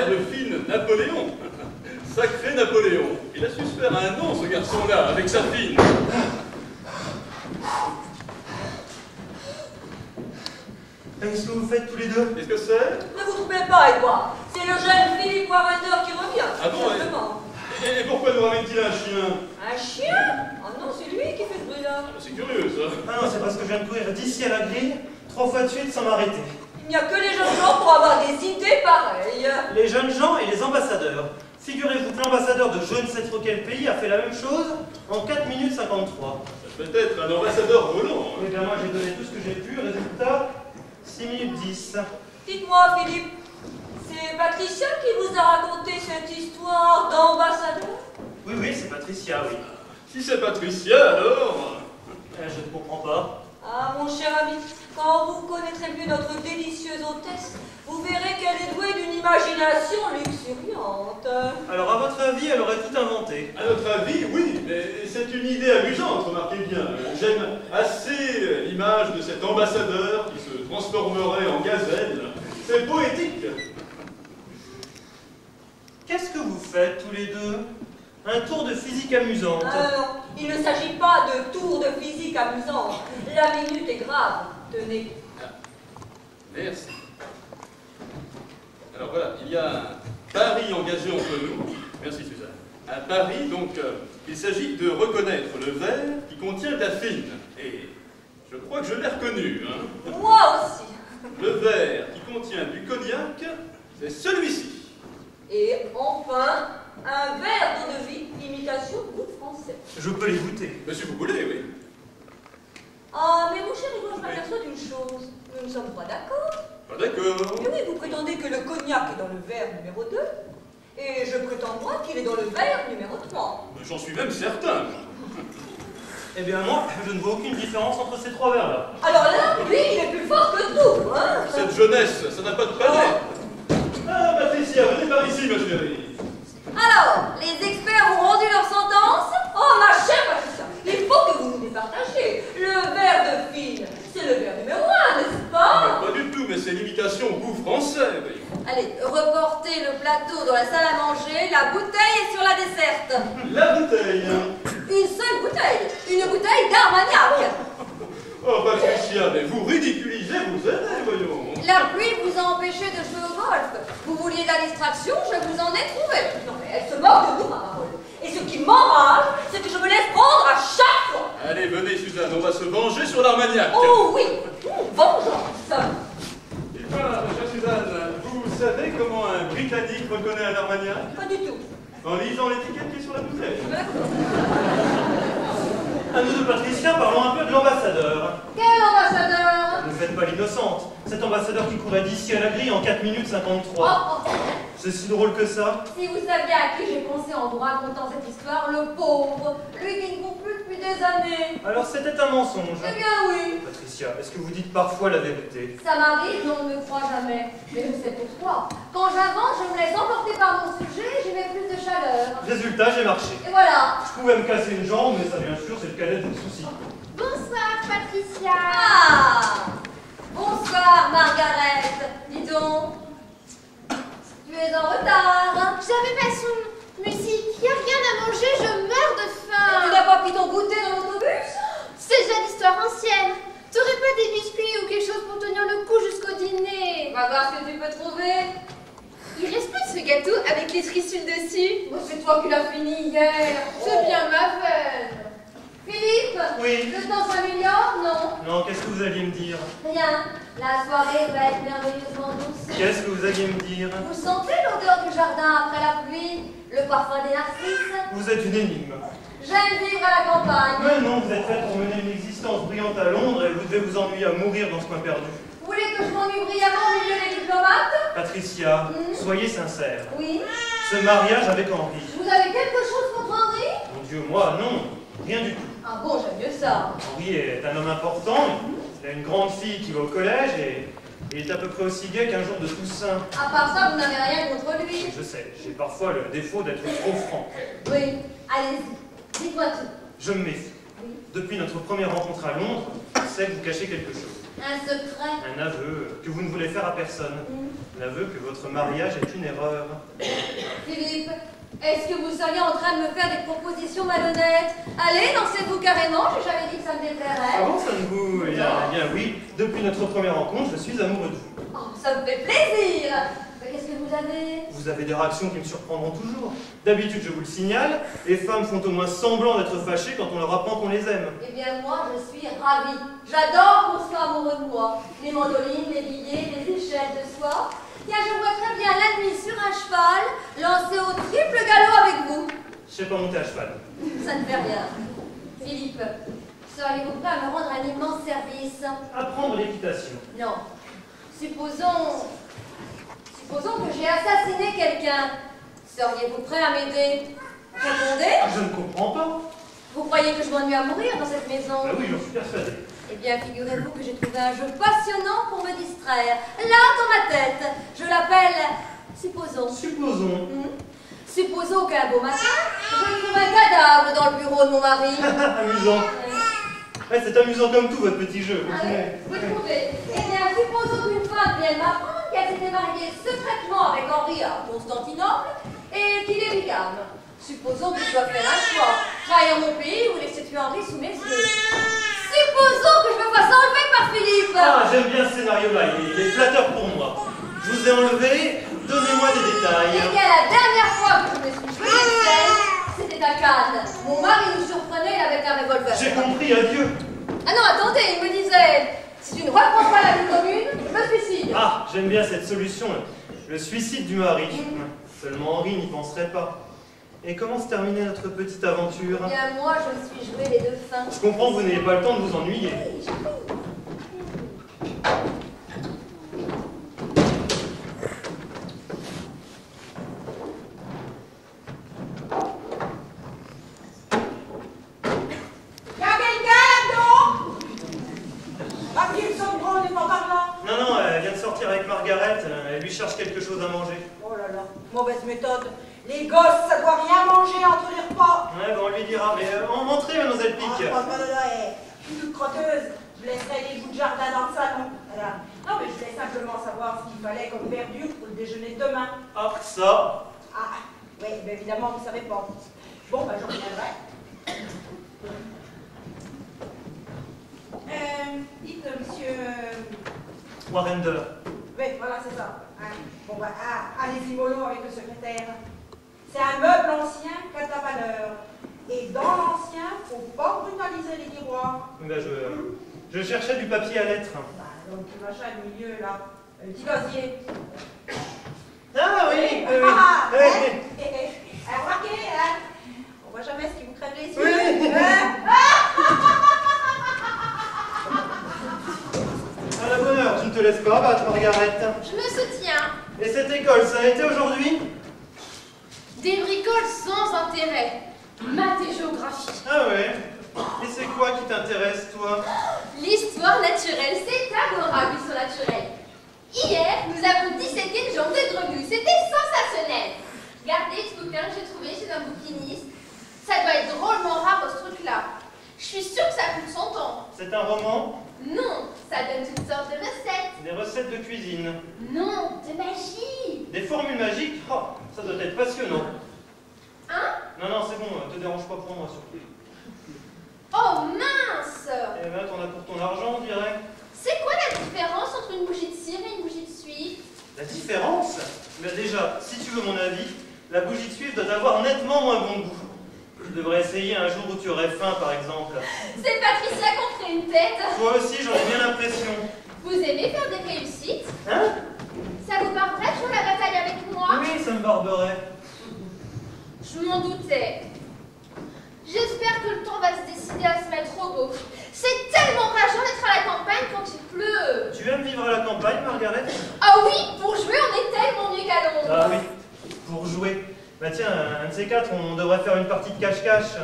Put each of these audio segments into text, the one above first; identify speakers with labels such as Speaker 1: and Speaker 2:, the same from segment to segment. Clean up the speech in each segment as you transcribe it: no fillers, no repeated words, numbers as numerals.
Speaker 1: verbe fine Napoléon. Sacré Napoléon. Il a su se faire un nom, ce garçon-là, avec sa fine.
Speaker 2: Qu'est-ce que vous faites tous les deux?
Speaker 1: Qu'est-ce que c'est?
Speaker 3: Ne vous trompez pas, Edouard. C'est le jeune Philippe Poivreteur qui revient.
Speaker 1: Ah bon,
Speaker 3: justement.
Speaker 1: Et pourquoi nous ramène-t-il un chien?
Speaker 3: Un chien? Oh non, c'est lui qui fait ce bruit-là.
Speaker 1: C'est curieux, ça.
Speaker 2: Ah non, c'est parce que je viens de courir d'ici à la grille 3 fois de suite sans m'arrêter.
Speaker 3: Il n'y a que les jeunes gens pour avoir des idées pareilles.
Speaker 2: Les jeunes gens et les ambassadeurs. Figurez-vous que l'ambassadeur de je ne sais trop quel pays a fait la même chose en 4 minutes 53.
Speaker 1: Ça peut être un ambassadeur volant.
Speaker 2: Eh bien moi j'ai donné tout ce que j'ai pu, résultat 6 minutes 10.
Speaker 3: Dites-moi, Philippe, c'est Patricia qui vous a raconté cette histoire d'ambassadeur?
Speaker 2: Oui, oui, c'est Patricia, oui.
Speaker 1: Si c'est Patricia, alors...
Speaker 2: Je ne comprends pas.
Speaker 3: Ah, mon cher ami, quand vous connaîtrez mieux notre délicieuse hôtesse, vous verrez qu'elle est douée d'une imagination luxuriante.
Speaker 2: Alors à votre avis, elle aurait tout inventé?
Speaker 1: À notre avis, oui, mais c'est une idée amusante, remarquez bien. J'aime assez l'image de cet ambassadeur qui se transformerait en gazelle. C'est poétique.
Speaker 2: Qu'est-ce que vous faites tous les deux? Un tour de physique amusante.
Speaker 3: Non, il ne s'agit pas de tour de physique amusant. La minute est grave. Tenez.
Speaker 1: Ah, merci. Alors voilà, il y a un pari engagé entre nous. Merci Suzanne. Un pari, donc, il s'agit de reconnaître le verre qui contient la fine. Et je crois que je l'ai reconnu. Hein.
Speaker 3: Moi aussi.
Speaker 1: Le verre qui contient du cognac, c'est celui-ci.
Speaker 3: Et enfin, un verre d'eau-de-vie, imitation goût français.
Speaker 2: Je peux les goûter.
Speaker 1: Mais si vous voulez, oui.
Speaker 3: Ah, mais mon cher Edouard, je m'aperçois d'une chose. Nous ne sommes pas d'accord.
Speaker 1: Pas d'accord.
Speaker 3: Mais oui, vous prétendez que le cognac est dans le verre numéro 2, et je prétends moi qu'il est dans le verre numéro 3.
Speaker 1: Mais j'en suis même certain.
Speaker 2: Eh bien moi, je ne vois aucune différence entre ces 3 verres-là.
Speaker 3: Alors là, lui, il est plus fort que tout, hein.
Speaker 1: Cette jeunesse, ça n'a pas de palais. Ah, Patricia, venez par ici, ma chérie.
Speaker 3: Alors, les experts ont rendu leur sentence? Oh, ma chère Patricia, il faut que vous nous départagiez. Le verre de fine, c'est le verre numéro 1, n'est-ce pas?
Speaker 1: Pas du tout, mais c'est l'imitation au goût français, oui.
Speaker 3: Allez, reportez le plateau dans la salle à manger, la bouteille est sur la desserte.
Speaker 1: La bouteille.
Speaker 3: Une seule bouteille, une bouteille d'Armagnac.
Speaker 1: Oh, Patricia, mais vous ridiculisez, vous aidez, voyons.
Speaker 3: La pluie vous a empêché de jouer au golf. Vous vouliez de la distraction, je vous en ai trouvé. Non mais elle se moque de nous, ma parole. Et ce qui m'enrage, c'est que je me laisse prendre à chaque fois.
Speaker 1: Allez, venez, Suzanne, on va se venger sur l'Armagnac.
Speaker 3: Oh oui, vengeance.
Speaker 1: Et voilà, ma chère Suzanne, vous savez comment un Britannique reconnaît un Armagnac?
Speaker 3: Pas du tout.
Speaker 1: En lisant l'étiquette qui est sur la bouteille.
Speaker 2: À nous deux, Patricia, parlons un peu de l'ambassadeur.
Speaker 3: Quel ambassadeur?
Speaker 2: Ne faites pas l'innocente. Cet ambassadeur qui courait d'ici à la grille en 4 minutes 53.
Speaker 3: Oh.
Speaker 2: C'est si drôle que ça.
Speaker 3: Si vous saviez à qui j'ai pensé en vous racontant cette histoire, le pauvre, lui qui ne court plus depuis des années.
Speaker 2: Alors c'était un mensonge.
Speaker 3: Eh bien oui.
Speaker 2: Patricia, est-ce que vous dites parfois la vérité?
Speaker 3: Ça m'arrive, mais on ne me croit jamais. Mais je sais pourquoi. Quand j'avance, je me laisse emporter par mon sujet et j'y mets plus de chaleur.
Speaker 2: Résultat, j'ai marché.
Speaker 3: Et voilà.
Speaker 2: Je pouvais me casser une jambe, mais ça bien sûr, c'est le cadet de mes soucis.
Speaker 4: Bonsoir, Patricia.
Speaker 3: Ah! Bonsoir, Margaret. Dis donc, tu es en retard.
Speaker 4: J'avais pas son musique. Y a rien à manger, je meurs de
Speaker 3: Tu
Speaker 4: faim.
Speaker 3: n'as pas pris ton goûter dans l'autobus?
Speaker 4: C'est déjà l'histoire ancienne. T'aurais pas des biscuits ou quelque chose pour tenir le coup jusqu'au dîner?
Speaker 3: On va voir ce que tu peux trouver.
Speaker 4: Il reste plus de ce gâteau avec les trissules dessus.
Speaker 3: Oh, c'est toi qui l'as fini hier.
Speaker 4: C'est bien ma veine.
Speaker 3: Philippe?
Speaker 2: Oui.
Speaker 3: Le temps s'améliore? Non.
Speaker 2: Non, qu'est-ce que vous alliez me dire?
Speaker 3: Rien. La soirée va être merveilleusement douce.
Speaker 2: Qu'est-ce que vous alliez me dire?
Speaker 3: Vous sentez l'odeur du jardin après la pluie? Le parfum des narcisses?
Speaker 2: Vous êtes une énigme.
Speaker 3: J'aime vivre à la campagne.
Speaker 2: Mais non, vous êtes faite pour mener une existence brillante à Londres et vous devez vous ennuyer à mourir dans ce coin perdu.
Speaker 3: Vous voulez que je m'ennuie brillamment au milieu des diplomates?
Speaker 2: Patricia, soyez sincère.
Speaker 3: Oui.
Speaker 2: Ce mariage avec Henri.
Speaker 3: Vous avez quelque chose contre Henri?
Speaker 2: Mon Dieu, moi, non. Rien du tout.
Speaker 3: Ah bon, j'aime mieux ça.
Speaker 2: Henri est un homme important. Il a une grande fille qui va au collège et il est à peu près aussi gai qu'un jour de Toussaint.
Speaker 3: À part ça, vous n'avez rien contre lui.
Speaker 2: Je sais, j'ai parfois le défaut d'être trop franc.
Speaker 3: Oui, allez-y. Dites-moi tout.
Speaker 2: Je me méfie.
Speaker 3: Oui.
Speaker 2: Depuis notre première rencontre à Londres, je sais que vous cachez quelque chose.
Speaker 3: Un secret.
Speaker 2: Un aveu que vous ne voulez faire à personne. L'aveu que votre mariage est une erreur.
Speaker 3: Philippe, est-ce que vous seriez en train de me faire des propositions malhonnêtes? Allez, lancez-vous carrément, j'ai jamais dit que ça me déplairait.
Speaker 2: Ah bon, ça ne vous... Eh bien oui, depuis notre première rencontre, je suis amoureux de vous.
Speaker 3: Oh, ça me fait plaisir. Mais qu'est-ce que vous avez?
Speaker 2: Vous avez des réactions qui me surprendront toujours. D'habitude, je vous le signale, les femmes font au moins semblant d'être fâchées quand on leur apprend qu'on les aime.
Speaker 3: Eh bien, moi, je suis ravie. J'adore qu'on soit amoureux de moi. Les mandolines, les billets, les échelles de soie. Tiens, je vois très bien la nuit sur un cheval, lancé au triple galop avec vous.
Speaker 2: Je sais pas monter à cheval.
Speaker 3: Ça ne fait rien. Philippe, seriez-vous prêt à me rendre un immense service?
Speaker 2: Apprendre l'équitation.
Speaker 3: Non. Supposons que j'ai assassiné quelqu'un. Seriez-vous prêt à m'aider? Répondez.
Speaker 2: Je ne comprends pas.
Speaker 3: Vous croyez que je m'ennuie à mourir dans cette maison?
Speaker 2: Ah oui, j'en suis persuadé.
Speaker 3: Eh bien, figurez-vous que j'ai trouvé un jeu passionnant pour me distraire. Là, dans ma tête. Je l'appelle Supposons.
Speaker 2: Supposons.
Speaker 3: Supposons qu'un beau matin, je trouve un cadavre dans le bureau de mon mari.
Speaker 2: Amusant. Ouais, c'est amusant comme tout, votre petit jeu.
Speaker 3: Allez, vous trouvez. Eh bien, supposons qu'une femme vienne m'apprendre qu'elle s'était mariée secrètement avec Henri à Constantinople et qu'il est bigame. Supposons que je dois faire un choix. Trahir mon pays ou laisser tuer Henri sous mes yeux. Supposons que je me fasse enlever par Philippe.
Speaker 2: Ah, j'aime bien ce scénario-là, il est flatteur pour moi. Je vous ai enlevé, donnez-moi des détails.
Speaker 3: Eh bien, la dernière fois que je me suis jouée une scène, c'était à Cannes. Mon mari nous surprenait, il avait un revolver.
Speaker 2: J'ai compris, adieu.
Speaker 3: Ah non, attendez, il me disait, si tu ne reprends pas la vie commune, je me suicide.
Speaker 2: Ah, j'aime bien cette solution, le suicide du mari. Seulement Henri n'y penserait pas. Et comment se terminait notre petite aventure?
Speaker 3: Eh bien, moi, je me suis joué les deux fins.
Speaker 2: Je comprends que vous n'ayez pas le temps de vous ennuyer. Elle lui cherche quelque chose à manger.
Speaker 5: Oh là là, mauvaise méthode. Les gosses, ça doit rien manger entre les repas.
Speaker 2: Ouais, bon, on lui dira. Mais entrez, mademoiselle Pic.
Speaker 5: Je suis toute crotteuse. Je laisserai les bouts de jardin dans le salon. Voilà. Non, mais je voulais simplement savoir ce qu'il fallait comme verdure pour le déjeuner de demain.
Speaker 2: Ah, ça.
Speaker 5: Ah, oui, mais évidemment, vous ne savez pas. Bon, ben, j'en reviendrai. Dites, monsieur...
Speaker 2: Warrender.
Speaker 5: Oui, voilà, c'est ça. Hein. Bon, ben, allez-y mollo avec le secrétaire. C'est un meuble ancien qui a de la valeur. Et dans l'ancien, il ne faut pas brutaliser les tiroirs.
Speaker 2: Ben, je cherchais du papier à lettres.
Speaker 5: Bah, donc, le machin au milieu, là. Le petit gosier.
Speaker 2: Ah oui, oui.
Speaker 5: Remarquez, hein, on voit jamais ce qui vous crève les yeux.
Speaker 2: Oui. À la bonne heure, tu ne te laisses pas battre, Margaret.
Speaker 4: Je me soutiens.
Speaker 2: Et cette école, ça a été aujourd'hui?
Speaker 4: Des bricoles sans intérêt. Maths et géographie.
Speaker 2: Ah ouais. Et c'est quoi qui t'intéresse, toi?
Speaker 4: L'histoire naturelle, c'est adorable, l'histoire naturelle. Hier, nous avons disséqué le journée de revue. C'était sensationnel. Regardez ce bouquin que j'ai trouvé chez un bouquiniste. Ça doit être drôlement rare ce truc-là. Je suis sûre que ça coûte son temps.
Speaker 2: C'est un roman?
Speaker 4: Non, ça donne toutes sortes de recettes.
Speaker 2: Des recettes de cuisine?
Speaker 4: Non, de magie.
Speaker 2: Des formules magiques? Oh, ça doit être passionnant.
Speaker 4: Hein?
Speaker 2: Non, c'est bon, te dérange pas pour moi, surtout.
Speaker 4: Oh mince!
Speaker 2: Eh ben, t'en as pour ton argent, on dirait.
Speaker 4: C'est quoi la différence entre une bougie de cire et une bougie de suif?
Speaker 2: La différence? Ben déjà, si tu veux mon avis, la bougie de suif doit avoir nettement moins bon goût. Tu devrais essayer un jour où tu aurais faim, par exemple.
Speaker 4: C'est Patricia qu'on ferait une tête.
Speaker 2: Toi aussi, j'en ai bien l'impression.
Speaker 4: Vous aimez faire des réussites?
Speaker 2: Hein?
Speaker 4: Ça vous barberait de jouer la bataille avec moi?
Speaker 2: Oui, ça me barberait.
Speaker 4: Je m'en doutais. J'espère que le temps va se décider à se mettre au beau. C'est tellement rageant d'être à la campagne quand il pleut.
Speaker 2: Tu aimes vivre à la campagne, Margaret?
Speaker 4: Ah oui, pour jouer, on est tellement mieux qu'à Londres.
Speaker 2: Ah oui, pour jouer. Bah tiens, un de ces quatre, on devrait faire une partie de cache-cache.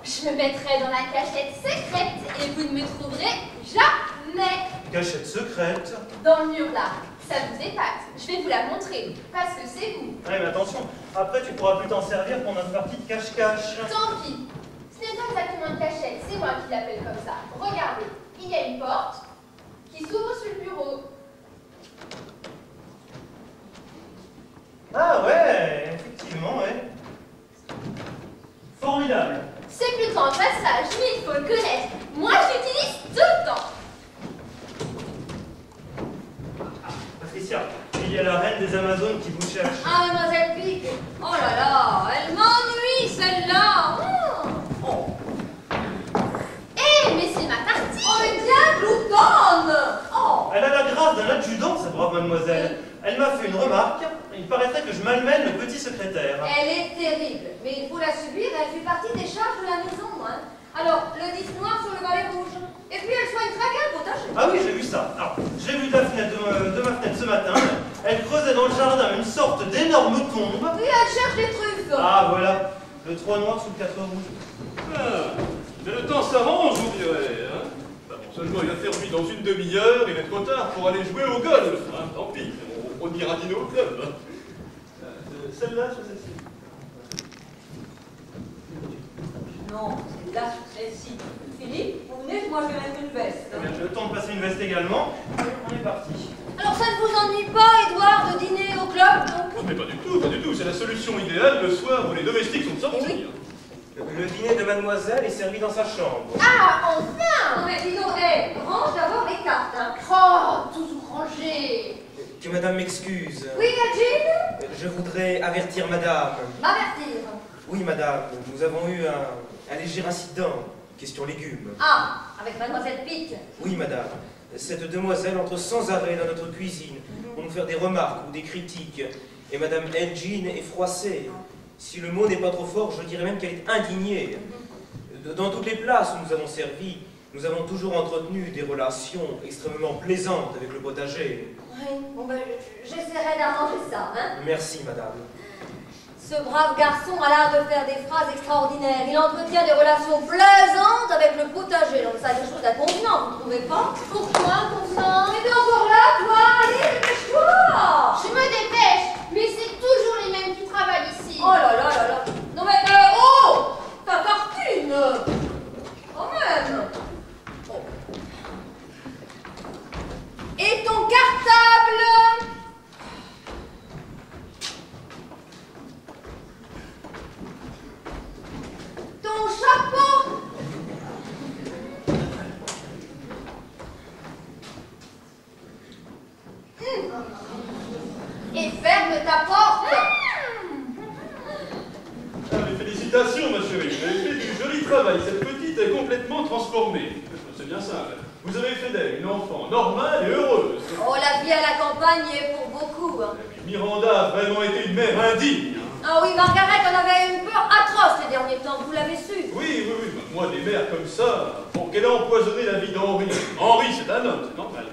Speaker 4: Je me mettrai dans la cachette secrète et vous ne me trouverez jamais.
Speaker 2: Cachette secrète?
Speaker 4: Dans le mur là. Ça vous épate. Je vais vous la montrer. Parce que c'est vous.
Speaker 2: Ouais, mais attention, après tu pourras plus t'en servir pour notre partie de cache-cache.
Speaker 4: Tant pis. Ce n'est pas exactement une cachette, c'est moi qui l'appelle comme ça. Regardez, il y a une porte, qui s'ouvre sur le bureau.
Speaker 2: Ah ouais, effectivement, ouais. Formidable.
Speaker 4: C'est plutôt un passage, mais il faut le connaître. Moi, je l'utilise tout le temps.
Speaker 2: Patricia, il y a la reine des Amazones qui vous cherche.
Speaker 3: Ah, mademoiselle Pic. Oh là là, elle m'ennuie celle-là. Oh.
Speaker 4: Eh, mais c'est ma partie.
Speaker 3: Oh, mais bien gloutonne. Oh.
Speaker 2: Elle a la grâce d'un adjudant, cette brave mademoiselle. Elle m'a fait une remarque. Il paraîtrait que je malmène le petit secrétaire.
Speaker 3: Elle est terrible, mais il faut la subir, elle fait partie des charges de la maison. Hein. Alors, le 10 noir sur le balai rouge. Et puis elle soigne très bien le potager.
Speaker 2: Ah oui, j'ai vu ça. Alors, j'ai vu de la fenêtre de ma fenêtre ce matin. Elle creusait dans le jardin une sorte d'énorme tombe.
Speaker 3: Oui, elle cherche des trucs.
Speaker 2: Ah voilà, le 3 noir sous le 4 rouge.
Speaker 1: Ah, mais le temps s'arrange, on dirait. Hein. Bah bon, seulement il va faire nuit dans une demi-heure, il est trop tard pour aller jouer au golf. Hein. Tant pis, on ira dîner au club. Celle-là sur celle-ci.
Speaker 3: Non, c'est là sur celle-ci. Philippe, vous venez, moi je vais mettre une veste.
Speaker 2: Eh bien, j'ai le temps de passer une veste également. On est parti.
Speaker 3: Alors ça ne vous ennuie pas, Edouard, de dîner au club, donc?
Speaker 1: Oh, mais pas du tout, pas du tout. C'est la solution idéale le soir où les domestiques sont sortis.
Speaker 3: Eh oui.
Speaker 6: Le dîner de mademoiselle est servi dans sa chambre.
Speaker 4: Ah, enfin.
Speaker 3: Non mais dis donc, hé, range d'abord les cartes, hein.
Speaker 4: Oh, toujours rangé.
Speaker 6: Que madame m'excuse.
Speaker 3: Oui, Jean?
Speaker 6: Je voudrais avertir madame.
Speaker 3: M'avertir.
Speaker 6: Oui, madame, nous avons eu un léger incident. Question légumes.
Speaker 3: Ah, avec mademoiselle Pitt.
Speaker 6: Oui, madame. Cette demoiselle entre sans arrêt dans notre cuisine pour nous faire des remarques ou des critiques. Et madame Elgin est froissée. Si le mot n'est pas trop fort, je dirais même qu'elle est indignée. Dans toutes les places où nous avons servi, nous avons toujours entretenu des relations extrêmement plaisantes avec le potager.
Speaker 3: Oui, bon ben, j'essaierai d'arranger ça, hein.
Speaker 6: Merci, madame.
Speaker 3: Ce brave garçon a l'art de faire des phrases extraordinaires. Il entretient des relations plaisantes avec le potager. Donc ça a des choses à convenant, vous ne trouvez pas?
Speaker 4: Pourquoi, Constant?
Speaker 3: Mais t'es encore là, toi? Allez, dépêche-toi!
Speaker 4: Je me dépêche, mais c'est toujours les mêmes qui travaillent ici.
Speaker 3: Oh là là là là! Non mais, oh! Ta tartine! Quand même! Oh. Et ton cartable? Ton chapeau? Et ferme ta porte!
Speaker 1: Ah, mais félicitations, ma chérie. Vous avez fait du joli travail. Cette petite est complètement transformée. C'est bien ça. Vous avez fait d'elle une enfant normale et heureuse.
Speaker 3: Oh, la vie à la campagne y est pour beaucoup. Hein.
Speaker 1: Miranda a vraiment été une mère indigne. Hein.
Speaker 3: Ah oui, Margaret en avait une peur atroce ces derniers temps, vous l'avez su.
Speaker 1: Oui. Moi, des mères comme ça, pour qu'elle a empoisonné la vie d'Henri. Henri, c'est un homme, c'est normal.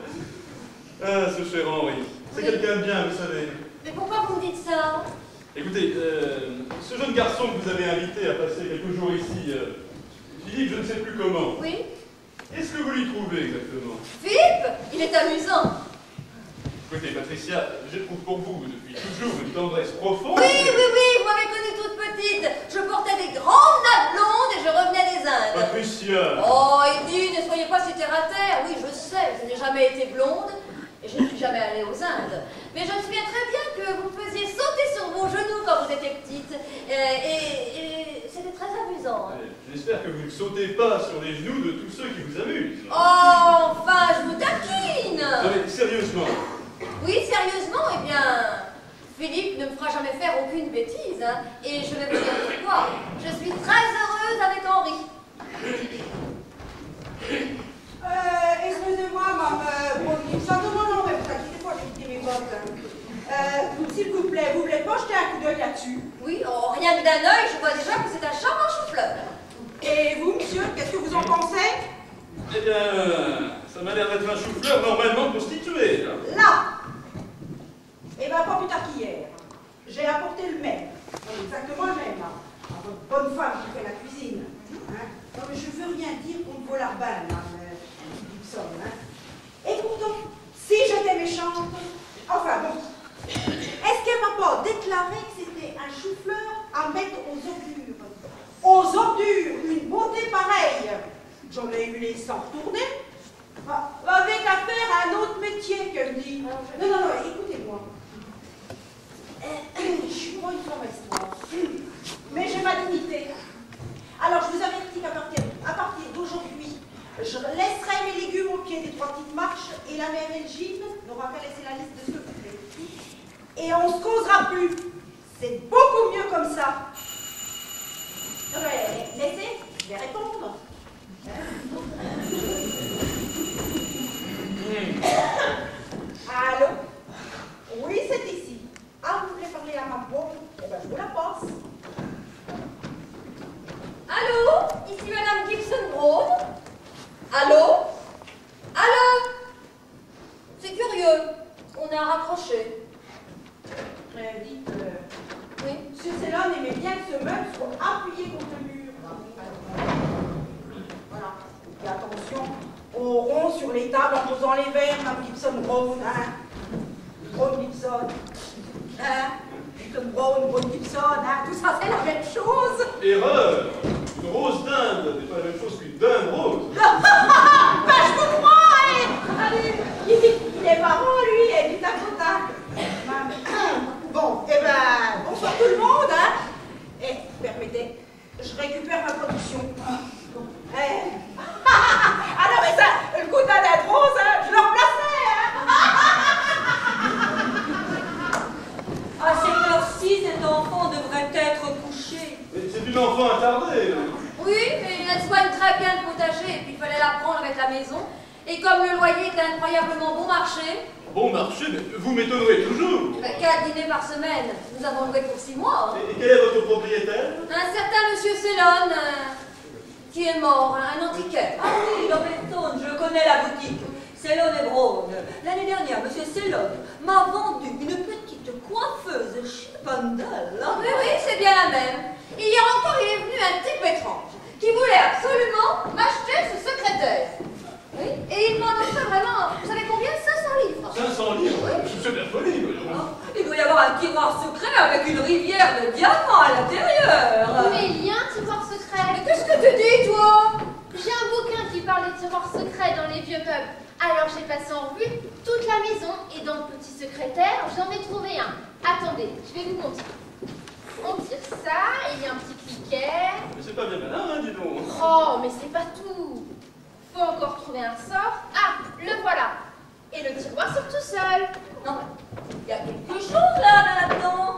Speaker 1: Ah, ce cher Henri. C'est
Speaker 3: Oui.
Speaker 1: quelqu'un de bien, vous savez.
Speaker 3: Mais pourquoi vous me dites ça?
Speaker 1: Écoutez, ce jeune garçon que vous avez invité à passer quelques jours ici, Philippe, je ne sais plus comment.
Speaker 3: Oui?
Speaker 1: Qu'est-ce que vous lui trouvez exactement?
Speaker 3: Philippe? Il est amusant.
Speaker 1: Écoutez, Patricia, j'éprouve pour vous depuis toujours une tendresse profonde.
Speaker 3: Oui, vous m'avez connue toute petite. Je portais des grandes nattes blondes et je revenais des Indes.
Speaker 1: Patricia!
Speaker 3: Oh, Edith, ne soyez pas si terre à terre. Oui, je sais, je n'ai jamais été blonde et je ne suis jamais allée aux Indes. Mais je me souviens très bien que vous faisiez sauter sur vos genoux quand vous étiez petite. Et c'était très amusant. Hein.
Speaker 1: J'espère que vous ne sautez pas sur les genoux de tous ceux qui vous amusent.
Speaker 3: Oh, enfin, je vous taquine.
Speaker 1: Non mais sérieusement,
Speaker 3: Oui, sérieusement, eh bien, Philippe ne me fera jamais faire aucune bêtise. Hein, et je vais vous dire pourquoi. Je suis très heureuse avec Henri.
Speaker 5: Excusez-moi, maman, simplement non, mais vous inquiétez pas, j'ai quitté mes bottes. S'il vous plaît, vous voulez pas jeter un coup d'œil là-dessus?
Speaker 3: Oui, oh, rien que d'un œil, je vois déjà que c'est un charmant chou-fleur.
Speaker 5: Et vous, monsieur, qu'est-ce que vous en pensez?
Speaker 1: eh bien, ça m'a l'air d'être un chou-fleur normalement constitué. Là.
Speaker 5: Là! Eh bien, pas plus tard qu'hier. J'ai apporté le même. Exactement le même, là. À votre bonne femme qui fait la cuisine. Hein? Non, mais je veux rien dire contre vos larbins, là, Gibson. Hein? Et pourtant, si j'étais méchante, enfin bon, est-ce qu'elle m'a pas déclaré que c'était un chou-fleur à mettre aux ordures? Aux ordures, une beauté pareille. J'en ai eu les sangs retournés. Avec affaire à un autre métier, qu'elle dit. Non, non, non, écoutez-moi. Je suis pas une femme espoir, mais j'ai ma dignité. Alors, je vous avertis qu'à partir d'aujourd'hui, je laisserai mes légumes au pied des 3 petites marches et la mère Elgine n'aura qu'à laisser la liste de ce que vous faites. Et on se causera plus. C'est beaucoup mieux comme ça. Laissez, je vais répondre. Allô? Oui, c'est ici. Ah, vous voulez parler à ma pauvre? Eh bien, je vous la passe.
Speaker 3: Allô? Ici Madame Gibson Brown? Allô? Allô? C'est curieux. On a raccroché.
Speaker 5: Dites,
Speaker 3: Oui.
Speaker 5: Monsieur Célon aimait bien que ce meuble soit appuyé contre le mur. Voilà. Et attention, on rompt sur les tables en posant les verres, Mme Gibson Brown, hein? Brown Gibson. Hein? Gibson Brown, Brown Gibson, hein? Tout ça, c'est la même chose.
Speaker 1: Erreur! Une rose d'Inde n'est pas la même chose qu'une dinde rose.
Speaker 5: Ben, je vous crois, hein? Allez, il est marrant, lui, il est du tac au tac. Bon, eh ben, bonsoir tout le monde, hein? Eh, permettez, je récupère ma production. Ah non, mais ça, le quota d'être rose, hein, je le replaçais, hein?
Speaker 3: À cette heure-ci, cet enfant devrait être couché.
Speaker 1: Mais c'est une enfant attardée.
Speaker 3: Oui, mais elle soigne très bien le potager, et puis il fallait la prendre avec la maison. Et comme le loyer est incroyablement bon marché,
Speaker 1: Bon marché, mais vous m'étonnerez toujours.
Speaker 3: 4 dîners par semaine, nous avons loué pour 6 mois.
Speaker 1: Et quel est votre propriétaire?
Speaker 3: Un certain monsieur Célon, qui est mort, un antiquaire.
Speaker 7: Ah oui, Lobeston, je connais la boutique. Célon et Brown. L'année dernière, monsieur Célon m'a vendu une petite coiffeuse Chippendale.
Speaker 3: Oui, oui, c'est bien la même. Hier encore, il est venu un type étrange, qui voulait absolument m'acheter ce secrétaire. Oui, et il m'en offrait vraiment, vous savez combien? 500 livres.
Speaker 1: 500 livres? C'est de la folie, voyons.
Speaker 7: Ah, il doit y avoir un tiroir secret avec une rivière de diamants à l'intérieur.
Speaker 4: Mais il y a un tiroir secret.
Speaker 3: Mais qu'est-ce que tu dis, toi?
Speaker 4: J'ai un bouquin qui parle des tiroirs secrets dans les vieux meubles. Alors j'ai passé en revue toute la maison et dans le petit secrétaire, j'en ai trouvé un. Attendez, je vais vous montrer. On tire ça, et il y a un petit cliquet.
Speaker 1: Mais c'est pas bien malin, hein, dis donc.
Speaker 4: Oh, mais c'est pas tout. Faut encore trouver un sort. Ah, le voilà. Et le tiroir sort tout seul.
Speaker 7: Non, il y a quelque chose là-dedans.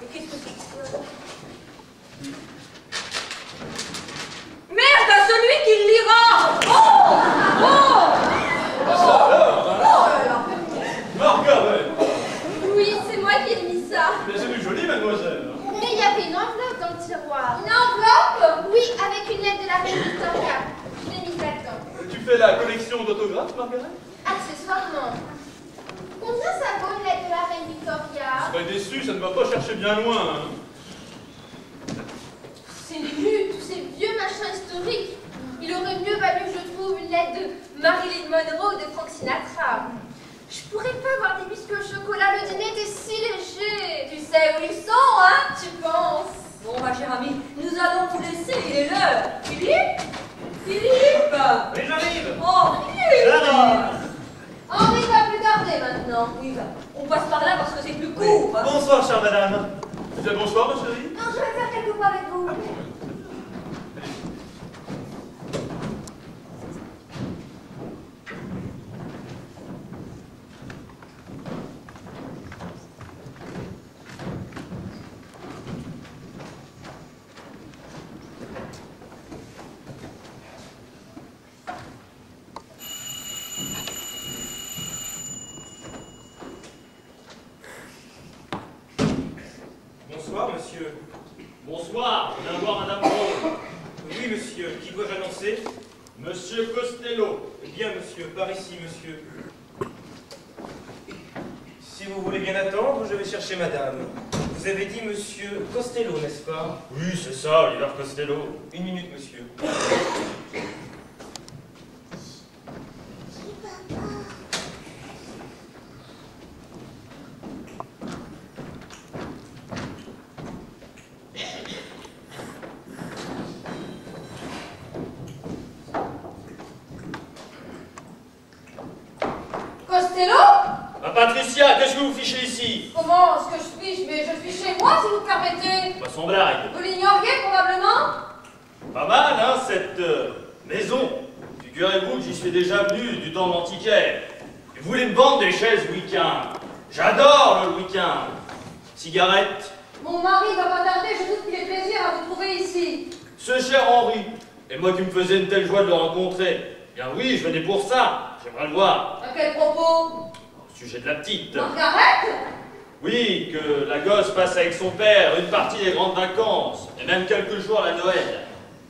Speaker 7: Et qu'est-ce que c'est que ça? Merde, à celui qui le lira. Oh! Oh!
Speaker 1: Ça alors, hein?
Speaker 3: Oh là là.
Speaker 1: Margaret!
Speaker 4: Oui, c'est moi qui ai mis ça.
Speaker 1: Mais c'est du joli, mademoiselle.
Speaker 4: Mais il y avait une enveloppe dans le tiroir.
Speaker 3: Une enveloppe?
Speaker 4: Oui, avec une lettre de la reine Victoria. Je l'ai mise là-dedans.
Speaker 1: Tu fais la collection d'autographes, Margaret?
Speaker 4: Accessoirement. Combien ça vaut une lettre de la reine Victoria?
Speaker 1: Je serais déçu, ça ne va pas chercher bien loin. Hein.
Speaker 4: C'est nul, tous ces vieux machins historiques. Il aurait mieux valu que je trouve une lettre de Marilyn Monroe ou de Frank Sinatra. Je pourrais pas avoir des biscuits au chocolat, le dîner était si léger.
Speaker 3: Tu sais où ils sont, hein?
Speaker 4: Tu penses?
Speaker 7: Bon, ma chère amie, nous allons vous laisser, il est l'heure. Philippe? Philippe?
Speaker 2: Oui, j'arrive.
Speaker 7: Oh, Philippe!
Speaker 2: J'arrive.
Speaker 3: Henri va plus tarder maintenant.
Speaker 7: Oui, bah, on passe par là parce que c'est plus court. Hein.
Speaker 2: Bonsoir, chère madame.
Speaker 1: Eh bien, bonsoir, ma chérie.
Speaker 3: Non, je vais faire quelques pas avec vous.
Speaker 6: Bonsoir, monsieur.
Speaker 8: Bonsoir, viens voir Madame Brown.
Speaker 6: Oui, monsieur. Qui dois-je annoncer?
Speaker 8: Monsieur Costello.
Speaker 6: Bien, monsieur. Par ici, monsieur. Si vous voulez bien attendre, je vais chercher madame. Vous avez dit monsieur Costello, n'est-ce pas?
Speaker 8: Oui, c'est ça, Oliver Costello.
Speaker 6: Une minute, monsieur.
Speaker 8: que vous fichez ici?
Speaker 3: Comment est-ce que je fiche? Mais je suis chez moi, si vous permettez.
Speaker 8: Pas son blague.
Speaker 3: Vous l'ignoriez probablement?
Speaker 8: Pas mal, hein, cette maison. Figurez-vous que j'y suis déjà venu du temps de l'antiquaire. Et vous voulez me vendre des chaises week-end? J'adore le week-end. Cigarette?
Speaker 3: Mon mari va pas tarder, je doute qu'il ait plaisir à vous trouver ici.
Speaker 8: Ce cher Henri, et moi qui me faisais une telle joie de le rencontrer. Bien oui, je venais pour ça. J'aimerais le voir.
Speaker 3: À quel propos?
Speaker 8: Au sujet de la petite.
Speaker 3: Margaret?
Speaker 8: Oui, que la gosse passe avec son père une partie des grandes vacances, et même quelques jours à la Noël.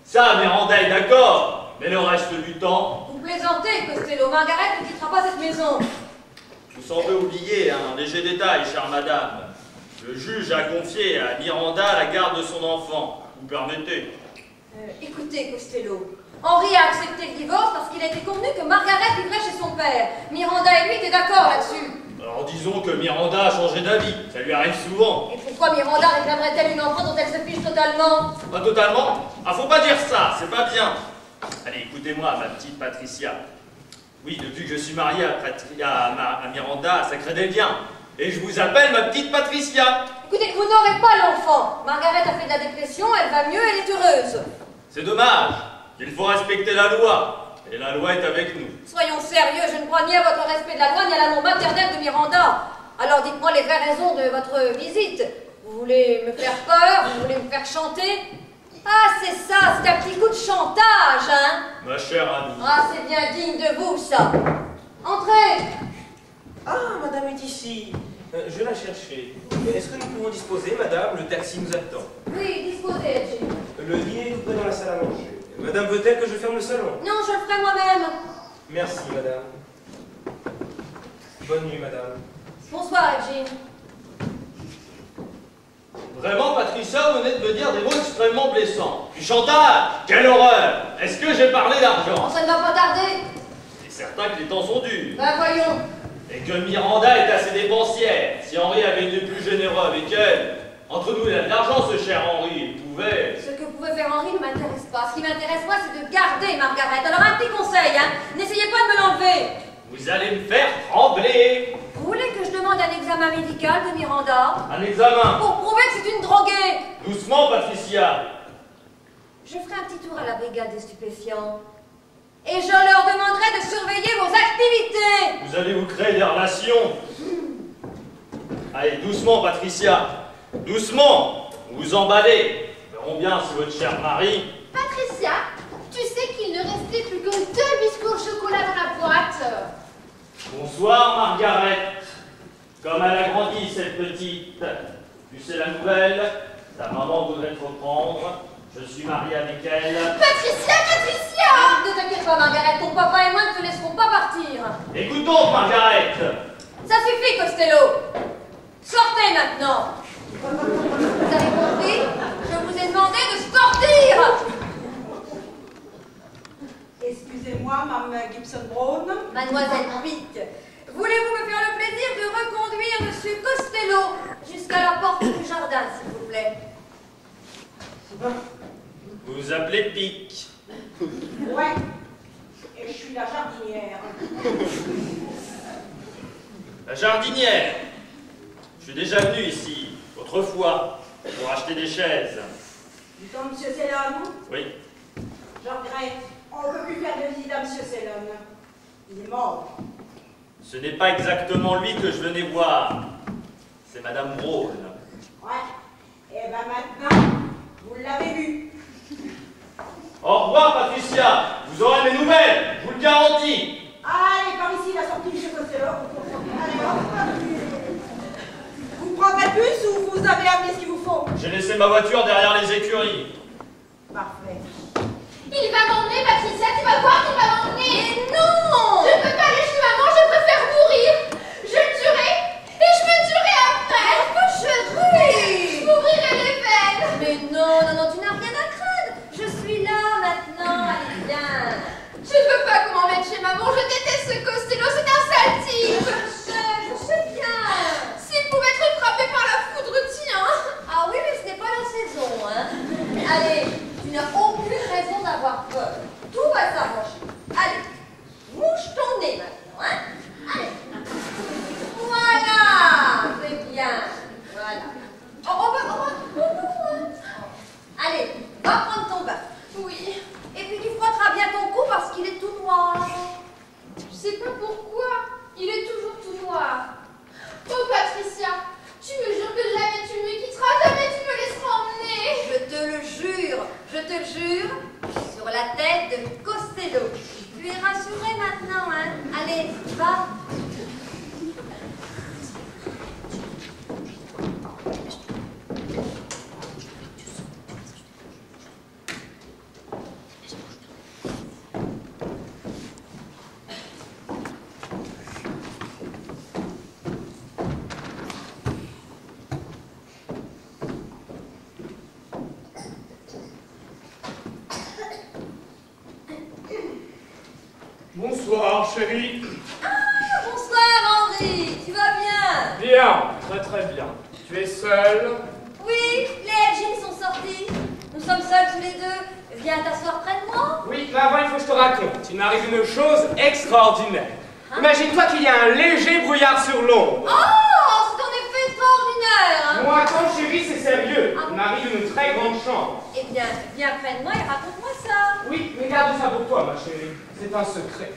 Speaker 8: Ça, Miranda est d'accord, mais le reste du temps...
Speaker 3: Vous plaisantez, Costello. Margaret ne quittera pas cette maison.
Speaker 8: Vous semblez oublier un léger détail, chère madame. Le juge a confié à Miranda la garde de son enfant. Vous permettez?
Speaker 3: Écoutez, Costello. Henri a accepté le divorce parce qu'il a été convenu que Margaret vivrait chez son père. Miranda et lui étaient d'accord là-dessus.
Speaker 8: Alors disons que Miranda a changé d'avis. Ça lui arrive souvent.
Speaker 3: Et pourquoi Miranda réclamerait-elle une enfant dont elle se fiche totalement?
Speaker 8: Pas totalement? Ah, faut pas dire ça, c'est pas bien. Allez, écoutez-moi, ma petite Patricia. Oui, depuis que je suis marié à Miranda, ça crée des liens. Et je vous appelle ma petite Patricia.
Speaker 3: Écoutez, vous n'aurez pas l'enfant. Margaret a fait de la dépression, elle va mieux, elle est heureuse.
Speaker 8: C'est dommage. Il faut respecter la loi. Et la loi est avec nous.
Speaker 3: Soyons sérieux, je ne crois ni à votre respect de la loi, ni à l'amour maternel de Miranda. Alors dites-moi les vraies raisons de votre visite. Vous voulez me faire peur? Vous voulez me faire chanter? Ah, c'est ça, c'est un petit coup de chantage, hein?
Speaker 8: Ma chère amie.
Speaker 3: Ah, c'est bien digne de vous, ça. Entrez.
Speaker 6: Ah, madame est ici. Je la cherchais. Est-ce que nous pouvons disposer, madame? Le taxi nous attend.
Speaker 3: Oui, disposez, Jim.
Speaker 6: Le dîner est tout près dans la salle à manger. Madame veut-elle que je ferme le salon?
Speaker 3: Non, je le ferai moi-même.
Speaker 6: Merci, madame. Bonne nuit, madame.
Speaker 3: Bonsoir, Jim.
Speaker 8: Vraiment, Patricia, vous venez de me dire des mots extrêmement blessants. Du chantage! Quelle horreur! Est-ce que j'ai parlé d'argent?
Speaker 3: Ça ne va pas tarder.
Speaker 8: C'est certain que les temps sont durs.
Speaker 3: Ben voyons.
Speaker 8: Et que Miranda est assez dépensière. Si Henri avait été plus généreux avec elle, entre nous, il a de l'argent, ce cher Henri. Il pouvait.
Speaker 3: Ce que pouvait faire Henri ne m'intéresse pas. Ce qui m'intéresse, moi, c'est de garder Margaret. Alors, un petit conseil, hein. N'essayez pas de me l'enlever.
Speaker 8: Vous allez me faire trembler.
Speaker 3: Vous voulez que je demande un examen médical de Miranda?
Speaker 8: Un examen.
Speaker 3: Pour prouver que c'est une droguée.
Speaker 8: Doucement, Patricia.
Speaker 3: Je ferai un petit tour à la brigade des stupéfiants. Et je leur demanderai de surveiller vos activités.
Speaker 8: Vous allez vous créer des relations. Allez, doucement, Patricia. Doucement. Vous vous emballez. Nous verrons bien si votre cher mari...
Speaker 4: Patricia, tu sais qu'il ne restait plus que 2 biscuits au chocolat dans la boîte.
Speaker 8: Bonsoir, Margaret. Comme elle a grandi, cette petite. Tu sais la nouvelle? Ta maman voudrait te reprendre. Je suis marié avec elle.
Speaker 4: Patricia!
Speaker 3: Ne t'inquiète pas, Margaret. Ton papa et moi ne te laisserons pas partir.
Speaker 8: Écoutons, Margaret.
Speaker 3: Ça suffit, Costello. Sortez maintenant. Vous avez compris? Je vous ai demandé de sortir.
Speaker 5: Excusez-moi, Mme Gibson-Brown.
Speaker 3: Mademoiselle Pitt, voulez-vous me faire le plaisir de reconduire M. Costello jusqu'à la porte du jardin, s'il vous plaît?
Speaker 8: Vous vous appelez Pic.
Speaker 5: Ouais. Et je suis la jardinière.
Speaker 8: La jardinière. Je suis déjà venu ici, autrefois, pour acheter des chaises.
Speaker 5: Du temps, M. Sellon?
Speaker 8: Oui.
Speaker 5: Je regrette. On ne peut plus faire de visite à M. Sellon. Il est mort.
Speaker 8: Ce n'est pas exactement lui que je venais voir. C'est Madame Brown.
Speaker 5: Ouais. Et ben maintenant, vous l'avez vu.
Speaker 8: Au revoir, Patricia. Vous aurez mes nouvelles, je vous le garantis.
Speaker 5: Allez, par ici, la sortie, M. Costello. Allez, hop. Vous prendrez le bus ou vous avez amené ce qu'il vous faut?
Speaker 8: J'ai laissé ma voiture derrière les écuries.
Speaker 5: Parfait.
Speaker 4: Il va m'emmener, Patricia, tu vas voir qu'il va m'emmener.
Speaker 3: Mais non!
Speaker 4: Je ne peux pas aller chez maman, je préfère mourir. Je le tuerai et je me tuerai après.
Speaker 3: Chérie!
Speaker 4: Je m'ouvrirai les veines.
Speaker 3: Mais non, tu n'as rien à craindre. Je suis là maintenant, allez viens.
Speaker 4: Je ne veux pas qu'on m'emmène chez maman, je déteste ce Costello, c'est un sale type.
Speaker 3: Je sais bien.
Speaker 4: S'il pouvait être frappé par la foudre, tiens.
Speaker 3: Ah oui, mais ce n'est pas la saison, hein. Allez, tu n'as aucune raison d'avoir peur. Tout va s'arranger. Va.
Speaker 9: Bonsoir, chérie.
Speaker 3: Ah, bonsoir Henri, tu vas bien?
Speaker 9: Bien, très très bien. Tu es seule?
Speaker 3: Oui, les jeans sont sortis. Nous sommes seuls tous les deux. Viens t'asseoir près de moi.
Speaker 9: Oui, mais avant, il faut que je te raconte. Il m'arrive une chose extraordinaire.
Speaker 3: Hein?
Speaker 9: Imagine-toi qu'il y a un léger brouillard sur l'ombre.
Speaker 3: Oh, c'est en effet extraordinaire. Hein?
Speaker 9: Moi, attends, chérie, c'est sérieux.
Speaker 3: Ah.
Speaker 9: Il m'arrive une très grande chance.
Speaker 3: Eh bien, viens près de moi et raconte-moi ça.
Speaker 9: Oui, mais garde ça pour toi, ma chérie. C'est un secret.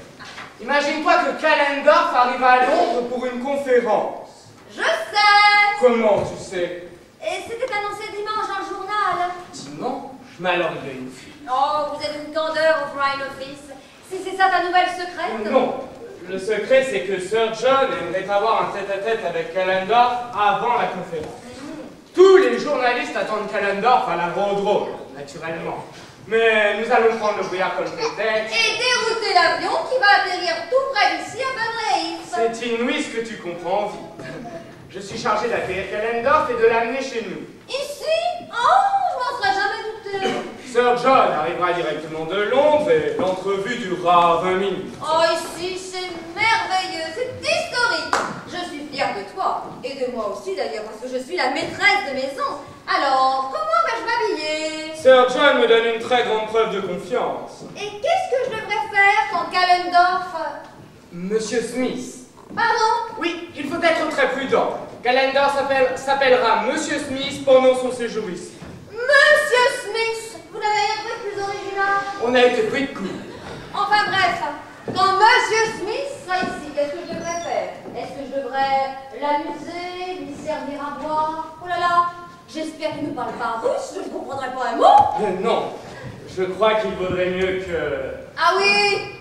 Speaker 9: Imagine-toi que Kalendorf arrive à Londres pour une conférence.
Speaker 3: Je sais.
Speaker 9: Comment tu sais?
Speaker 3: Et c'était annoncé dimanche dans le journal.
Speaker 9: Dimanche? Mais alors il y a une fille.
Speaker 3: Oh, vous êtes une candeur au Foreign Office. Si c'est ça ta nouvelle secrète?
Speaker 9: Non. Le secret, c'est que Sir John aimerait avoir un tête-à-tête avec Kalendorf avant la conférence. Tous les journalistes attendent Kalendorf à la Rodrone, naturellement. Mais nous allons prendre le brouillard comme prétexte.
Speaker 3: Et dérouter l'avion qui va atterrir tout près d'ici à Bunrace.
Speaker 9: C'est inouï ce que tu comprends vite. Je suis chargé d'accueillir Kalendorf et de l'amener chez nous.
Speaker 3: Ici? Oh, je m'en serais jamais douté.
Speaker 9: Sir John arrivera directement de Londres et l'entrevue durera 20 minutes.
Speaker 3: Oh, ici, c'est merveilleux, c'est historique. Je suis fière de toi, et de moi aussi d'ailleurs, parce que je suis la maîtresse de maison. Alors, comment vais-je m'habiller?
Speaker 9: Sir John me donne une très grande preuve de confiance.
Speaker 3: Et qu'est-ce que je devrais faire quand Kalendorf...
Speaker 9: Monsieur Smith.
Speaker 3: Pardon?
Speaker 9: Oui, il faut être très prudent. Kalendorf s'appellera Monsieur Smith pendant son séjour ici.
Speaker 3: Monsieur Smith, vous n'avez rien trouvé plus original?
Speaker 9: On a été pris de coup.
Speaker 3: Enfin bref, quand Monsieur Smith sera ici, qu'est-ce que je devrais faire? Est-ce que je devrais l'amuser, lui servir à boire? Oh là là, j'espère qu'il ne parle pas russe, je ne comprendrai pas un mot.
Speaker 9: Non, je crois qu'il vaudrait mieux que...
Speaker 3: Ah oui,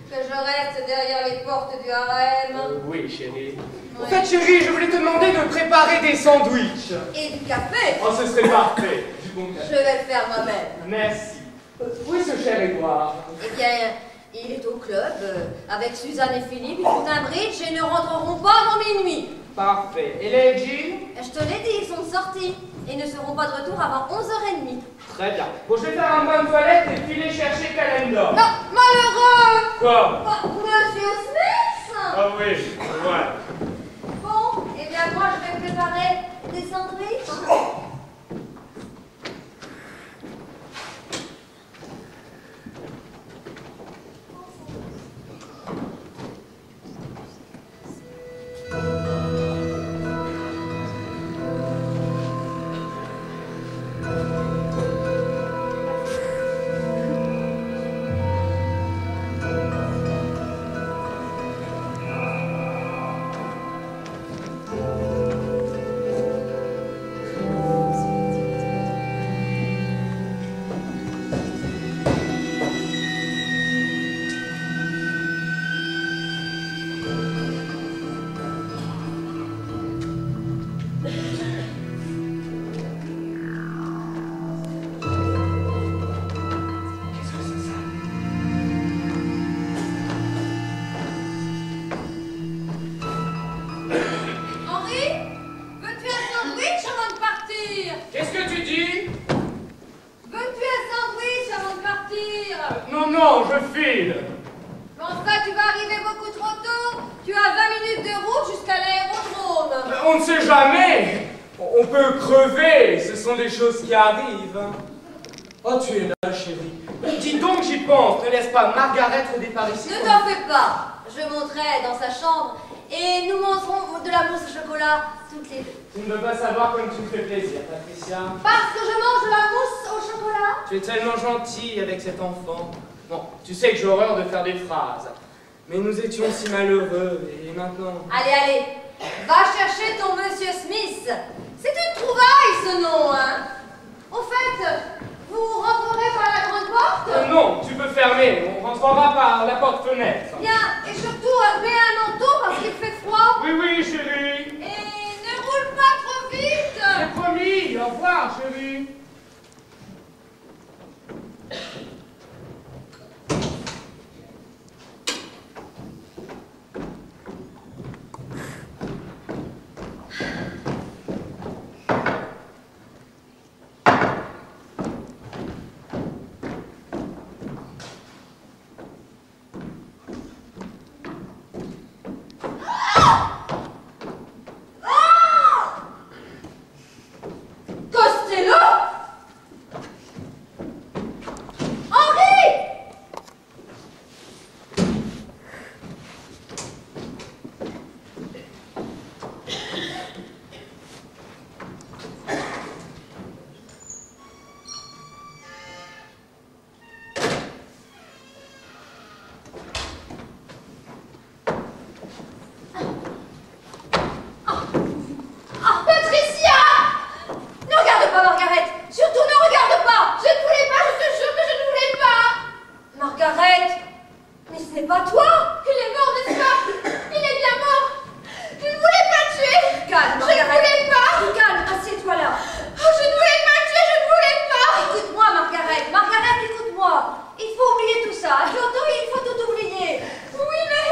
Speaker 3: que je reste derrière les portes du harem.
Speaker 9: Oui, chérie. En
Speaker 3: Ouais.
Speaker 9: fait, chérie, je voulais te demander de préparer des sandwichs.
Speaker 3: Et du café.
Speaker 9: Oh, ce serait parfait. Du bon
Speaker 3: Je
Speaker 9: café.
Speaker 3: vais le faire moi-même.
Speaker 9: Merci. Où est ce cher Édouard?
Speaker 3: Eh bien, il est au club avec Suzanne et Philippe. Ils font un bridge et ne rentreront pas avant minuit.
Speaker 9: Parfait. Et les jeans?
Speaker 3: Je te l'ai dit, ils sont sortis et ne seront pas de retour avant 11h30.
Speaker 9: Très bien. Bon, je vais faire un bain de toilette et filer chercher Kalendorf.
Speaker 3: Non, malheureux.
Speaker 9: Quoi?
Speaker 3: Oh, Monsieur Smith.
Speaker 9: Ah oui, ouais.
Speaker 3: Bon, eh bien moi je vais préparer des sandwichs.
Speaker 9: Non, je file.
Speaker 3: Mais enfin, tu vas arriver beaucoup trop tôt. Tu as 20 minutes de route jusqu'à l'aérodrome.
Speaker 9: On ne sait jamais. On peut crever. Ce sont des choses qui arrivent. Oh, tu es là, chérie. Dis donc, j'y pense. Ne laisse pas Margaret redépart ici.
Speaker 3: Ne t'en fais pas. Je monterai dans sa chambre et nous mangerons de la mousse au chocolat toutes les deux.
Speaker 9: Tu ne veux pas savoir comme tu me fais plaisir, Patricia.
Speaker 3: Parce que je mange de la mousse au chocolat.
Speaker 9: Tu es tellement gentille avec cet enfant. Bon, tu sais que j'ai horreur de faire des phrases. Mais nous étions si malheureux, et maintenant...
Speaker 3: Allez, allez, va chercher ton Monsieur Smith. C'est une trouvaille, ce nom, hein. Au fait, vous rentrerez par la grande porte?
Speaker 9: Non, tu peux fermer. On rentrera par la porte-fenêtre.
Speaker 3: Bien, et surtout, mets un manteau parce qu'il fait froid.
Speaker 9: Oui, oui, chérie.
Speaker 3: Et ne roule pas trop vite.
Speaker 9: C'est promis. Au revoir, chérie.
Speaker 3: Costello! Henri!
Speaker 4: Patricia!
Speaker 3: Ne regarde pas, Margaret! Surtout ne regarde pas!
Speaker 4: Je ne voulais pas, je te jure que je ne voulais pas.
Speaker 3: Margaret! Mais ce n'est pas toi!
Speaker 4: Il est mort, n'est-ce pas? Il est bien mort. Je ne voulais pas le tuer.
Speaker 3: Calme,
Speaker 4: Je ne
Speaker 3: Margaret!
Speaker 4: voulais pas.
Speaker 3: Calme, assieds-toi là!
Speaker 4: Oh, je ne voulais pas le tuer, je ne voulais pas.
Speaker 3: Écoute-moi, Margaret! Margaret, écoute-moi! Il faut oublier tout ça! Tu entends? Il faut tout oublier!
Speaker 4: Oui, mais...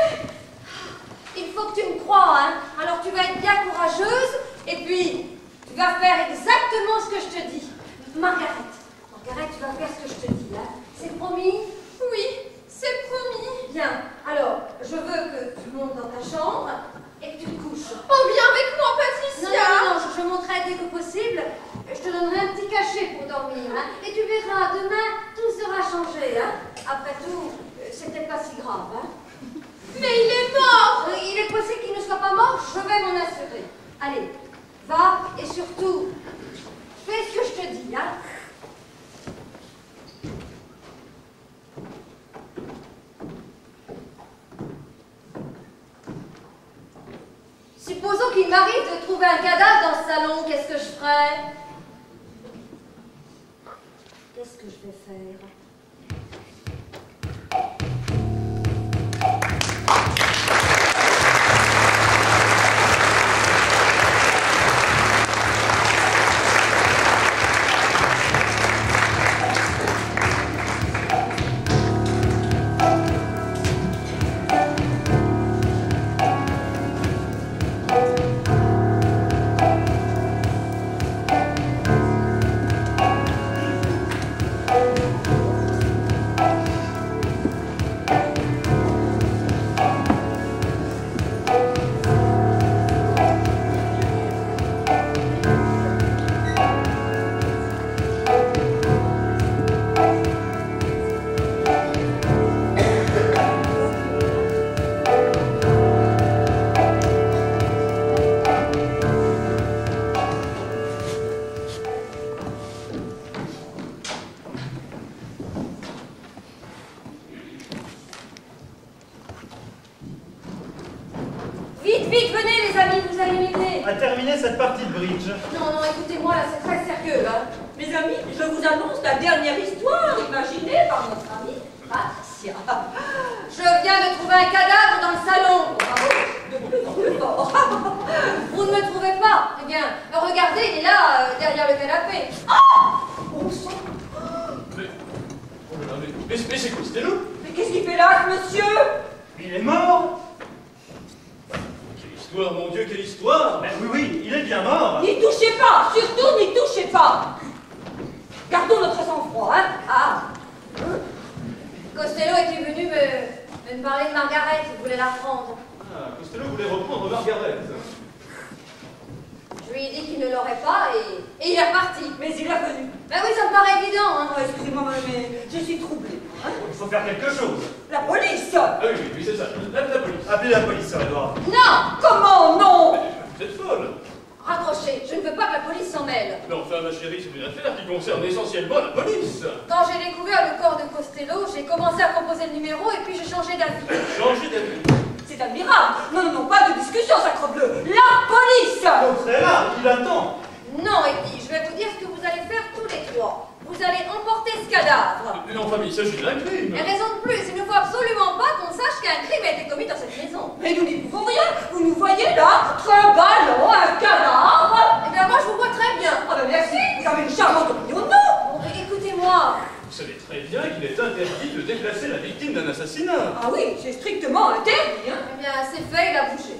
Speaker 3: Il faut que tu me crois, hein? Alors tu vas être bien courageuse, et puis tu vas faire exactement ce que je te dis. Margaret, tu vas faire ce que je te dis, hein? C'est promis?
Speaker 4: Oui, c'est promis.
Speaker 3: Bien. Alors, je veux que tu montes dans ta chambre et que tu te couches.
Speaker 4: Oh, viens avec moi,
Speaker 3: Non,
Speaker 4: Patricia.
Speaker 3: non, je monterai dès que possible. Je te donnerai un petit cachet pour dormir, hein? Et tu verras, demain, tout sera changé, hein? Après tout, c'était pas si grave, hein?
Speaker 4: Mais il est mort.
Speaker 3: Il est possible qu'il ne soit pas mort, je vais m'en assurer. Allez, va et surtout, fais ce que je te dis, hein? Supposons qu'il m'arrive de trouver un cadavre dans le salon, qu'est-ce que je ferais? Qu'est-ce que je vais faire? Vite, venez les amis, vous allez m'aider.
Speaker 2: À terminer cette partie de bridge.
Speaker 3: Non, écoutez-moi, là, c'est très sérieux, hein.
Speaker 7: Mes amis, je vous annonce la dernière histoire imaginée par notre amie Patricia.
Speaker 3: Je viens de trouver un cadavre dans le salon.
Speaker 7: Bravo, de plus en plus fort.
Speaker 3: Vous ne me trouvez pas? Eh bien, regardez, il est là, derrière le canapé.
Speaker 7: Bon sang.
Speaker 1: Mais c'est Costello?
Speaker 7: Mais qu'est-ce qu'il fait là, ce monsieur?
Speaker 2: Il est mort.
Speaker 1: Quelle histoire, mon Dieu, quelle histoire!
Speaker 2: Ben oui, il est bien mort.
Speaker 7: N'y touchez pas, surtout n'y touchez pas. Gardons notre sang-froid, hein. Ah.
Speaker 3: Costello était venu me parler de Margaret, il voulait la prendre.
Speaker 1: Ah, Costello voulait reprendre Margaret.
Speaker 3: Je lui ai dit qu'il ne l'aurait pas et il est reparti.
Speaker 7: Mais il est revenu.
Speaker 3: Ben oui, ça me paraît évident, hein.
Speaker 7: Oh, excusez-moi, mais je suis troublée. Hein.
Speaker 2: Il faut faire quelque chose.
Speaker 7: La police.
Speaker 1: Ah oui, c'est ça, la police.
Speaker 2: Appelez la police, Sir Edward.
Speaker 3: Non!
Speaker 7: Comment non?
Speaker 1: Vous êtes folle!
Speaker 3: Raccrochez, je ne veux pas que la police s'en mêle.
Speaker 1: Mais enfin, ma chérie, c'est une affaire qui concerne essentiellement la police.
Speaker 3: Quand j'ai découvert le corps de Costello, j'ai commencé à composer le numéro et puis j'ai changé d'avis.
Speaker 1: Changez d'avis.
Speaker 7: C'est admirable. Non, pas de discussion, sacrebleu. La police.
Speaker 2: Donc c'est là, il attend.
Speaker 3: Non, et puis je vais vous dire ce que vous allez faire tous les trois. Vous allez emporter ce cadavre.
Speaker 1: Mais enfin, il s'agit d'un crime.
Speaker 3: Et raison de plus, il ne faut absolument pas qu'on sache qu'un crime a été commis dans cette maison.
Speaker 7: Mais nous n'y pouvons rien. Vous nous voyez là, trimballant un cadavre.
Speaker 3: Eh bien, moi, je vous vois très bien.
Speaker 7: Ah ben merci, vous avez une charmante opinion de nous.
Speaker 3: Bon, écoutez-moi.
Speaker 1: Vous savez très bien qu'il est interdit de déplacer la victime d'un assassinat.
Speaker 7: Ah oui, c'est strictement interdit. Hein.
Speaker 3: Eh bien, c'est fait, il a bougé.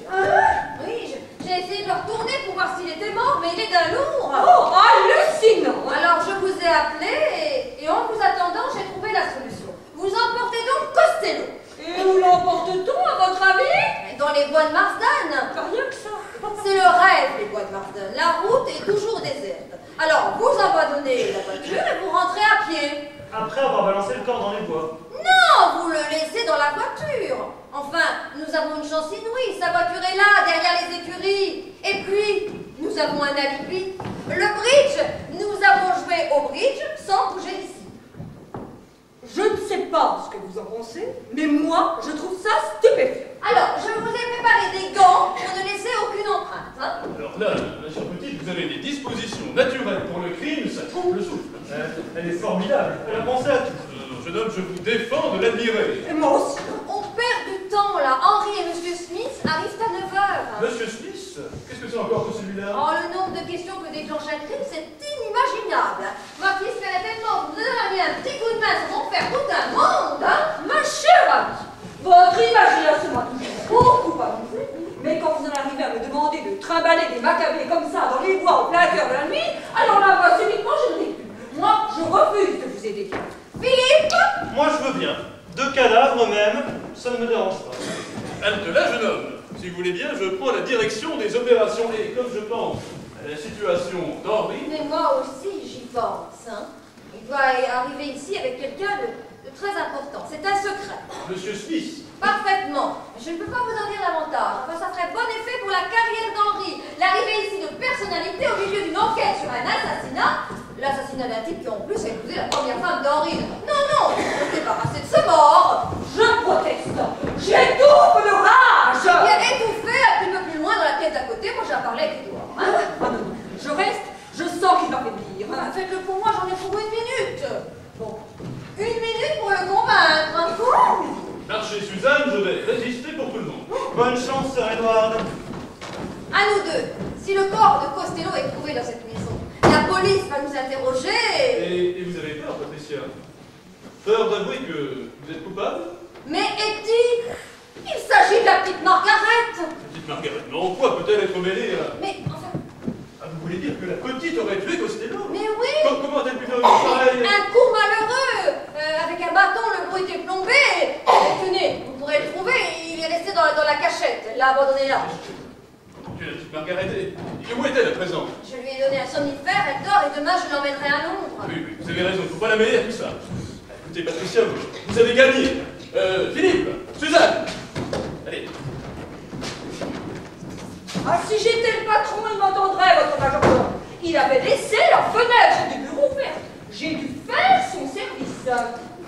Speaker 3: Oui, j'ai essayé de le retourner pour voir s'il était mort, mais il est d'un lourd.
Speaker 7: Oh, hallucinant. Hein.
Speaker 3: Alors, je vous ai appelé et en vous attendant, j'ai trouvé la solution. Vous emportez donc Costello.
Speaker 7: Et où l'emporte-t-on, à votre avis?
Speaker 3: Dans les bois de Marsden.
Speaker 7: Pas rien que ça.
Speaker 3: C'est le rêve, les bois de Marsden. La route est toujours déserte. Alors, vous abandonnez la voiture et vous rentrez à pied.
Speaker 2: Après avoir balancé le corps dans les bois.
Speaker 3: Non, vous le laissez dans la voiture. Enfin, nous avons une chance inouïe. Sa voiture est là, derrière les écuries. Et puis, nous avons un alibi. Le bridge. Nous avons joué au bridge sans bouger d'ici.
Speaker 7: Je ne sais pas ce que vous en pensez, mais moi, je trouve ça stupéfiant.
Speaker 3: Alors, je vous ai préparé des gants pour ne laisser aucune empreinte. Hein.
Speaker 1: Alors là, ma chère petite, vous avez des dispositions naturelles pour le crime, ça trompe le souffle.
Speaker 2: Elle est formidable. Elle a pensé à tout.
Speaker 1: Jeune homme, je vous défends de l'admirer.
Speaker 7: Et moi aussi.
Speaker 3: On perd du temps, là. Henry et Monsieur Smith arrivent à 9h.
Speaker 1: Monsieur Smith, qu'est-ce que c'est encore que celui-là?
Speaker 3: Oh, le nombre de questions que déclenche un crime, c'est inimaginable. Marquis, ce qu'elle a tellement vous donneriez un petit coup de main sans faire tout un monde, hein.
Speaker 7: Ma chère amie, votre imagination m'a toujours beaucoup amusé, mais quand vous en arrivez à me demander de trimballer des macabées comme ça dans les bois au plein cœur de la nuit, alors là, moi, subitement, je ne ris plus. Moi, je refuse de vous aider.
Speaker 3: Philippe!
Speaker 2: Moi, je veux bien. 2 cadavres même, ça ne me dérange pas.
Speaker 1: Halte là, jeune homme. Si vous voulez bien, je prends la direction des opérations. Et comme je pense à la situation d'Henri...
Speaker 3: Mais moi aussi, j'y pense, hein. Il doit arriver ici avec quelqu'un de très important. C'est un secret.
Speaker 1: Monsieur Smith.
Speaker 3: Parfaitement. Je ne peux pas vous en dire davantage. Enfin, ça ferait bon effet pour la carrière d'Henri. L'arrivée ici de personnalité au milieu d'une enquête sur un assassinat. L'assassinat d'un type qui en plus a épousé la première femme d'Henri. Non, non, on se débarrasser de ce mort.
Speaker 7: Je proteste. J'étouffe de rage.
Speaker 3: Bien étouffé, un petit peu plus loin dans la pièce d'à côté. Moi, j'ai parlé avec Edouard.
Speaker 7: Ah non, je reste, je sens qu'il va faiblir.
Speaker 3: Faites-le pour moi, j'en ai pour 1 minute. Bon, 1 minute pour le convaincre.
Speaker 1: Marchez, Suzanne, je vais résister pour tout le monde.
Speaker 2: Bonne chance, Sir Edward.
Speaker 3: À nous deux. Si le corps de Costello est trouvé dans cette maison, la police va nous interroger.
Speaker 1: Et vous avez peur, Patricia? Peur d'avouer que vous êtes coupable?
Speaker 3: Mais Etty, il s'agit de la petite Margaret.
Speaker 1: Petite Margaret, mais en quoi peut-elle être mêlée à...
Speaker 3: Mais enfin...
Speaker 1: Ah, vous voulez dire que la petite aurait tué Costello?
Speaker 3: Mais oui.
Speaker 1: Comment a-t-elle pu faire une chose pareille?
Speaker 3: Un coup malheureux. Avec un bâton, le bout était plombé. Tenez, vous pourrez le trouver. Il est resté dans la cachette. Elle l'a abandonné là.
Speaker 1: La petite Margaret, et où est-elle à présent?
Speaker 3: Je lui ai donné un somnifère, elle dort et demain je l'emmènerai à Londres.
Speaker 1: Oui, vous avez raison, il ne faut pas la mêler à tout ça. Écoutez, Patricia, vous avez gagné. Philippe, Suzanne, allez.
Speaker 7: Ah, si j'étais le patron, il m'entendrait, votre majordome. Il avait laissé la fenêtre du bureau ouverte. J'ai dû faire son service.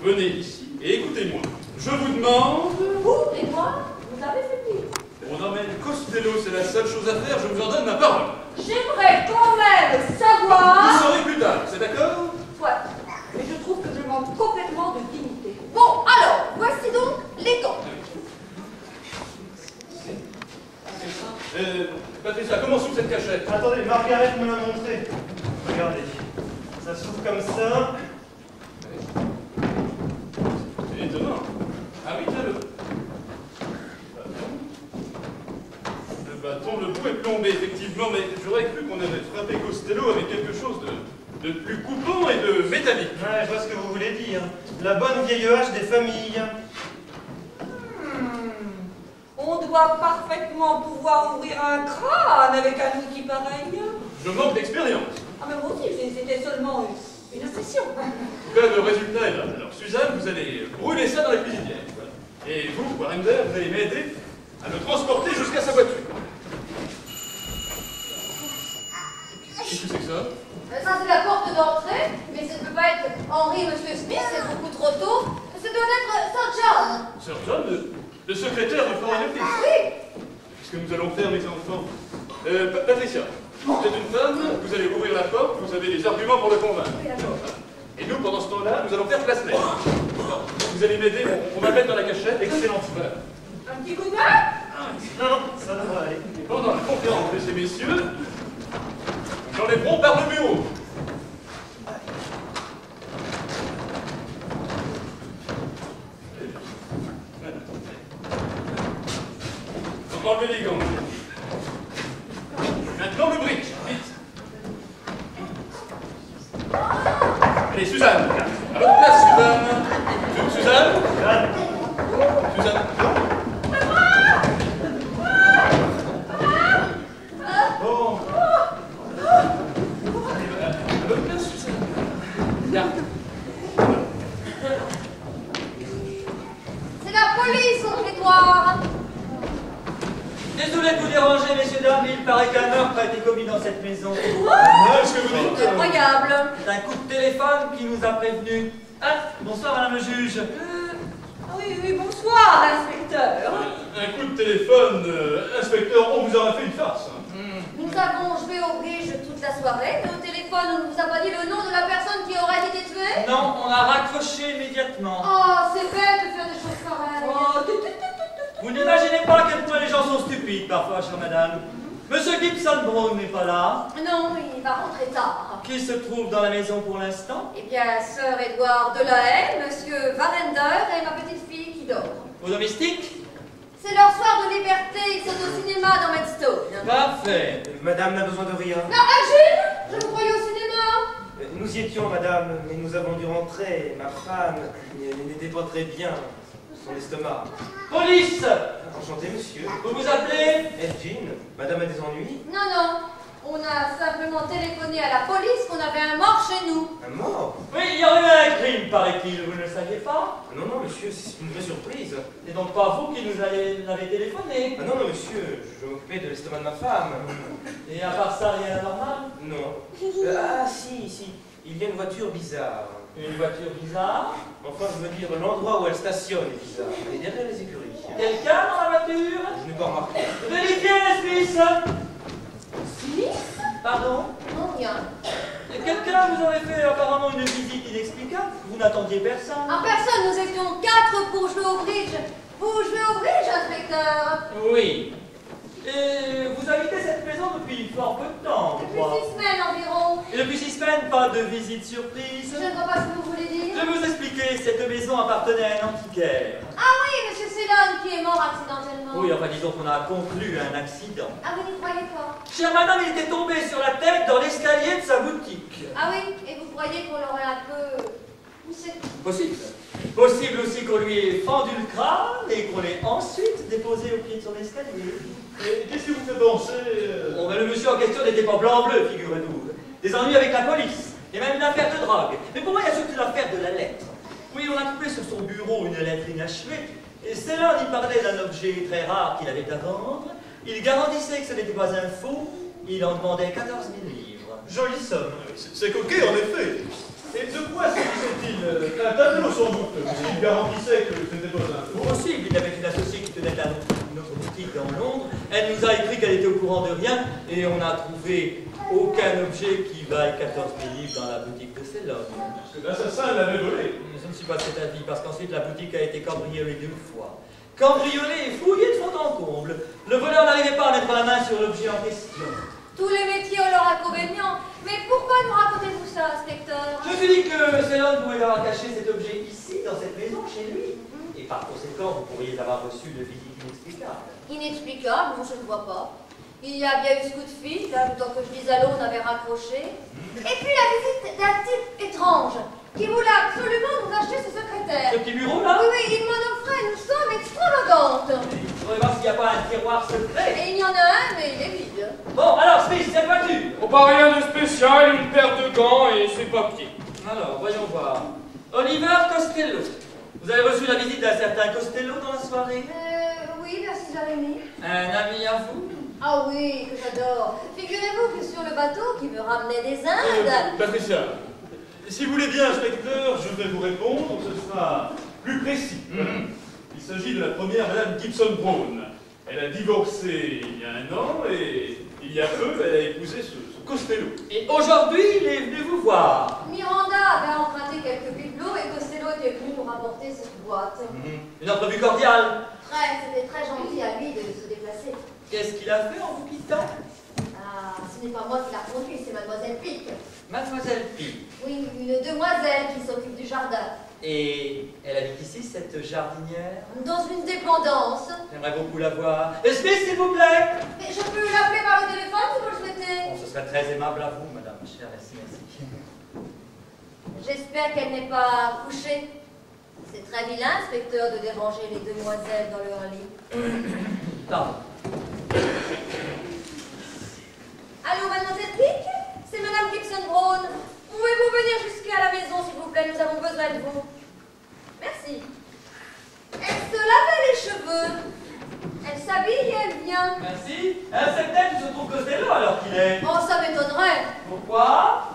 Speaker 1: Venez ici et écoutez-moi. Je vous demande...
Speaker 7: Vous et moi, vous avez fait pire.
Speaker 1: On emmène Costello, c'est la seule chose à faire, je vous en donne ma parole.
Speaker 7: J'aimerais quand même
Speaker 1: Vous
Speaker 7: savoir...
Speaker 1: saurez plus tard, c'est d'accord?
Speaker 7: Soit, mais je trouve que je manque complètement de dignité.
Speaker 3: Bon, alors, voici donc les gants.
Speaker 1: Patricia, comment s'ouvre cette cachette?
Speaker 2: Attendez, Margaret me l'a montré. Regardez. Ça s'ouvre comme ça.
Speaker 1: C'est étonnant. Ah oui, tiens, le bâton, le bout est plombé, effectivement, mais j'aurais cru qu'on avait frappé Costello avec quelque chose de plus coupant et de métallique.
Speaker 2: Ouais, je vois ce que vous voulez dire. La bonne vieille hache des familles.
Speaker 7: On doit parfaitement pouvoir ouvrir un crâne avec un outil pareil.
Speaker 1: Je manque d'expérience.
Speaker 7: Ah, mais moi aussi, c'était seulement une impression.
Speaker 1: En tout cas, le résultat est là. Alors, Suzanne, vous allez brûler ça dans la cuisinière. Voilà. Et vous, Warrender, vous allez m'aider à le transporter jusqu'à sa voiture. Qu'est-ce que c'est que ça?
Speaker 3: Ça, c'est la porte d'entrée, mais ça ne peut pas être Henry et Monsieur Smith, c'est beaucoup trop tôt. Ça doit être Sir John.
Speaker 1: Sir John, le secrétaire de Foreign Office.
Speaker 3: Oui.
Speaker 1: Qu'est-ce que nous allons faire, mes enfants? Patricia, vous êtes une femme, vous allez ouvrir la porte, vous avez des arguments pour le convaincre.
Speaker 3: Oui, d'accord.
Speaker 1: Et nous, pendant ce temps-là, nous allons faire place nette. Vous allez m'aider, on va le mettre dans la cachette.
Speaker 2: Excellente.
Speaker 1: Voilà.
Speaker 7: Un petit coup de main?
Speaker 2: Non, non, ça devrait aller.
Speaker 1: Et pendant la conférence de ces messieurs, nous enlèverons par le bureau. On va enlever les gants. Maintenant le bridge, vite. Allez, Suzanne. À votre place, Suzanne. Suzanne. Suzanne. Bon. À votre place, Suzanne. Regarde.
Speaker 3: C'est la police, mon prétoire.
Speaker 10: Désolé de vous déranger, messieurs, dames, mais il paraît qu'un meurtre a été commis dans cette maison.
Speaker 1: Qu'est-ce que vous dites?
Speaker 3: Incroyable.
Speaker 10: C'est un coup de téléphone qui nous a prévenus. Ah, bonsoir, madame le juge.
Speaker 7: Oui, bonsoir, inspecteur.
Speaker 1: Un coup de téléphone, inspecteur, on vous aura fait une farce.
Speaker 3: Nous avons joué au bridge toute la soirée, mais au téléphone, on ne vous a pas dit le nom de la personne qui aurait été tuée.
Speaker 10: Non, on a raccroché immédiatement.
Speaker 3: Oh, c'est bête de faire des choses pareilles.
Speaker 7: Oh,
Speaker 10: Vous n'imaginez pas à quel point les gens sont stupides parfois, chère madame. Monsieur Gibson Brown n'est pas là.
Speaker 3: Non, il va rentrer tard.
Speaker 10: Qui se trouve dans la maison pour l'instant?
Speaker 3: Eh bien, sœur Édouard Delahaye, monsieur Varender et ma petite fille qui dort.
Speaker 10: Au domestique?
Speaker 3: C'est leur soir de liberté, ils sont au cinéma dans Maidstone.
Speaker 10: Parfait.
Speaker 6: Madame n'a besoin de rien.
Speaker 3: Non, Agile, je vous croyais au cinéma.
Speaker 6: Nous y étions, madame, mais nous avons dû rentrer. Ma femme n'était pas très bien. Son estomac.
Speaker 10: Police!
Speaker 6: Enchanté, monsieur.
Speaker 10: Vous vous appelez?
Speaker 6: Jean, madame a des ennuis?
Speaker 3: Non, on a simplement téléphoné à la police qu'on avait un mort chez nous.
Speaker 6: Un mort?
Speaker 10: Oui, il y aurait eu un crime, paraît-il. Vous ne le saviez pas?
Speaker 6: Non, monsieur, c'est une vraie surprise.
Speaker 10: C'est donc pas vous qui nous l'avez téléphoné.
Speaker 6: Ah non, monsieur, je m'occupais de l'estomac de ma femme.
Speaker 10: Et à part ça, rien d'anormal?
Speaker 6: Non. Si. Il y a une voiture bizarre.
Speaker 10: Une voiture bizarre?
Speaker 6: Enfin, je veux dire, l'endroit où elle stationne est bizarre. Elle est derrière les écuries.
Speaker 10: Quelqu'un dans la voiture?
Speaker 6: Je n'ai pas remarqué.
Speaker 10: Vérifiez, Smith!
Speaker 3: Smith?
Speaker 10: Pardon?
Speaker 3: Non, rien.
Speaker 10: Quelqu'un vous aurait fait apparemment une visite inexplicable? Vous n'attendiez personne?
Speaker 3: En personne, nous étions 4 pour jouer au bridge. Vous jouez au bridge, inspecteur?
Speaker 10: Oui. Et vous habitez cette maison depuis fort peu de temps, je
Speaker 3: Depuis
Speaker 10: crois.
Speaker 3: 6 semaines environ.
Speaker 10: Et depuis 6 semaines, pas de visite surprise?
Speaker 3: Je ne vois pas ce que vous voulez dire.
Speaker 10: Je vais vous expliquer, cette maison appartenait à un antiquaire.
Speaker 3: Ah oui, monsieur Ceylon qui est mort accidentellement.
Speaker 10: Oui, enfin disons qu'on a conclu un accident.
Speaker 3: Ah, vous n'y croyez pas?
Speaker 10: Chère madame, il était tombé sur la tête dans l'escalier de sa boutique.
Speaker 3: Ah oui, et vous croyez qu'on l'aurait un peu poussé?
Speaker 10: Possible. Possible aussi qu'on lui ait fendu le crâne et qu'on l'ait ensuite déposé au pied de son escalier.
Speaker 1: Et qu'est-ce qui vous fait penser
Speaker 10: Bon, mais le monsieur en question n'était pas blanc-bleu, figurez-vous. Des ennuis avec la police, et même une affaire de drogue. Mais pour moi, il y a surtout l'affaire de la lettre. Oui, on a trouvé sur son bureau une lettre inachevée, et celle-là y parlait d'un objet très rare qu'il avait à vendre. Il garantissait que ce n'était pas un faux, il en demandait 14 000 livres.
Speaker 2: Jolie somme.
Speaker 1: C'est coquet, en effet. Et de quoi s'agissait-il? Un tableau, sans doute. Il garantissait que ce n'était pas un faux.
Speaker 10: Possible, il avait une associée qui tenait une autre boutique dans Londres. Elle nous a écrit qu'elle était au courant de rien, et on n'a trouvé aucun objet qui vaille 14 000 livres dans la boutique de Ceylon.
Speaker 1: Parce que l'assassin l'avait volé.
Speaker 10: Je ne suis pas de cet avis, parce qu'ensuite la boutique a été cambriolée 2 fois. Cambriolée et fouillée de fond en comble. Le voleur n'arrivait pas à mettre la main sur l'objet en question.
Speaker 3: Tous les métiers ont leurs inconvénients. Mais pourquoi nous racontez-vous ça, inspecteur?
Speaker 10: Je me suis dit que Ceylon pouvait avoir caché cet objet ici, dans cette maison, chez lui. Et par conséquent, vous pourriez avoir reçu de visites inexplicables.
Speaker 3: Inexplicable, non, je ne vois pas. Il y a bien eu ce coup de fil, là, le temps que je dise allô, on avait raccroché. Et puis la visite d'un type étrange, qui voulait absolument nous acheter ce secrétaire.
Speaker 10: Ce petit bureau là?
Speaker 3: Oui, il m'en offrait une somme extravagante.
Speaker 10: Il faudrait voir s'il n'y a pas un tiroir secret.
Speaker 3: Et il y en a un, mais il est vide.
Speaker 10: Bon, alors Smith, cette voiture.
Speaker 9: Oh, pas rien de spécial, une paire de gants et ses papiers.
Speaker 10: Alors, voyons voir. Oliver Costello. Vous avez reçu la visite d'un certain Costello dans la soirée?
Speaker 3: Oui, merci Jérémy.
Speaker 10: Un ami à vous?
Speaker 3: Ah oui, que j'adore. Figurez-vous que sur le bateau qui me ramenait des Indes...
Speaker 1: Patricia, si vous voulez bien, inspecteur, je vais vous répondre, ce sera plus précis. Il s'agit de la première Madame Gibson Brown. Elle a divorcé il y a 1 an et il y a peu, elle a épousé ce Costello.
Speaker 10: Et aujourd'hui, il est venu vous voir.
Speaker 3: Miranda avait emprunté quelques bibelots et Costello était venu nous rapporter cette boîte.
Speaker 10: Une entrevue cordiale.
Speaker 3: C'était très gentil à lui de se déplacer.
Speaker 10: Qu'est-ce qu'il a fait en vous quittant?
Speaker 3: Ah, ce n'est pas moi qui l'a conduit, c'est Mademoiselle Pic.
Speaker 10: Mademoiselle Pi.
Speaker 3: Oui, une demoiselle qui s'occupe du jardin.
Speaker 10: Et elle habite ici, cette jardinière?
Speaker 3: Dans une dépendance.
Speaker 10: J'aimerais beaucoup la voir. Smith, s'il vous plaît!
Speaker 3: Mais je peux l'appeler par le téléphone si vous le souhaitez.
Speaker 10: Bon, ce serait très aimable à vous, madame. Chère, merci, merci.
Speaker 3: J'espère qu'elle n'est pas couchée. C'est très vilain, inspecteur, de déranger les demoiselles dans leur lit.
Speaker 10: Pardon.
Speaker 3: Allô, Mademoiselle Pic? C'est Madame Gibson Brown. Pouvez-vous venir jusqu'à la maison, s'il vous plaît? Nous avons besoin de vous. Merci. Elle se lavait les cheveux. Elle s'habille et elle vient.
Speaker 10: Merci. C'est peut-être que se trouve Costello alors qu'il est.
Speaker 3: Oh, ça m'étonnerait.
Speaker 10: Pourquoi?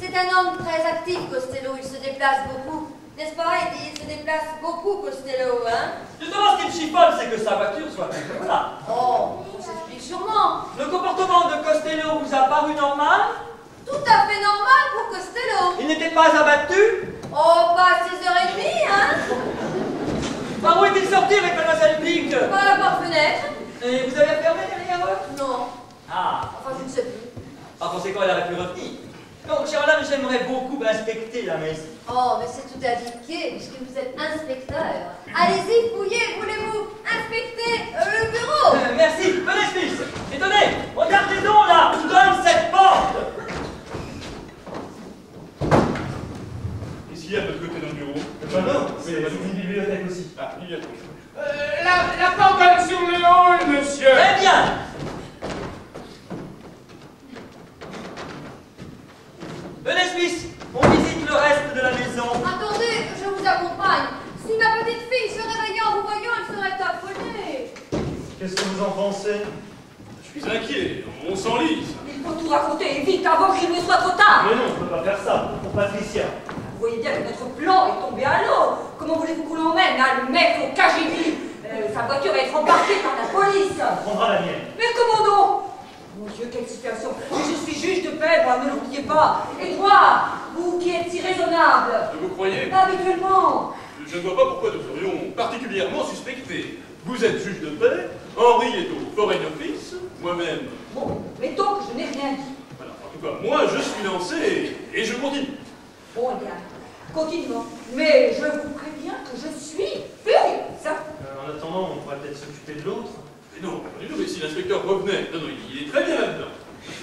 Speaker 3: C'est un homme très actif, Costello. Il se déplace beaucoup. N'est-ce pas? Il se déplace beaucoup, Costello, hein?
Speaker 10: Justement, ce qui me chiffonne, c'est que sa voiture soit comme là.
Speaker 3: Oh, ça s'explique sûrement.
Speaker 10: Le comportement de Costello vous a paru normal?
Speaker 3: Tout à fait normal pour Costello.
Speaker 10: Il n'était pas abattu?
Speaker 3: Oh, pas à 6h30, hein?
Speaker 10: Par où est-il sorti avec Mademoiselle Pic?
Speaker 3: Par la porte-fenêtre.
Speaker 10: Et vous avez fermé derrière eux?
Speaker 3: Non.
Speaker 10: Ah.
Speaker 3: Enfin, je ne sais plus.
Speaker 10: Par conséquent, elle aurait pu revenir. Donc, chère madame, j'aimerais beaucoup inspecter la maison.
Speaker 3: Oh, mais c'est tout indiqué, puisque vous êtes inspecteur. Allez-y, fouillez, voulez-vous inspecter le bureau?
Speaker 10: Merci. Venez, Smith. Et tenez, regardez donc là, où donne cette porte.
Speaker 1: Qu'est-ce qu'il y a de l'autre côté dans le bureau?
Speaker 6: Non, c'est une bibliothèque aussi.
Speaker 1: Ah, bibliothèque.
Speaker 9: La porte donne sur le hall, monsieur.
Speaker 10: Très bien. Venez, Smith. On visite le reste de la maison.
Speaker 3: Attendez, je vous accompagne. Si ma petite fille se réveillait en vous voyant, elle serait affolée.
Speaker 6: Qu'est-ce que vous en pensez?
Speaker 1: Je suis inquiet, on s'enlise.
Speaker 7: Il faut tout raconter vite avant qu'il ne soit trop tard.
Speaker 6: Mais non, je ne peux pas faire ça. Pour Patricia.
Speaker 7: Vous voyez bien que notre plan est tombé à l'eau. Comment voulez-vous qu'on l'emmène, là, le mec au KGB? Sa voiture va être embarquée par la police.
Speaker 6: On prendra la mienne.
Speaker 7: Mais comment donc? Mon Dieu, quelle situation. Mais je suis juge de paix, moi, ne l'oubliez pas. Et toi, vous qui êtes si raisonnable.
Speaker 1: Vous croyez?
Speaker 7: Habituellement.
Speaker 1: Je ne vois pas pourquoi nous serions particulièrement suspectés. Vous êtes juge de paix, Henri est au Foreign Office, moi-même.
Speaker 7: Bon, mettons que je n'ai rien dit.
Speaker 1: Voilà, en tout cas, moi je suis lancé et je continue.
Speaker 7: Bon, eh bien, continuons. Mais je vous préviens que je suis furieuse.
Speaker 6: En attendant, on pourrait peut-être s'occuper de l'autre.
Speaker 1: Mais non, pas du tout, mais si l'inspecteur revenait, non, il est très bien là-dedans.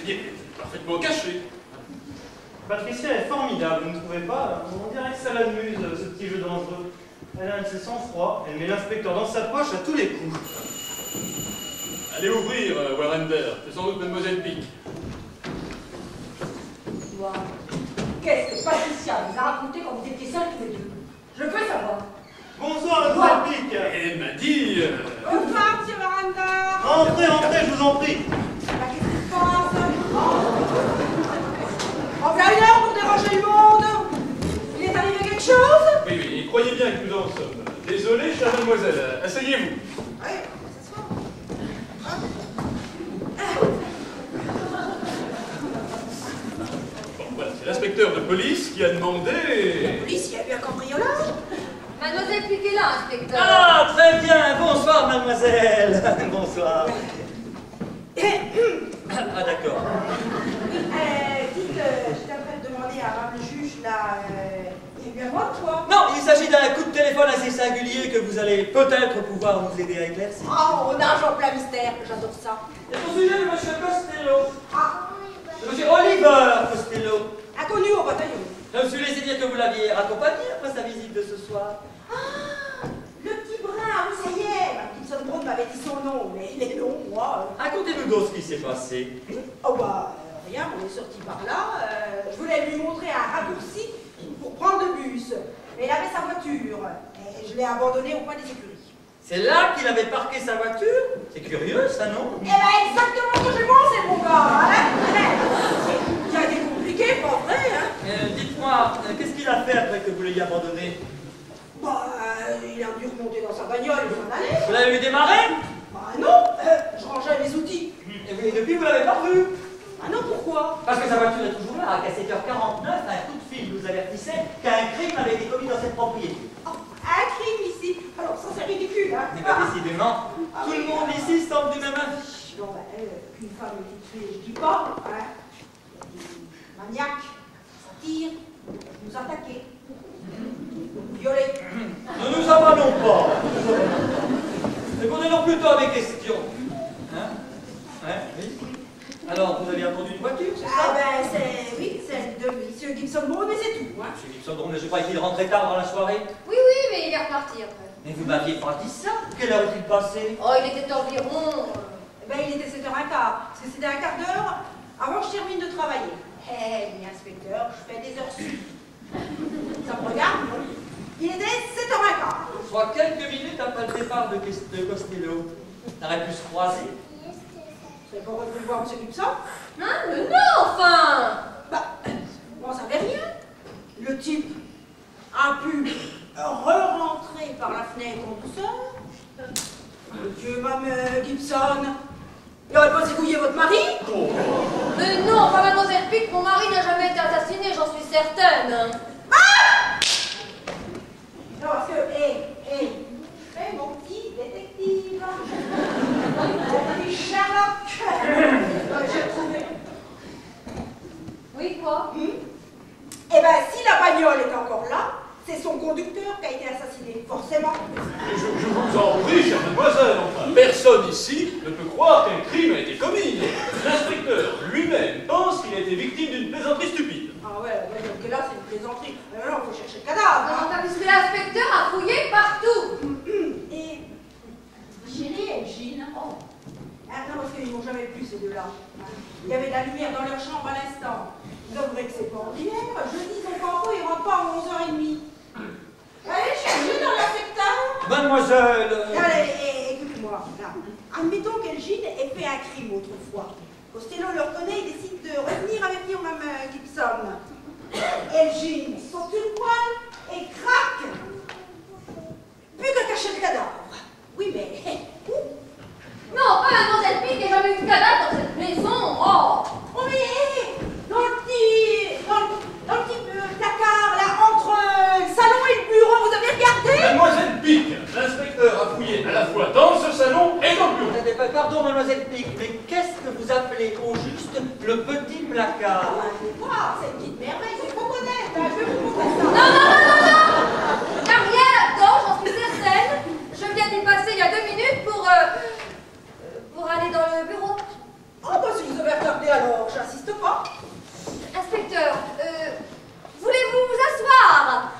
Speaker 1: Il est parfaitement caché.
Speaker 6: Patricia est formidable, vous ne trouvez pas? On dirait que ça l'amuse, ce petit jeu dangereux. Elle a un de ses sang-froid, elle met l'inspecteur dans sa poche à tous les coups.
Speaker 1: Allez ouvrir, Warrender, c'est sans doute Mademoiselle Pic.
Speaker 7: Wow. Qu'est-ce que Patricia vous a raconté quand vous étiez seuls tous les deux? Je veux savoir.
Speaker 6: Bonsoir, Mademoiselle Pic.
Speaker 1: Elle m'a dit...
Speaker 5: Bonsoir, monsieur Miranda.
Speaker 6: Entrez, entrez, je vous en prie.
Speaker 5: Qu'est-ce qui se passe? On vient une heure pour déranger le monde. Il est arrivé quelque chose?
Speaker 1: Oui, oui, croyez bien que nous en sommes. Désolé, chère mademoiselle, asseyez-vous.
Speaker 5: Oui, s'asseoir.
Speaker 1: Bon, voilà, c'est l'inspecteur de police qui a demandé...
Speaker 5: La police, il y a eu un cambriolage?
Speaker 3: Mademoiselle Pic est là, inspecteur.
Speaker 10: Ah, très bien. Bonsoir, mademoiselle. Bonsoir. Ah, d'accord.
Speaker 5: Dites, j'étais en train de demander à Mme le juge, là, il y a eu un mot de quoi?
Speaker 10: Non, il s'agit d'un coup de téléphone assez singulier que vous allez peut-être pouvoir nous aider à éclaircir.
Speaker 5: Oh, on nage en plein mystère, j'adore ça.
Speaker 10: C'est au sujet de M. Costello.
Speaker 5: Ah,
Speaker 10: De M. Oliver Costello.
Speaker 5: inconnu au bataillon.
Speaker 10: Je me suis laissé dire que vous l'aviez accompagné après sa visite de ce soir.
Speaker 5: Ah, le petit brun, oui, ça y est. Gibson Brown m'avait dit son nom, mais il est long, moi.
Speaker 10: Racontez-nous donc ce qui s'est passé.
Speaker 5: Oh, bah, rien, on est sorti par là. Je voulais lui montrer un raccourci pour prendre le bus. Mais il avait sa voiture. Et je l'ai abandonné au coin des écuries.
Speaker 10: C'est là qu'il avait parqué sa voiture? C'est curieux, ça, non?
Speaker 5: Eh ben, exactement ce que j'ai pensé, mon gars. Hein. Il a été compliqué, pas vrai, hein?
Speaker 10: Dites-moi, qu'est-ce qu'il a fait après que vous l'ayez abandonné?
Speaker 5: Bah, il a dû remonter dans sa bagnole et s'en aller.
Speaker 10: Vous l'avez vu démarrer?
Speaker 5: Bah non, je rangeais mes outils.
Speaker 10: Et depuis, vous l'avez pas revu?
Speaker 5: Ah non, pourquoi?
Speaker 10: Parce que sa voiture est toujours là, qu'à 7h49, un coup de fil nous avertissait qu'un crime avait été commis dans cette propriété.
Speaker 5: Oh, un crime ici. Alors ça, c'est ridicule, hein?
Speaker 10: Mais décidément, tout le monde ici semble du même avis.
Speaker 5: Non, qu'une femme est tuée, je dis pas, hein. Maniaque, ça tire, nous attaquer, nous violer.
Speaker 10: Ne nous avalons pas. Répondez-nous plutôt à mes questions. Hein? Oui. Alors, vous avez entendu une voiture, c'est ça?
Speaker 5: Ah ben, oui, celle de M. Gibson Brown, mais c'est tout, hein.
Speaker 10: M. Gibson Brown, je croyais qu'il rentrait tard dans la soirée.
Speaker 4: Oui, oui, mais il est reparti après.
Speaker 10: Mais vous m'aviez pas dit ça. Quelle heure est-il passé?
Speaker 4: Oh, il était environ...
Speaker 5: Ben, il était 7h15, parce que c'était un quart d'heure avant que je termine de travailler. Eh, inspecteur, je fais des heures sup. Ça me regarde, non? Il était 7h15.
Speaker 10: Soit quelques minutes après le départ de Costello. T'aurais pu se croiser.
Speaker 5: Vous n'avez pas voulu voir M. Gibson?
Speaker 4: Hein? Mais non, enfin!
Speaker 5: Bah, on n'en savait rien. Le type a pu re-rentrer par la fenêtre en douceur. Dieu, Mme Gibson, il aurait pas zigouillé votre mari?
Speaker 4: Mais non, enfin, mademoiselle Pic, mon mari n'a jamais été assassiné, j'en suis certaine.
Speaker 5: Ah! Non, parce que, mon petit détective, mon petit Sherlock, j'ai trouvé.
Speaker 4: Oui, quoi?
Speaker 5: Eh ben, si la bagnole est encore là, c'est son conducteur qui a été assassiné, forcément.
Speaker 1: Je vous en prie, chère mademoiselle, enfin, personne ici ne peut croire qu'un crime a été commis. L'inspecteur lui-même pense qu'il a été victime d'une plaisanterie stupide.
Speaker 5: Ah ouais, donc là, c'est une plaisanterie. Alors, il faut chercher le cadavre.
Speaker 4: Non, enfin, puisque l'inspecteur a fouillé partout.
Speaker 5: Et Chérie et Gilles, oh. Ah non, parce qu'ils m'ont jamais plu, ces deux-là. Il y avait de la lumière dans leur chambre à l'instant. Vous avouerez que c'est pas ordinaire. Jeudi, son campo, il rentre pas à 11h30. Allez, chercher dans l'inspecteur.
Speaker 10: Mademoiselle...
Speaker 5: Allez, écoute-moi. Là. Admettons qu'Elgine ait fait un crime autrefois. Costello le reconnaît et décide de revenir avertir Mme Gibson. Elgine saute une poêle et craque. Plus qu'à cacher le cadavre. Oui, mais où?
Speaker 4: Non, pas mademoiselle Pic, il n'y a jamais eu de cadavre dans cette maison. Oh,
Speaker 5: Oh, mais dans le petit placard, là, entre le salon et le bureau, vous avez regardé?
Speaker 1: Mademoiselle Pic, l'inspecteur a fouillé à la fois dans ce salon et dans le bureau.
Speaker 10: Pardon, mademoiselle Pic, mais qu'est-ce que vous appelez au juste le petit placard?
Speaker 5: C'est une petite merveille, c'est trop honnête, hein, je vais vous montrer ça.
Speaker 4: non. Il n'y a rien là-dedans, j'en suis certaine. Je viens d'y passer il y a 2 minutes pour aller dans le bureau.
Speaker 5: Oh, bah si vous avez regardé alors, j'insiste pas.
Speaker 4: Inspecteur, voulez-vous vous asseoir?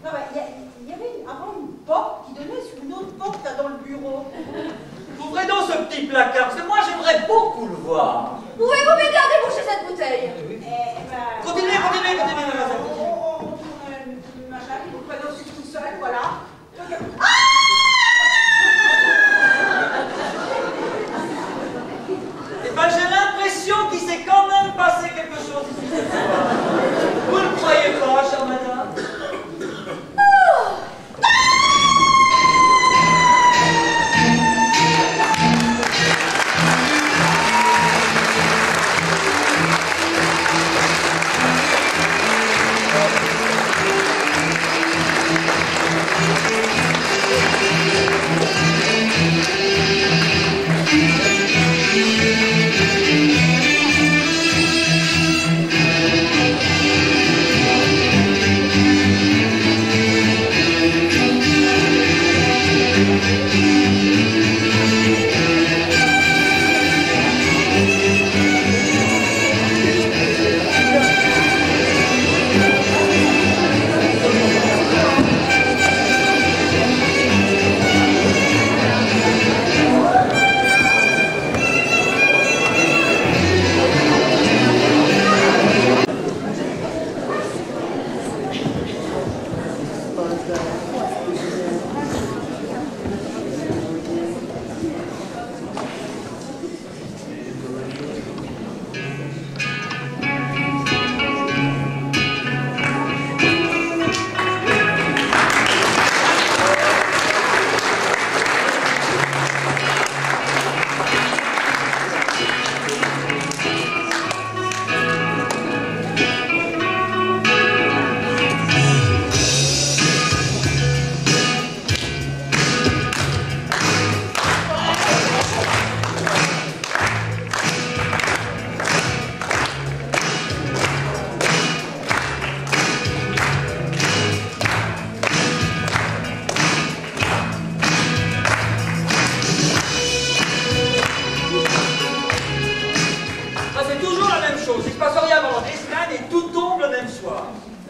Speaker 5: Non, bah, il y avait avant une porte qui donnait sur une autre porte là dans le bureau.
Speaker 10: Ouvrez donc ce petit placard, parce que moi j'aimerais beaucoup le voir.
Speaker 4: Pouvez-vous m'aider à déboucher cette bouteille?
Speaker 10: Continuez, mademoiselle.
Speaker 5: On tourne le machin, vous prenez aussi tout seul, voilà.
Speaker 10: Eh ben, j'ai l'impression qu'il s'est quand même passé quelque chose ici cette fois. Vous ne croyez pas, chère madame?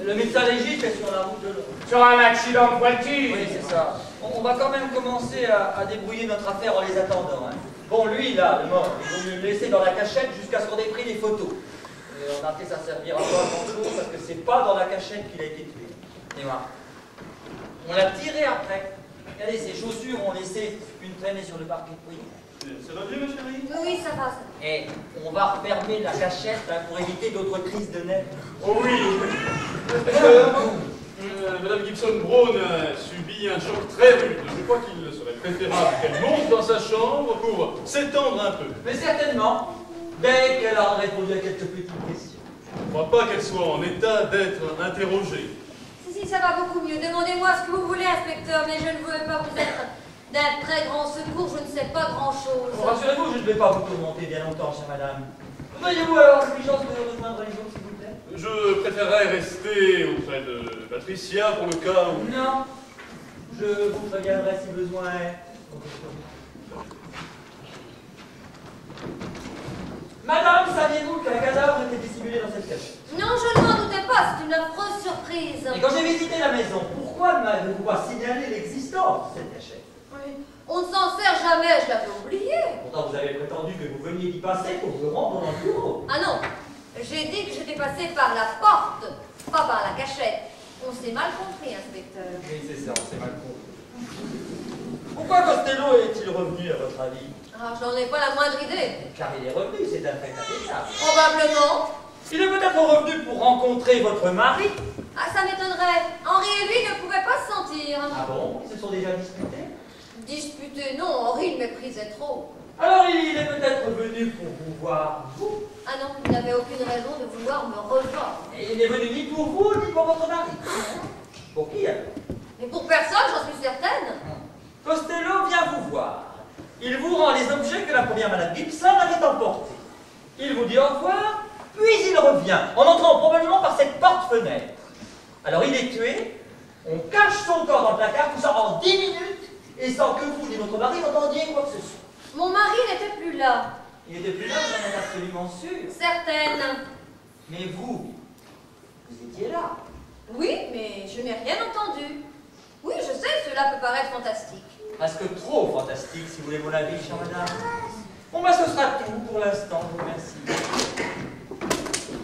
Speaker 10: Le médecin légiste est sur la route de l'Europe.
Speaker 9: Sur un accident de voiture.
Speaker 10: Oui, c'est ça. On va quand même commencer à débrouiller notre affaire en les attendant. Hein. Bon, lui, là, le mort, il vaut mieux le laisser dans la cachette jusqu'à ce qu'on ait pris les photos. Et on a fait ça servira pas à grand-chose parce que c'est pas dans la cachette qu'il a été tué. Et voilà. On l'a tiré après. Regardez, ses chaussures ont laissé une traînée sur le parquet. Oui.
Speaker 1: Ça va bien, ma chérie?
Speaker 3: Oui, ça va.
Speaker 10: Et on va refermer la cachette hein, pour éviter d'autres crises de nerfs.
Speaker 1: Oh oui. Madame Gibson Brown a subi un choc très rude. Je crois qu'il serait préférable qu'elle monte dans sa chambre pour s'étendre un peu.
Speaker 10: Mais certainement, dès qu'elle aura répondu à quelques petites questions.
Speaker 1: Je ne crois pas qu'elle soit en état d'être interrogée.
Speaker 3: Si, ça va beaucoup mieux. Demandez-moi ce que vous voulez, inspecteur, mais je ne veux pas vous être d'un très grand secours. Je ne sais pas grand-chose.
Speaker 10: Bon, rassurez-vous, je ne vais pas vous tourmenter bien longtemps, chère madame. Voyez-vous alors l'intelligence de rejoindre les autres, s'il vous plaît?
Speaker 1: Je préférerais rester auprès de Patricia pour le cas où...
Speaker 10: Non. Je vous préviendrai si besoin est. Madame, saviez-vous qu'un cadavre était dissimulé dans cette cachette?
Speaker 3: Non, je ne m'en doutais pas. C'est une affreuse surprise.
Speaker 10: Et quand j'ai visité la maison, pourquoi ne m'avez-vous pas signalé l'existence de cette cachette?
Speaker 3: Oui. On ne s'en sert jamais, je l'avais oublié.
Speaker 10: Pourtant, vous avez prétendu que vous veniez d'y passer pour vous rendre dans le bureau.
Speaker 3: Ah non, j'ai dit que j'étais passé par la porte, pas par la cachette. On s'est mal compris, inspecteur.
Speaker 10: Oui, c'est ça, on s'est mal compris. Pourquoi Costello est-il revenu, à votre avis?
Speaker 3: Ah, j'en ai pas la moindre idée.
Speaker 10: Car il est revenu, c'est un fait indéniable.
Speaker 3: Probablement.
Speaker 10: Il est peut-être revenu pour rencontrer votre mari.
Speaker 3: Ah, ça m'étonnerait. Henri et lui ne pouvaient pas se sentir.
Speaker 10: Ah bon? Ils se sont déjà disputés?
Speaker 3: Disputés, non, Henri le méprisait trop.
Speaker 10: Alors il est peut-être venu pour vous voir, vous?
Speaker 3: Ah non, il n'avait aucune raison de vouloir me revoir.
Speaker 10: Et il n'est venu ni pour vous, ni pour votre mari. Pour qui alors?
Speaker 3: Mais pour personne, j'en suis certaine.
Speaker 10: Costello vient vous voir. Il vous rend les objets que la première Madame Gibson avait emportés. Il vous dit au revoir, puis il revient, en entrant probablement par cette porte-fenêtre. Alors il est tué, on cache son corps dans le placard, tout ça en 10 minutes, et sans que vous ni votre mari n'entendiez quoi que ce soit.
Speaker 3: Mon mari n'était plus là.
Speaker 10: Il n'était plus là, vous en êtes absolument sûr.
Speaker 3: Certaine.
Speaker 10: Mais vous étiez là.
Speaker 3: Oui, mais je n'ai rien entendu. Oui, je sais, cela peut paraître fantastique.
Speaker 10: Presque trop fantastique, si vous voulez mon avis, chère madame. Bon, ben, ce sera tout pour l'instant, je vous remercie.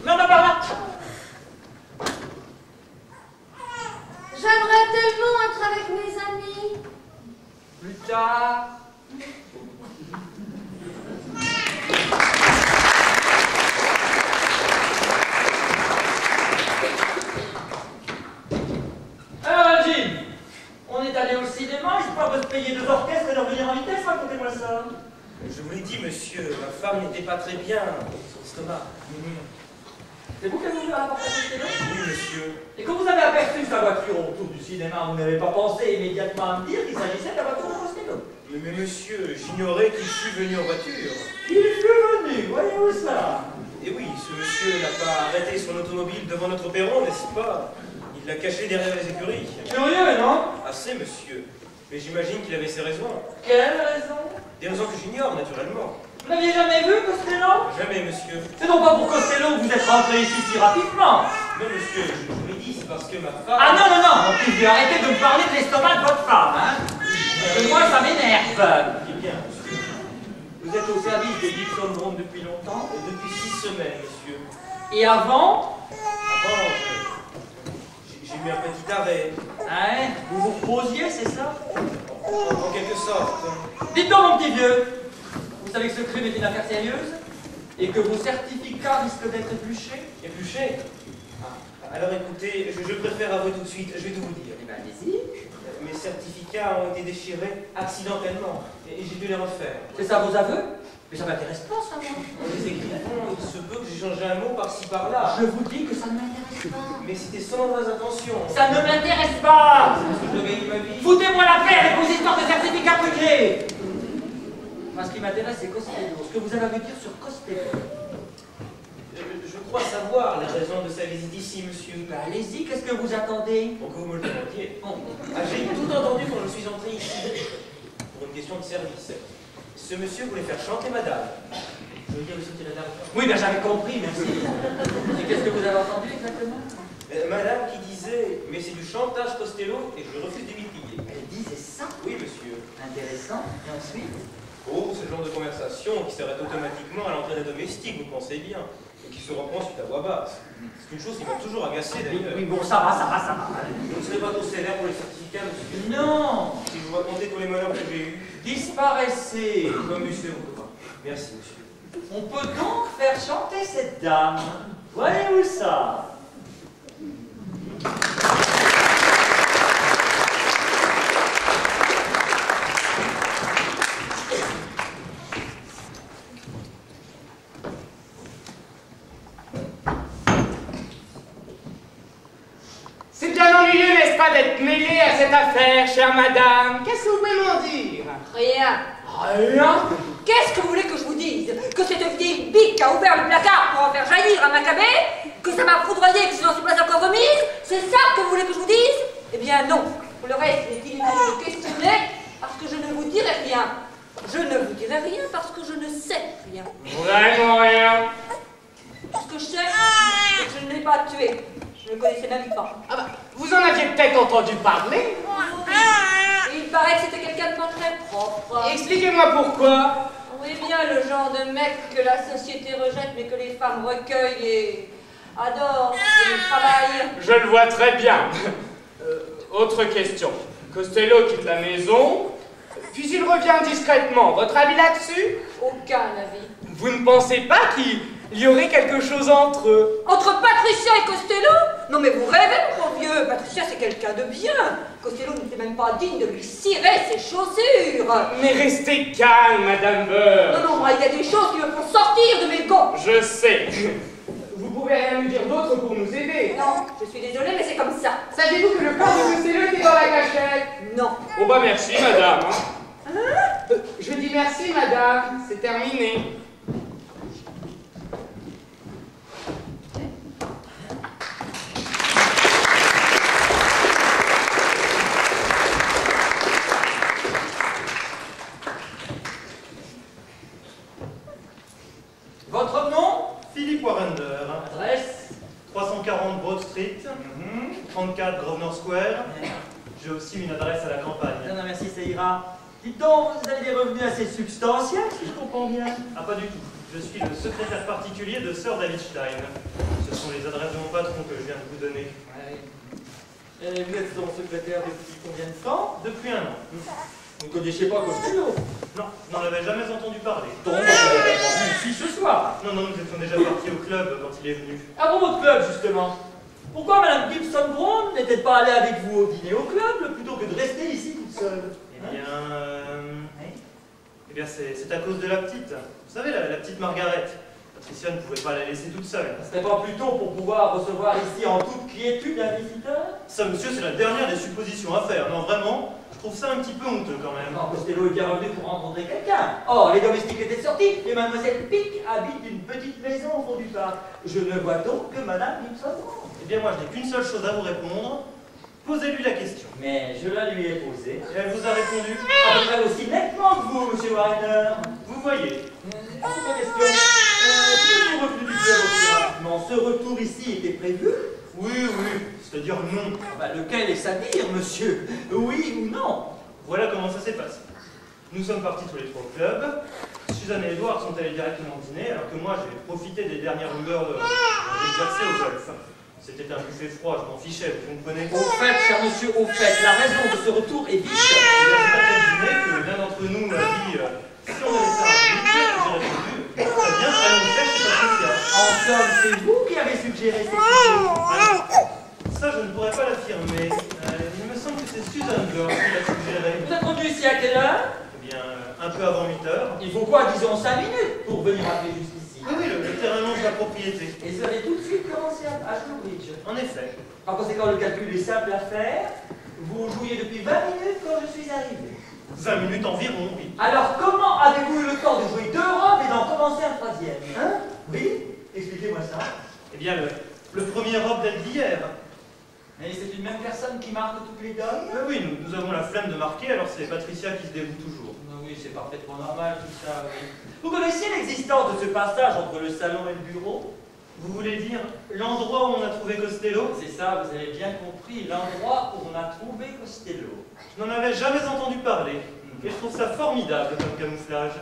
Speaker 10: Non, non, par là.
Speaker 3: J'aimerais tellement être avec mes amis.
Speaker 10: Plus tard. Alors, Jim, on est allé au cinéma, il faut pas se payer 2 orchestres et de revenir en vitesse, racontez-moi ça.
Speaker 6: Je vous l'ai dit, monsieur, ma femme n'était pas très bien, son estomac.
Speaker 10: C'est vous qui avez ouvert la porte à Costello?
Speaker 6: Oui, monsieur.
Speaker 10: Et quand vous avez aperçu sa voiture autour du cinéma, vous n'avez pas pensé immédiatement à me dire qu'il s'agissait de la voiture de Costello?
Speaker 6: Mais monsieur, j'ignorais qu'il fût venu en voiture.
Speaker 10: Il fut venu, voyez-vous ça?
Speaker 6: Et oui, ce monsieur n'a pas arrêté son automobile devant notre perron, n'est-ce pas? Il l'a caché derrière les écuries.
Speaker 10: Curieux, non?
Speaker 6: Assez, monsieur. Mais j'imagine qu'il avait ses raisons.
Speaker 10: Quelle raison?
Speaker 6: Des raisons que j'ignore, naturellement.
Speaker 10: Vous n'aviez jamais vu Costello?
Speaker 6: Jamais, monsieur.
Speaker 10: C'est donc pas pour Costello que vous êtes rentré ici si rapidement.
Speaker 6: Non, monsieur, je vous l'ai dit, c'est parce que ma femme...
Speaker 10: Ah non, non, non, mon fils, arrêtez de me parler de l'estomac de votre femme, hein. Moi, ça m'énerve.
Speaker 6: Eh bien, monsieur.
Speaker 10: Vous êtes au service de Gibson Brown depuis longtemps?
Speaker 6: Depuis 6 semaines, monsieur.
Speaker 10: Et avant?
Speaker 6: Avant, j'ai eu un petit arrêt.
Speaker 10: Hein? Vous vous reposiez, c'est ça?
Speaker 6: En quelque sorte.
Speaker 10: Dites-donc, mon petit vieux, vous savez que ce crime est une affaire sérieuse? Et que vos certificats risquent d'être épluchés?
Speaker 6: Épluché? Alors écoutez, je préfère avouer tout de suite, je vais tout vous dire.
Speaker 10: Eh bien, allez-y.
Speaker 6: Mes certificats ont été déchirés accidentellement et j'ai dû les refaire.
Speaker 10: C'est ça vos aveux? Mais ça m'intéresse pas, ça, moi.
Speaker 6: En les écrivant, il se peut que j'ai changé un mot par-ci par-là.
Speaker 10: Je vous dis que ça ne m'intéresse pas.
Speaker 6: Mais c'était sans mauvaise intention.
Speaker 10: Ça ne m'intéresse pas.
Speaker 6: Parce que je gagne ma vie.
Speaker 10: Foutez-moi la paix avec vos histoires de certificats privés. Moi, ce qui m'intéresse, c'est Costello. Ce que vous avez à me dire sur Costello.
Speaker 6: Je crois savoir les raisons de sa visite ici, monsieur.
Speaker 10: Ben, allez-y, qu'est-ce que vous attendez?
Speaker 6: Pour que vous me le demandiez. J'ai tout entendu quand je suis entré ici. Pour une question de service. Ce monsieur voulait faire chanter madame. Je veux dire, c'était la dame.
Speaker 10: Oui, bien j'avais compris, merci. Et qu'est-ce que vous avez entendu exactement?
Speaker 6: Madame qui disait, mais c'est du chantage Costello et je refuse de m'y plier.
Speaker 10: Elle disait ça?
Speaker 6: Oui, monsieur.
Speaker 10: Intéressant. Et ensuite?
Speaker 6: Oh, c'est le genre de conversation qui s'arrête automatiquement à l'entrée des domestiques, vous pensez bien, et qui se reprend suite à voix basse. C'est une chose qui m'a toujours agacé d'ailleurs.
Speaker 10: Oui, bon, ça va.
Speaker 6: Vous ne serez pas trop sévère pour les certificats, monsieur?
Speaker 10: Non!
Speaker 6: Si je vous racontais tous les malheurs que j'ai eus.
Speaker 10: Disparaissez!
Speaker 6: Comme monsieur, vous. Merci, monsieur.
Speaker 10: On peut donc faire chanter cette dame. Voyez-vous ça?
Speaker 9: C'est bien ennuyeux, n'est-ce pas, d'être mêlé à cette affaire, chère madame? Qu'est-ce que vous pouvez m'en dire?
Speaker 7: Rien.
Speaker 9: Rien?
Speaker 7: Qu'est-ce que vous voulez que je vous dise? Que cette vieille bique a ouvert le placard pour en faire jaillir un macabé? Que ça m'a foudroyé, que je n'en suis pas encore remise? C'est ça que vous voulez que je vous dise? Eh bien non. Pour le reste, il est inutile de me questionner parce que je ne vous dirai rien. Je ne vous dirai rien parce que je ne sais rien.
Speaker 9: Vraiment rien.
Speaker 7: Tout ce que je sais, c'est que je ne l'ai pas tué. Je ne le connaissais même pas.
Speaker 9: Ah bah, vous en aviez peut-être entendu parler?
Speaker 7: Et il paraît que c'était quelqu'un de pas très propre.
Speaker 9: Expliquez-moi pourquoi.
Speaker 7: Oui, bien le genre de mec que la société rejette mais que les femmes recueillent et adorent pour le travail.
Speaker 9: Je le vois très bien. Autre question. Costello quitte la maison, puis il revient discrètement. Votre avis là-dessus?
Speaker 7: Aucun avis.
Speaker 9: Vous ne pensez pas qu'il y aurait quelque chose entre eux?
Speaker 7: Entre Patricia et Costello? Non mais vous rêvez, mon vieux. Patricia, c'est quelqu'un de bien. Costello n'était même pas digne de lui cirer ses chaussures.
Speaker 9: Mais restez calme, Madame Burr.
Speaker 7: Non, moi, il y a des choses qui me font sortir de mes gonds.
Speaker 9: Je sais. Vous pouvez rien nous dire d'autre pour nous aider?
Speaker 7: Non, je suis désolée, mais c'est comme ça.
Speaker 9: Saviez-vous que le corps de Costello était dans la cachette?
Speaker 7: Non.
Speaker 9: Oh bah merci, madame. Je dis merci, madame. C'est terminé.
Speaker 2: Votre nom? Philippe Warrender.
Speaker 10: Adresse?
Speaker 2: 340 Broad Street, 34 Grosvenor Square. J'ai aussi une adresse à la campagne.
Speaker 10: Non, merci, ça ira. Dites donc, vous avez des revenus assez substantiels, si je comprends bien.
Speaker 2: Ah, pas du tout. Je suis le secrétaire particulier de Sir David Stein. Ce sont les adresses de mon patron que je viens de vous donner.
Speaker 10: Vous êtes son secrétaire depuis combien de temps?
Speaker 2: Depuis 1 an.
Speaker 10: Vous ne connaissiez pas Costello?
Speaker 2: Non, je n'en avais jamais entendu parler.
Speaker 10: Donc, vous l'avez entendu ici ce soir.
Speaker 2: Non, nous étions déjà partis au club quand il est venu.
Speaker 10: Ah bon, votre club, justement. Pourquoi Madame Gibson Brown n'était pas allée avec vous au dîner au club plutôt que de rester ici toute seule?
Speaker 2: Eh bien, c'est à cause de la petite. Vous savez, la petite Margaret. Patricia ne pouvait pas la laisser toute seule.
Speaker 10: Ce serait pas plutôt pour pouvoir recevoir ici en toute quiétude un visiteur?
Speaker 2: Ça, monsieur, c'est la dernière des suppositions à faire. Non, vraiment, je trouve ça un petit peu honteux quand même.
Speaker 10: Non, Costello est bien revenu pour rencontrer quelqu'un. Or, les domestiques étaient sortis et Mademoiselle Pic habite une petite maison au fond du parc. Je ne vois donc que Madame Gibson Brown.
Speaker 2: Eh bien, moi, je n'ai qu'une seule chose à vous répondre. Posez-lui la question.
Speaker 10: Mais je la lui ai posée.
Speaker 2: Et elle vous a répondu?
Speaker 10: À peu près aussi nettement que vous, monsieur Warner.
Speaker 2: Vous voyez.
Speaker 10: Autre question. Vous êtes revenu du club aussi rapidement. Ce retour ici était prévu?
Speaker 2: Oui, c'est-à-dire non.
Speaker 10: Lequel est à dire, monsieur? Oui ou non?
Speaker 2: Voilà comment ça s'est passé. Nous sommes partis tous les trois au club. Suzanne et Edouard sont allés directement dîner, alors que moi, j'ai profité des dernières lueurs d'exercer au golf. C'était un buffet froid, je m'en fichais, vous comprenez?
Speaker 10: Au fait, cher monsieur, au fait, la raison de ce retour est vite.
Speaker 2: C'est à tel dîner que l'un d'entre nous m'a dit si on allait faire un but, j'ai répondu très bien, allons faire chez Patricia.
Speaker 10: En somme, c'est vous qui avez suggéré cette idée.
Speaker 2: Ça, je ne pourrais pas l'affirmer. Il me semble que c'est Suzanne Burr qui l'a suggéré.
Speaker 10: Vous êtes revenu ici à quelle heure?
Speaker 2: Eh bien, un peu avant 8 heures.
Speaker 10: Il faut quoi, disons 5 minutes pour venir appeler jusqu'ici?
Speaker 2: Oui, le terrain longe la propriété.
Speaker 10: Et vous avez tout de suite commencé à jouer au bridge.
Speaker 2: En effet.
Speaker 10: Par conséquent, le calcul est simple à faire. Vous jouiez depuis 20 minutes quand je suis arrivé.
Speaker 2: 20 minutes environ, oui.
Speaker 10: Alors, comment avez-vous eu le temps de jouer 2 robes et d'en commencer un 3e? Hein? Oui? Expliquez-moi ça.
Speaker 2: Eh bien, le premier robe date d'hier.
Speaker 10: Et c'est une même personne qui marque toutes les donnes?
Speaker 2: Oui, nous avons la flemme de marquer, alors c'est Patricia qui se dévoue toujours.
Speaker 10: Oui, c'est parfaitement normal tout ça, oui. Vous connaissiez l'existence de ce passage entre le salon et le bureau?
Speaker 2: Vous voulez dire l'endroit où on a trouvé Costello?
Speaker 10: C'est ça, vous avez bien compris, l'endroit où on a trouvé Costello.
Speaker 2: Je n'en avais jamais entendu parler, et je trouve ça formidable comme camouflage.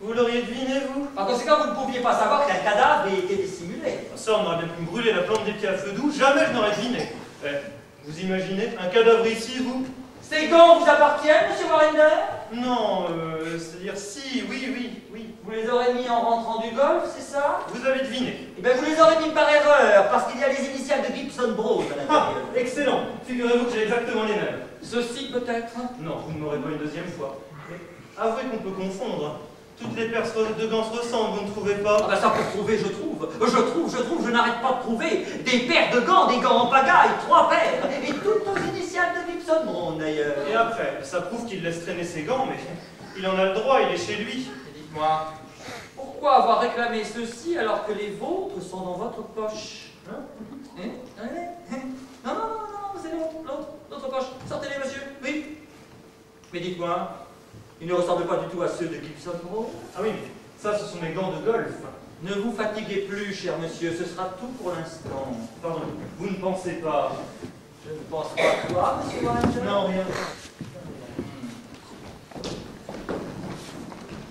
Speaker 2: Vous l'auriez deviné, vous?
Speaker 10: Par conséquent, vous ne pouviez pas savoir qu'un cadavre ait été dissimulé.
Speaker 2: Ça, on aurait bien pu me brûler la plante des pieds à feu doux, jamais je n'aurais deviné. Vous imaginez un cadavre ici, vous?
Speaker 10: Ces gants vous appartiennent, monsieur Warrender?
Speaker 2: Non, c'est-à-dire si, oui.
Speaker 10: Vous les aurez mis en rentrant du golf, c'est ça?
Speaker 2: Vous avez deviné.
Speaker 10: Eh bien, vous les aurez mis par erreur, parce qu'il y a les initiales de Gibson Bros à l'intérieur.
Speaker 2: Excellent. Figurez-vous que j'ai exactement les mêmes.
Speaker 10: Ceci peut-être?
Speaker 2: Non, vous ne m'aurez pas une deuxième fois. Mais avouez qu'on peut confondre. Toutes les paires de gants se ressemblent, vous ne trouvez pas?
Speaker 10: Ah ben ça pour trouver, je trouve, je n'arrête pas de trouver. Des paires de gants, des gants en pagaille, 3 paires, et toutes aux initiales de Gibson Bros d'ailleurs.
Speaker 2: Et après, ça prouve qu'il laisse traîner ses gants, mais il en a le droit, il est chez lui.
Speaker 10: Et dites-moi, pourquoi avoir réclamé ceci alors que les vôtres sont dans votre poche? Non, c'est l'autre poche. Sortez-les, monsieur. Oui. Mais dites-moi, ils ne ressemblent pas du tout à ceux de Gibson Bros.
Speaker 2: Ah oui, mais ça, ce sont mes gants de golf.
Speaker 10: Ne vous fatiguez plus, cher monsieur, ce sera tout pour l'instant.
Speaker 2: Pardon, vous ne pensez pas?
Speaker 10: Je ne pense pas à toi, monsieur Warrender.
Speaker 2: Non, rien.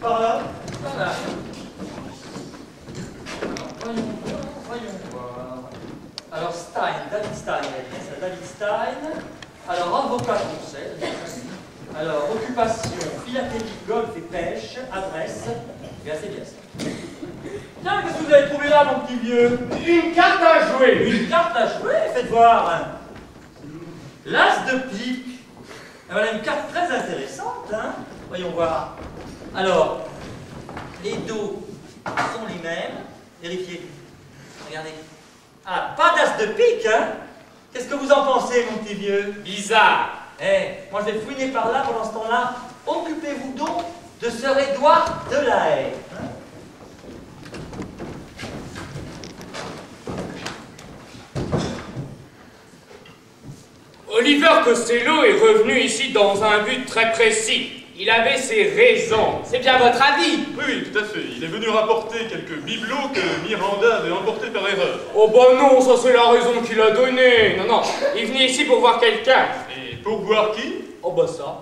Speaker 2: Par là?
Speaker 10: Voilà. Voyons voir. Alors, David Stein, c'est David Stein. Alors, avocat français. Alors, occupation, philatélie, golf et pêche, adresse. Bien, c'est bien ça. Tiens, qu'est-ce que vous avez trouvé là, mon petit vieux?
Speaker 9: Une carte à jouer.
Speaker 10: Une carte à jouer? Faites voir. L'as de pique. Et voilà une carte très intéressante, hein? Voyons voir. Alors, les dos sont les mêmes. Vérifiez. Regardez. Ah, pas d'as de pique, hein? Qu'est-ce que vous en pensez, mon petit vieux?
Speaker 9: Bizarre.
Speaker 10: Moi je vais fouiner par là pendant ce temps-là. Occupez-vous donc de ce Édouard de la Haye.
Speaker 9: Oliver Costello est revenu ici dans un but très précis. Il avait ses raisons. C'est bien votre avis?
Speaker 1: Oui, tout à fait. Il est venu rapporter quelques bibelots que Miranda avait emportés par erreur.
Speaker 9: Oh bah non, ça c'est la raison qu'il a donnée. Non, il venait ici pour voir quelqu'un.
Speaker 1: Et pour voir qui?
Speaker 9: Oh bah ça.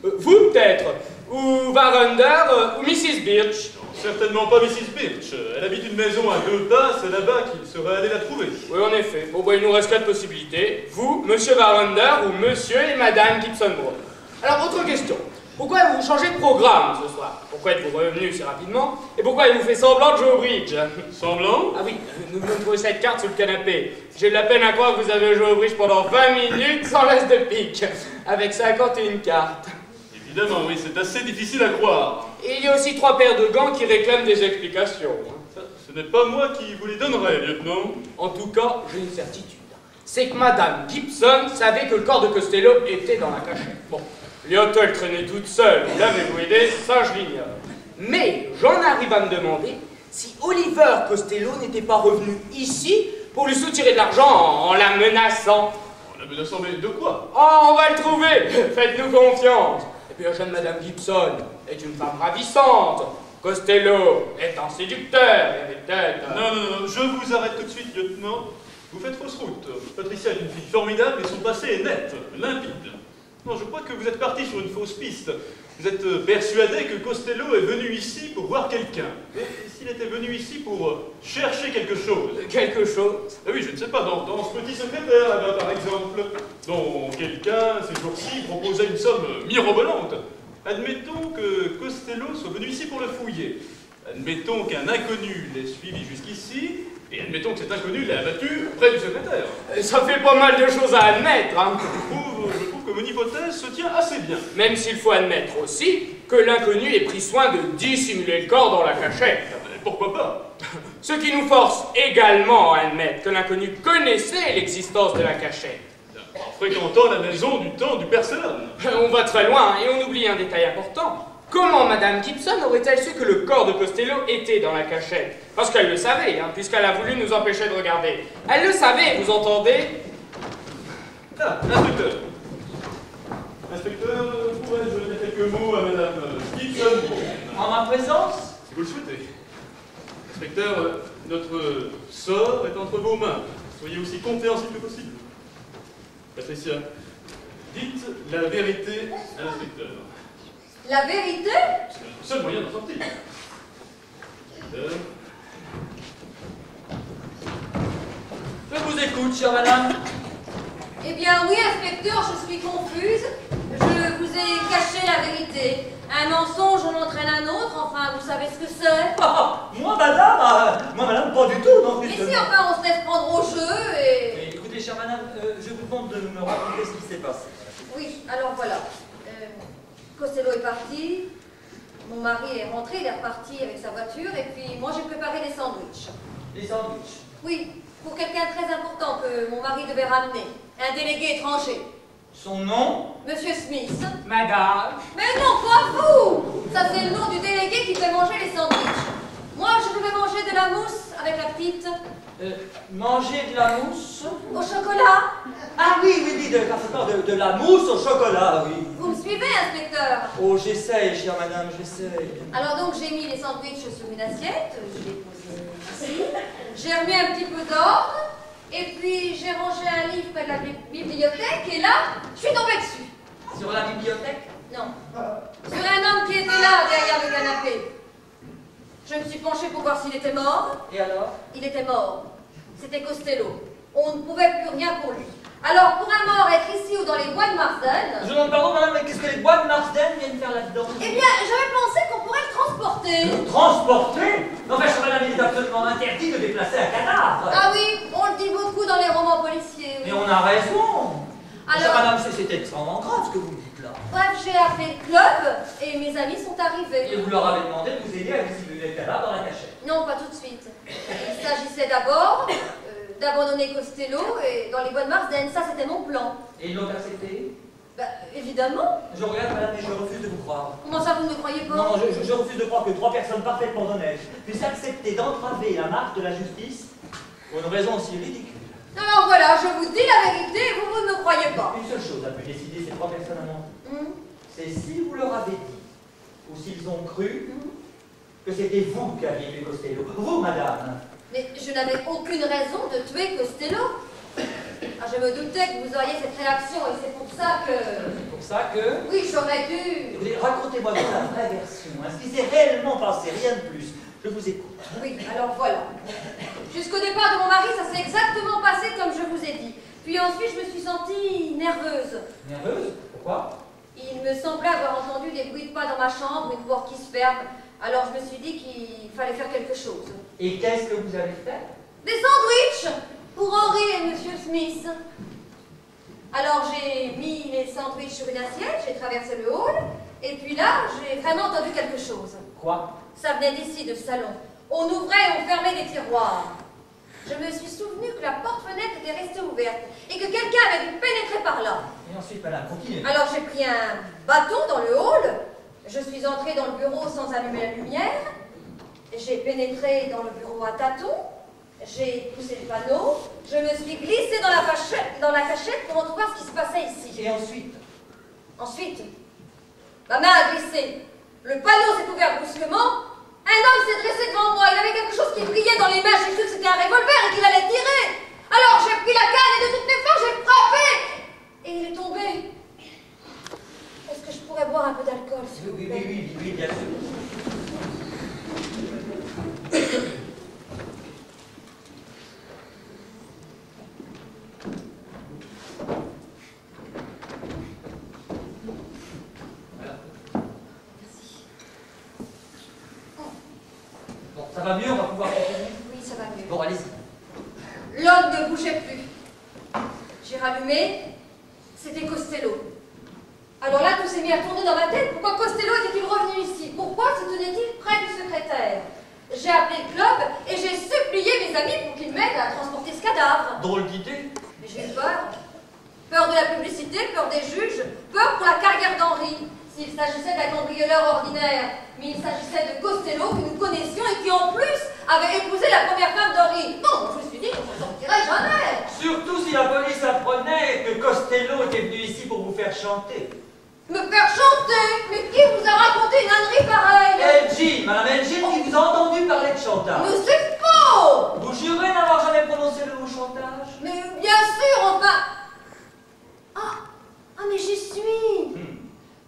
Speaker 9: Vous peut-être, ou Warrender, ou Mrs. Birch.
Speaker 1: Certainement pas Mrs. Birch. Elle habite une maison à 2 pas, c'est là-bas qu'il serait allé la trouver.
Speaker 9: Oui, en effet. Bon bah il nous reste 4 possibilités. Vous, Monsieur Warrender, ou Monsieur et Madame Gibson Bros. Alors, autre question. Pourquoi avez-vous changé de programme ce soir? Pourquoi êtes-vous revenu si rapidement? Et pourquoi avez-vous fait semblant de jouer au bridge?
Speaker 1: Semblant?
Speaker 9: Ah oui, nous venons de trouver cette carte sous le canapé. J'ai de la peine à croire que vous avez joué au bridge pendant 20 minutes sans l'as de pique, avec 51 cartes.
Speaker 1: Évidemment, oui, c'est assez difficile à croire.
Speaker 9: Et il y a aussi 3 paires de gants qui réclament des explications.
Speaker 1: Ça, ce n'est pas moi qui vous les donnerai, lieutenant.
Speaker 9: En tout cas, j'ai une certitude. C'est que Madame Gibson savait que le corps de Costello était dans la cachette. Bon. Lyotel traînait toute seule, vous l'avez-vous aidé? Ça, je l'ignore. Mais j'en arrive à me demander si Oliver Costello n'était pas revenu ici pour lui soutirer de l'argent en la menaçant.
Speaker 1: En la menaçant, mais de quoi?
Speaker 9: Oh, on va le trouver! Faites-nous confiance! Et puis la jeune Madame Gibson est une femme ravissante. Costello est un séducteur, et peut-être...
Speaker 1: Non, je vous arrête tout de suite, lieutenant. Vous faites fausse route. Patricia est une fille formidable et son passé est net, limpide. Non, je crois que vous êtes parti sur une fausse piste. Vous êtes persuadé que Costello est venu ici pour voir quelqu'un. Et s'il était venu ici pour chercher quelque chose?
Speaker 9: Quelque chose?
Speaker 1: Ah oui, je ne sais pas, dans ce petit secrétaire, là-bas, par exemple, dont quelqu'un, ces jours-ci, proposait une somme mirobolante. Admettons que Costello soit venu ici pour le fouiller. Admettons qu'un inconnu l'ait suivi jusqu'ici, et admettons que cet inconnu l'ait abattu près du secrétaire.
Speaker 9: Ça fait pas mal de choses à admettre, hein.
Speaker 1: Je trouve que mon hypothèse se tient assez bien.
Speaker 9: Même s'il faut admettre aussi que l'inconnu ait pris soin de dissimuler le corps dans la cachette.
Speaker 1: Pourquoi pas?
Speaker 9: Ce qui nous force également à admettre que l'inconnu connaissait l'existence de la cachette.
Speaker 1: En fréquentant la maison du temps du père Sellon.
Speaker 9: On va très loin et on oublie un détail important. Comment Madame Gibson aurait-elle su que le corps de Costello était dans la cachette? Parce qu'elle le savait, hein, puisqu'elle a voulu nous empêcher de regarder. Elle le savait, vous entendez?
Speaker 1: Ah, inspecteur. Inspecteur, pourrais-je dire quelques mots à Madame Gibson?
Speaker 10: En ma présence?
Speaker 1: Si vous le souhaitez. Inspecteur, notre sort est entre vos mains. Soyez aussi compréhensible que possible. Patricia, dites la vérité à l'inspecteur.
Speaker 3: La vérité?
Speaker 1: C'est le seul moyen d'en sortir.
Speaker 10: Je vous écoute, chère madame.
Speaker 3: Eh bien oui, inspecteur, je suis confuse. Je vous ai caché la vérité. Un mensonge en entraîne un autre, enfin, vous savez ce que c'est.
Speaker 10: Moi, madame, pas du tout. Non,
Speaker 3: Mais si, enfin, on se laisse prendre au jeu et...
Speaker 10: Mais écoutez, chère madame, je vous demande de me raconter ce qui s'est passé.
Speaker 3: Oui, alors voilà. Costello est parti, mon mari est rentré, il est reparti avec sa voiture, et puis moi j'ai préparé des sandwichs.
Speaker 10: Les sandwichs?
Speaker 3: Oui, pour quelqu'un de très important que mon mari devait ramener, un délégué étranger.
Speaker 10: Son nom?
Speaker 3: Monsieur Smith.
Speaker 9: Madame.
Speaker 3: Mais non, pas vous! Ça c'est le nom du délégué qui fait manger les sandwichs. Moi je devais manger de la mousse avec la petite.
Speaker 10: Manger de la mousse?
Speaker 3: Au chocolat.
Speaker 10: Ah oui, de la mousse au chocolat, oui.
Speaker 3: Vous me suivez, inspecteur?
Speaker 10: Oh, j'essaye, chère madame, j'essaye.
Speaker 3: Alors donc j'ai mis les sandwichs sur une assiette, je les posé ici, j'ai remis un petit peu d'ordre, et puis j'ai rangé un livre près de la bibliothèque, et là, je suis tombée dessus.
Speaker 10: Sur la bibliothèque?
Speaker 3: Non. Sur un homme qui était là, derrière le canapé. Je me suis penchée pour voir s'il était mort.
Speaker 10: Et alors?
Speaker 3: Il était mort. C'était Costello. On ne pouvait plus rien pour lui. Alors, pour un mort, être ici ou dans les bois de Marsden...
Speaker 10: Je demande pardon, madame, mais qu'est-ce que les bois de Marsden viennent faire là-dedans?
Speaker 3: Eh bien, j'avais pensé qu'on pourrait le transporter.
Speaker 10: Le transporter? Non, enfin, chère madame, il est absolument interdit de déplacer un cadavre.
Speaker 3: Ah oui, on le dit beaucoup dans les romans policiers. Oui.
Speaker 10: Mais on a raison.
Speaker 3: Alors...
Speaker 10: Chère madame, c'est extrêmement grave ce que vous me dites là.
Speaker 3: Bref, j'ai appelé le club et mes amis sont arrivés.
Speaker 10: Et vous leur avez demandé de vous aider à dissimuler le cadavre dans la cachette?
Speaker 3: Non, pas tout de suite. Il s'agissait d'abord d'abandonner Costello et dans les bois de Marsden. Ça, c'était mon plan.
Speaker 10: Et ils l'ont accepté?
Speaker 3: Bah, évidemment.
Speaker 10: Je regarde, madame, mais je refuse de vous croire.
Speaker 3: Comment ça, vous ne me croyez pas?
Speaker 10: Non, je refuse de croire que 3 personnes parfaitement honnêtes puissent accepter d'entraver la marche de la justice pour une raison aussi ridicule.
Speaker 3: Alors voilà, je vous dis la vérité et vous ne me croyez pas.
Speaker 10: Une seule chose a pu décider ces 3 personnes à mentir. C'est si vous leur avez dit, ou s'ils ont cru, que c'était vous qui aviez tué Costello. Vous, madame.
Speaker 3: Mais je n'avais aucune raison de tuer Costello. Ah, je me doutais que vous auriez cette réaction et c'est pour ça que...
Speaker 10: C'est pour ça que...
Speaker 3: Oui, j'aurais dû...
Speaker 10: Racontez-moi la vraie version, hein, ce qui s'est réellement passé, rien de plus. Je vous écoute.
Speaker 3: Oui, alors voilà. Jusqu'au départ de mon mari, ça s'est exactement passé comme je vous ai dit. Puis ensuite, je me suis sentie nerveuse.
Speaker 10: Nerveuse? Pourquoi?
Speaker 3: Il me semblait avoir entendu des bruits de pas dans ma chambre, une porte qui se ferme. Alors je me suis dit qu'il fallait faire quelque chose.
Speaker 10: Et qu'est-ce que vous avez fait?
Speaker 3: Des sandwichs pour Henri et Monsieur Smith. Alors j'ai mis les sandwichs sur une assiette, j'ai traversé le hall, et puis là, j'ai vraiment entendu quelque chose.
Speaker 10: Quoi?
Speaker 3: Ça venait d'ici, de ce salon. On ouvrait et on fermait des tiroirs. Je me suis souvenu que la porte-fenêtre était restée ouverte et que quelqu'un avait dû pénétrer par là.
Speaker 10: Et ensuite, madame, continuez.
Speaker 3: Alors j'ai pris un bâton dans le hall, je suis entrée dans le bureau sans allumer la lumière, j'ai pénétré dans le bureau à tâtons, j'ai poussé le panneau, je me suis glissée dans la cachette pour entrevoir ce qui se passait ici.
Speaker 10: Et ensuite?
Speaker 3: Ensuite, ma main a glissé, le panneau s'est ouvert brusquement, un homme s'est dressé devant moi, il avait quelque chose qui brillait dans les mains, j'ai cru que c'était un revolver et qu'il allait tirer. Alors j'ai pris la canne et de toutes mes forces j'ai frappé et il est tombé. Est-ce que je pourrais boire un peu d'alcool, s'il vous plaît?
Speaker 10: Oui, bien sûr. Ça va mieux, on va pouvoir continuer?
Speaker 3: Oui, ça va mieux.
Speaker 10: Bon, allez-y.
Speaker 3: L'homme ne bougeait plus. J'ai rallumé, c'était Costello. Alors là, tout s'est mis à tourner dans ma tête. Pourquoi Costello était-il revenu ici? Pourquoi se tenait-il près du secrétaire? J'ai appelé le club et j'ai supplié mes amis pour qu'ils m'aident à transporter ce cadavre.
Speaker 10: Drôle d'idée.
Speaker 3: Mais j'ai eu peur. Peur de la publicité, peur des juges, peur pour la carrière d'Henri. S'il s'agissait d'un cambrioleur ordinaire, mais il s'agissait de Costello que nous connaissions et qui en plus avait épousé la première femme d'Henri. Bon, je me suis dit qu'on ne s'en sortirait jamais.
Speaker 10: Surtout si la police apprenait que Costello était venu ici pour vous faire chanter.
Speaker 3: Me faire chanter? Mais qui vous a raconté une ânerie pareille?
Speaker 10: Elgin, madame Elgin, qui vous a entendu parler de chantage.
Speaker 3: Mais c'est faux! faux!
Speaker 10: Vous jurez n'avoir jamais prononcé le mot chantage?
Speaker 3: Mais bien sûr, enfin... Ah, mais j'y suis!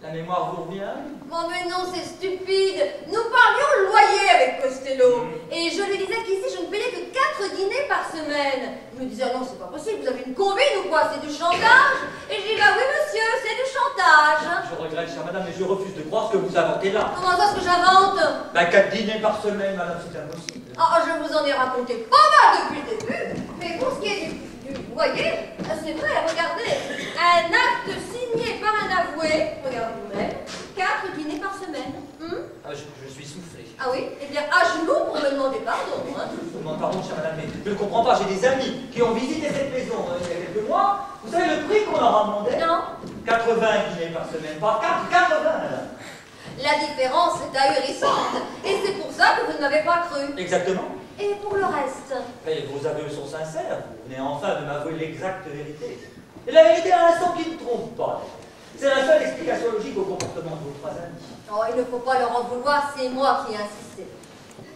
Speaker 10: La mémoire vous revient?
Speaker 3: Oh mais non, c'est stupide. Nous parlions loyer avec Costello. Et je lui disais qu'ici, je ne payais que 4 dîners par semaine. Il me disait, non, c'est pas possible, vous avez une combine ou quoi? C'est du chantage? Et je dis, bah oui, monsieur, c'est du chantage.
Speaker 10: Je regrette, chère madame, mais je refuse de croire ce que vous inventez là.
Speaker 3: Comment ça, ce que j'invente?
Speaker 10: Bah, 4 dîners par semaine, madame, c'est impossible.
Speaker 3: Ah, je vous en ai raconté pas mal depuis le début. Mais pour ce qui est du loyer, c'est vrai, regardez. Un acte signé par un avoué, regardez vous-même, 4 dîners par semaine.
Speaker 10: Ah, je suis soufflé.
Speaker 3: Ah oui? Eh bien, à genoux pour me demander pardon. Hein.
Speaker 10: Pardon, chère madame, mais je ne comprends pas. J'ai des amis qui ont visité cette maison il y a quelques mois. Vous savez le prix qu'on leur a demandé?
Speaker 3: Non.
Speaker 10: 80 dîners par semaine. Pas 4, 80, madame.
Speaker 3: La différence est ahurissante. Et c'est pour ça que vous ne m'avez pas cru.
Speaker 10: Exactement.
Speaker 3: Et pour le reste?
Speaker 10: Et vos aveux sont sincères. Vous venez enfin de m'avouer l'exacte vérité. Et la vérité à l'instant qui ne trompe pas. C'est la seule explication logique au comportement de vos 3 amis.
Speaker 3: Oh, il ne faut pas leur en vouloir, c'est moi qui ai insisté.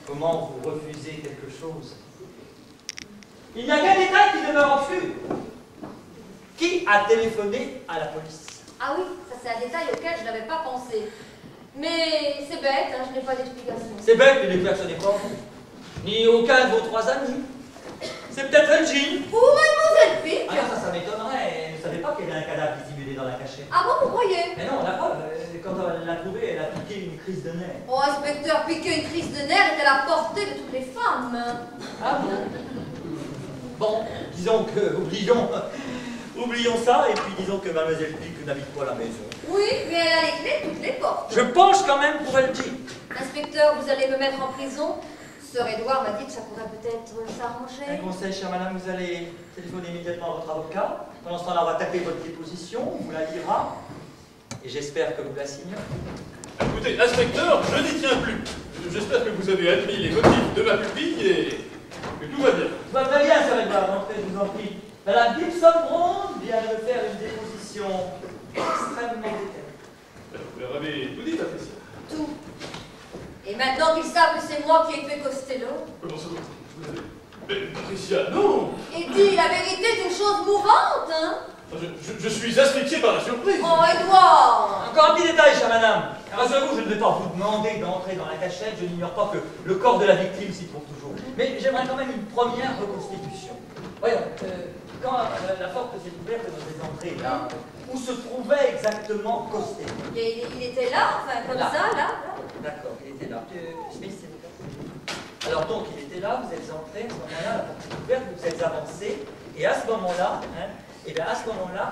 Speaker 10: Comment vous refusez quelque chose? Il n'y a qu'un détail qui demeure en flou. Qui a téléphoné à la police?
Speaker 3: Ah oui, ça c'est un détail auquel je n'avais pas pensé. Mais c'est bête, hein, je n'ai pas d'explication.
Speaker 10: C'est bête, mais l'explication n'est pas vous. Ni aucun de vos 3 amis. C'est peut-être Elgin.
Speaker 3: Ou Mademoiselle Pic.
Speaker 10: Ah non, ça m'étonnerait. Vous ne savez pas qu'il y avait un cadavre dissimulé dans la cachette?
Speaker 3: Ah bon, vous croyez?
Speaker 10: Mais non, la preuve, quand elle l'a trouvé, elle a piqué une crise de nerfs.
Speaker 3: Oh, inspecteur, piquer une crise de nerfs est à la portée de toutes les femmes.
Speaker 10: Ah bon? Bon, disons que, oublions ça, et puis disons que Mademoiselle Pic n'habite pas à la maison.
Speaker 3: Oui, mais elle a les clés de toutes les portes.
Speaker 10: Je penche quand même pour Elgin.
Speaker 3: Inspecteur, vous allez me mettre en prison. Sœur Édouard m'a dit que ça pourrait peut-être s'arranger.
Speaker 10: Un conseil, chère madame, vous allez téléphoner immédiatement à votre avocat. Pendant ce temps-là, on va taper votre déposition, on vous la lira, et j'espère que vous la signerez.
Speaker 1: Écoutez, inspecteur, je n'y tiens plus. J'espère que vous avez admis les motifs de ma pupille et que tout va bien.
Speaker 10: Tout va très bien, sœur Édouard, entrez, je vous en prie. Madame Gibson-Brown vient de me faire une déposition extrêmement détaillée.
Speaker 1: Vous leur avez tout dit, Patricia?
Speaker 3: Tout. Et maintenant qu'ils savent que c'est moi qui ai fait Costello.
Speaker 1: Comment ça? Vous avez... Mais Patricia, non!
Speaker 3: Et dis la vérité d'une chose mouvante, hein?
Speaker 1: Je suis asphyxié par la surprise.
Speaker 3: Oh, Édouard!
Speaker 10: Encore un petit détail, chère madame. Rassurez-vous, je ne vais pas vous demander d'entrer dans la cachette, je n'ignore pas que le corps de la victime s'y trouve toujours. Mais j'aimerais quand même une première reconstitution. Voyons, quand la porte s'est ouverte dans les entrées, là, où se trouvait exactement Costello?
Speaker 3: Il était là, enfin, comme
Speaker 10: là.
Speaker 3: ça, là.
Speaker 10: D'accord, il était là. Smith, c'est le Alors donc, il était là, vous êtes entré, à ce moment-là, la porte est ouverte, vous êtes avancé, et à ce moment-là, et bien à ce moment-là...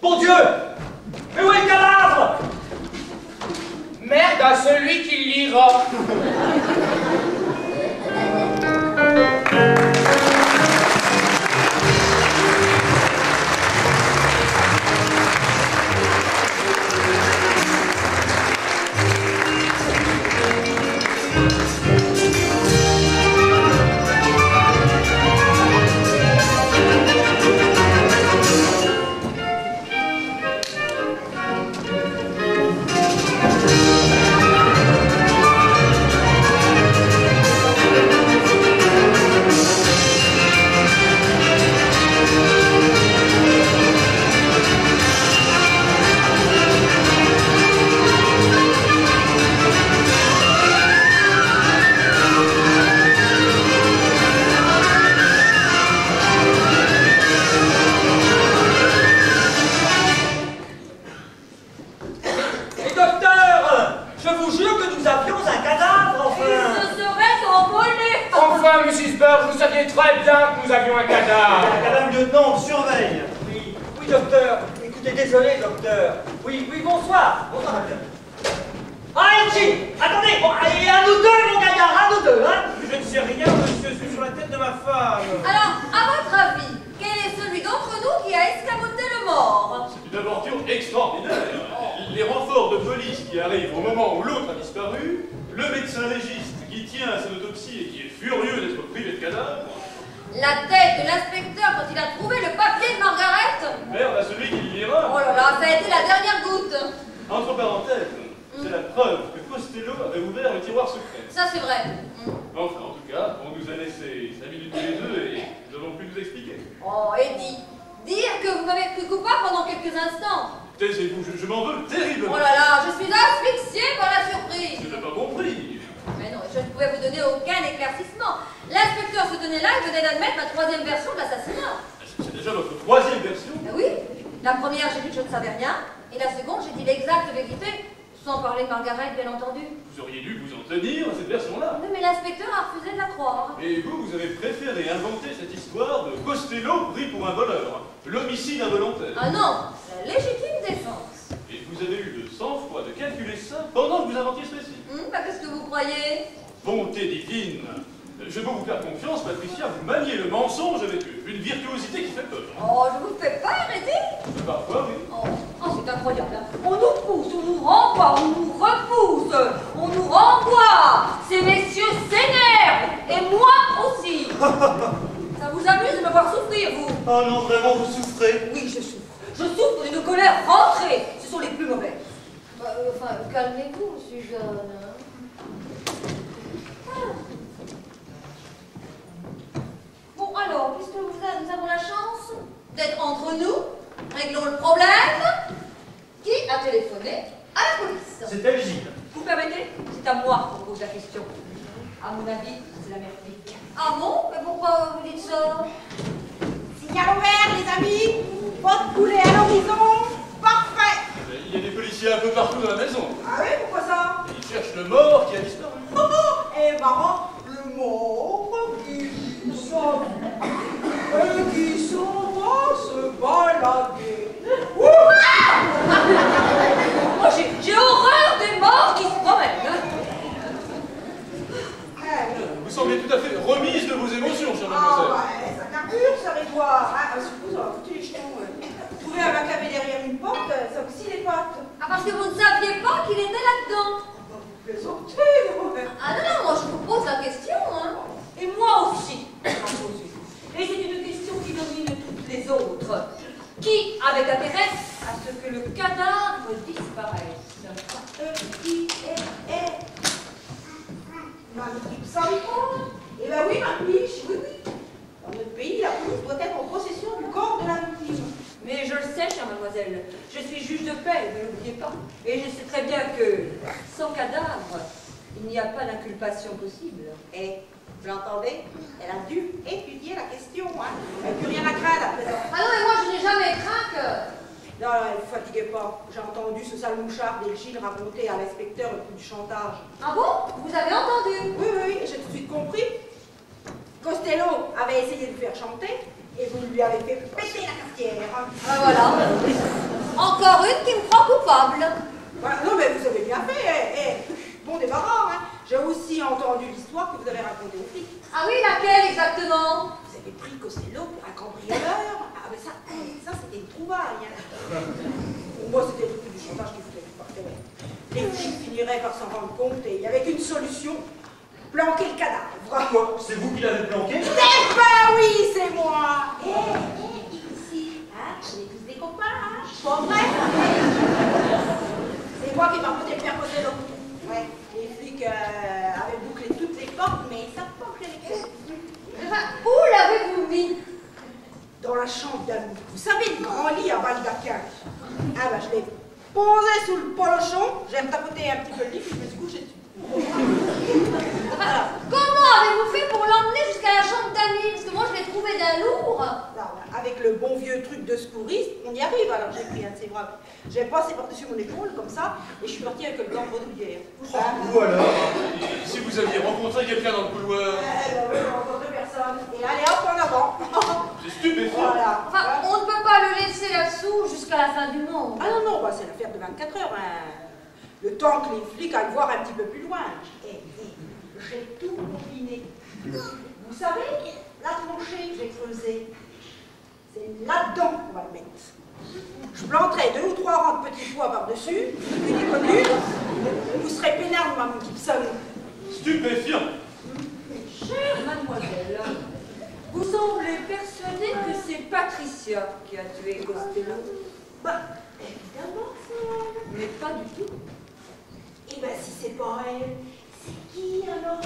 Speaker 10: Bon Dieu! Mais où est le cadavre?
Speaker 9: Merde à celui qui lira. Très bien que nous avions un cadavre.
Speaker 10: Madame le lieutenant, on surveille. Oui, oui, docteur. Écoutez, désolé, docteur. Oui, oui, bonsoir. Bonsoir, madame. Ah, Elgin, attendez, bon, et à nous deux, mon gaillard, à nous deux, hein.
Speaker 6: Je ne sais rien, monsieur, je suis sur la tête de ma femme.
Speaker 3: Alors, à votre avis, quel est celui d'entre nous qui a escamoté le mort?
Speaker 1: C'est une aventure extraordinaire. Les renforts de police qui arrivent au moment où l'autre a disparu, le médecin légiste qui tient à son autopsie et qui est furieux d'être privé de cadavre.
Speaker 3: La tête de l'inspecteur quand il a trouvé le papier de Margaret.
Speaker 1: Merde à celui qui le lira.
Speaker 3: Oh là là, ça a été la dernière goutte.
Speaker 1: Entre parenthèses, c'est la preuve que Costello avait ouvert le tiroir secret.
Speaker 3: Ça c'est vrai.
Speaker 1: Enfin, en tout cas,
Speaker 3: dire que vous m'avez cru coupable pendant quelques instants.
Speaker 1: Taisez-vous, je m'en veux terriblement.
Speaker 3: Oh là là, je suis asphyxiée par la surprise.
Speaker 1: Je n'ai pas compris.
Speaker 3: Mais non, je ne pouvais vous donner aucun éclaircissement. L'inspecteur se tenait là et venait d'admettre ma troisième version de l'assassinat.
Speaker 1: C'est déjà votre troisième version.
Speaker 3: Oui, la première, j'ai dit que je ne savais rien, et la seconde, j'ai dit l'exacte vérité, sans parler de Margaret, bien entendu.
Speaker 1: Vous auriez dû vous en tenir à cette version-là.
Speaker 3: Oui, mais l'inspecteur a refusé de la croire.
Speaker 1: Et vous avez préféré inventer cette histoire de Costello pris pour un voleur. L'homicide involontaire.
Speaker 3: Ah non, la légitime défense.
Speaker 1: Et vous avez eu le sang-froid de calculer ça pendant que vous inventiez ce récit.
Speaker 3: Bah, qu'est-ce que vous croyez?
Speaker 1: Bonté divine. Je peux vous faire confiance, Patricia, vous maniez le mensonge avec une virtuosité qui fait peur.
Speaker 3: Oh, je vous fais pas arrêter.
Speaker 1: Parfois, oui.
Speaker 3: Oh, c'est incroyable. Hein. On nous pousse, on nous renvoie, on nous repousse, on nous renvoie. Ces messieurs s'énervent, et moi aussi. Ça vous amuse de me voir souffrir, vous?
Speaker 6: Oh non, vraiment, vous souffrez?
Speaker 3: Oui, je souffre. Je souffre d'une colère rentrée. Ce sont les plus mauvaises. Enfin, calmez-vous, Suzanne. Bon, alors, puisque nous avons la chance d'être entre nous, réglons le problème. Qui a téléphoné à la police?
Speaker 6: C'est elle, Gilles.
Speaker 3: Vous permettez? C'est à moi qu'on pose la question. À mon avis, c'est la mère flic. Ah bon? Mais pourquoi vous dites ça?
Speaker 5: Signal ouvert, les amis. Porte coulée à l'horizon. Parfait.
Speaker 1: Il y a des policiers un peu partout dans la maison.
Speaker 5: Ah oui, pourquoi ça?
Speaker 1: Ils cherchent le mort qui a disparu.
Speaker 5: Eh marrant, le mort qui s'en va se balader.
Speaker 3: Moi, j'ai horreur des morts qui se promènent.
Speaker 1: Vous semblez tout à fait remise de vos émotions, chère
Speaker 5: Ah
Speaker 1: mademoiselle.
Speaker 5: ouais, ça carbure, ça rétoire. Ah, surtout, ça va foutre les jetons. Trouver un macabé derrière une porte, ça aussi les pattes.
Speaker 3: Ah, parce que vous ne saviez pas qu'il était là-dedans.
Speaker 5: Vous plaisantez, ouais.
Speaker 3: Ah non, non, moi je vous pose la question, hein. Et moi aussi, j'en pose une. Et c'est une question qui domine toutes les autres. Qui avait intérêt à ce que le cadavre disparaisse?
Speaker 5: Magnifique symbole. Eh ben oui, ma biche, oui, oui. Dans notre pays, la police doit être en possession du corps de la victime.
Speaker 3: Mais je le sais, chère mademoiselle, je suis juge de paix, ne l'oubliez pas. Et je sais très bien que, sans cadavre, il n'y a pas d'inculpation possible.
Speaker 5: Eh, vous l'entendez? Elle a dû étudier la question, hein. Elle n'a plus rien à craindre à présent.
Speaker 3: Ah non, mais moi je n'ai jamais craint que...
Speaker 5: Non, non, ne vous fatiguez pas. J'ai entendu ce sale mouchard d'Elgine raconter à l'inspecteur le coup du chantage.
Speaker 3: Ah bon? Vous avez entendu?
Speaker 5: Oui, oui, oui, j'ai tout de suite compris. Costello avait essayé de vous faire chanter et vous lui avez fait péter la cafetière.
Speaker 3: Ah voilà. Encore une qui me croit coupable.
Speaker 5: Voilà, non, mais vous avez bien fait. Bon débarras, hein. J'ai aussi entendu l'histoire que vous avez racontée aux flics.
Speaker 3: Ah oui, laquelle exactement?
Speaker 5: Vous avez pris Costello pour un cambrioleur. Ah, mais ça c'était une trouvaille. Hein. Pour moi, c'était le coup du chantage qui foutait du parfait. Les flics finiraient par s'en rendre compte et il n'y avait qu'une solution. Planquer le cadavre.
Speaker 6: Quoi? C'est vous qui l'avez planqué?
Speaker 5: Eh ben oui, c'est moi. Ici, hein, on est tous des copains, hein. Pas vrai? C'est moi qui m'a peut-être faire poser l'eau. Ouais, les flics avaient bouclé toutes les portes, mais ils savent pas que les clés.
Speaker 3: Enfin, où l'avez-vous mis?
Speaker 5: Dans la chambre d'amis. Vous savez, le grand lit à baldaquin. Ah ben, je l'ai posé sous le polochon, j'ai tapoté un petit peu le lit, puis je me suis couché dessus.
Speaker 3: Enfin, comment avez-vous fait pour l'emmener jusqu'à la chambre d'amis? Parce que moi je l'ai trouvé d'un lourd.
Speaker 5: Alors, avec le bon vieux truc de secouriste, on y arrive. Alors j'ai pris un de ses bras, j'ai passé par-dessus mon épaule comme ça, et je suis partie avec le gant bredouillère.
Speaker 6: Voilà.
Speaker 1: Et si vous aviez rencontré quelqu'un dans le couloir?
Speaker 5: Oui, encore deux personnes. Et allez hop en avant.
Speaker 1: C'est stupéfiant.
Speaker 5: Voilà.
Speaker 3: Enfin, on ne peut pas le laisser là-dessous jusqu'à la fin du monde.
Speaker 5: Ah non, non, bah, c'est l'affaire de 24 heures. Hein. Le temps que les flics aillent voir un petit peu plus loin. J'ai tout combiné. Vous savez, la tranchée que j'ai creusée, c'est là-dedans qu'on va le mettre. Je planterai 2 ou 3 rangs de petits pois par-dessus, une et commune. Vous serez peinard, Mme Gibson.
Speaker 1: Stupéfiant.
Speaker 3: Chère mademoiselle, vous semblez persuadée que c'est Patricia qui a tué Costello.
Speaker 5: Bah, évidemment, c'est elle.
Speaker 3: Mais pas du tout.
Speaker 5: Et ben, si c'est pas elle, c'est qui alors?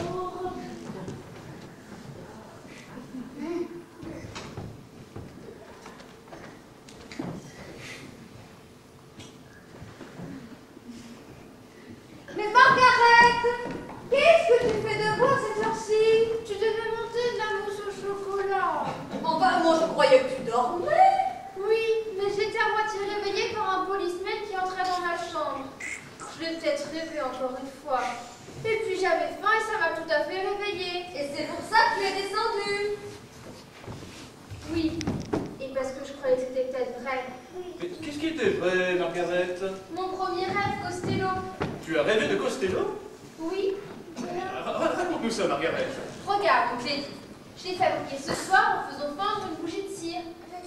Speaker 4: croyais que c'était peut-être vrai.
Speaker 1: Mais qu'est-ce qui était vrai, Margaret?
Speaker 4: Mon premier rêve, Costello.
Speaker 1: Tu as rêvé de Costello?
Speaker 4: Oui.
Speaker 1: Raconte-nous ça, Margaret.
Speaker 4: Regarde, donc je l'ai fabriqué ce soir en faisant fondre une bougie de cire.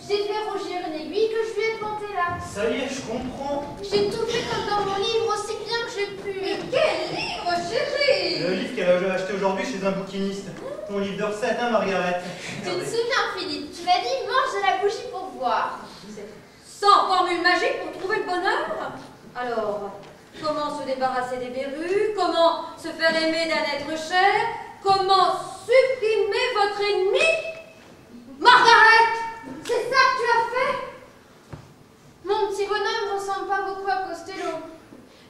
Speaker 4: J'ai fait rougir une aiguille que je lui ai plantée là.
Speaker 2: Ça y est, je comprends.
Speaker 4: J'ai tout fait comme dans mon livre, aussi bien que j'ai pu.
Speaker 3: Mais quel livre, chérie?
Speaker 2: Le livre qu'elle a acheté aujourd'hui chez un bouquiniste. Ton livre de recettes, hein, Margaret?
Speaker 4: Tu te souviens, Philippe? Tu m'as dit mange de la bougie pour voir.
Speaker 3: Sans formule magique pour trouver le bonheur? Alors, comment se débarrasser des verrues? Comment se faire aimer d'un être cher? Comment supprimer votre ennemi? Margaret!
Speaker 4: C'est ça que tu as fait? Mon petit bonhomme ressemble pas beaucoup à Costello.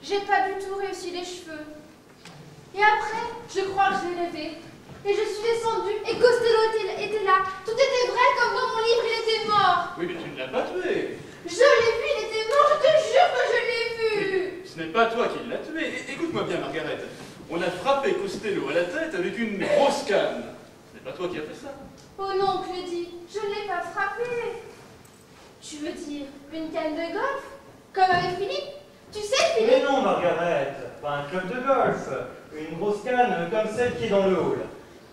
Speaker 4: J'ai pas du tout réussi les cheveux. Et après, je crois que je l'ai rêvé. Et je suis descendue et Costello était là. Tout était vrai comme dans mon livre, il était mort.
Speaker 1: Oui, mais tu ne l'as pas tué.
Speaker 4: Je l'ai vu, il était mort, je te jure que je l'ai vu.
Speaker 1: Ce n'est pas toi qui l'as tué. Écoute-moi bien, Margaret. On a frappé Costello à la tête avec une grosse canne. Ce n'est pas toi qui as fait ça.
Speaker 4: Oh non, Clédy, je ne l'ai pas frappé. Tu veux dire une canne de golf? Comme avec Philippe? Tu sais, Philippe?
Speaker 2: Mais non, Margaret, pas un club de golf. Une grosse canne comme celle qui est dans le hall.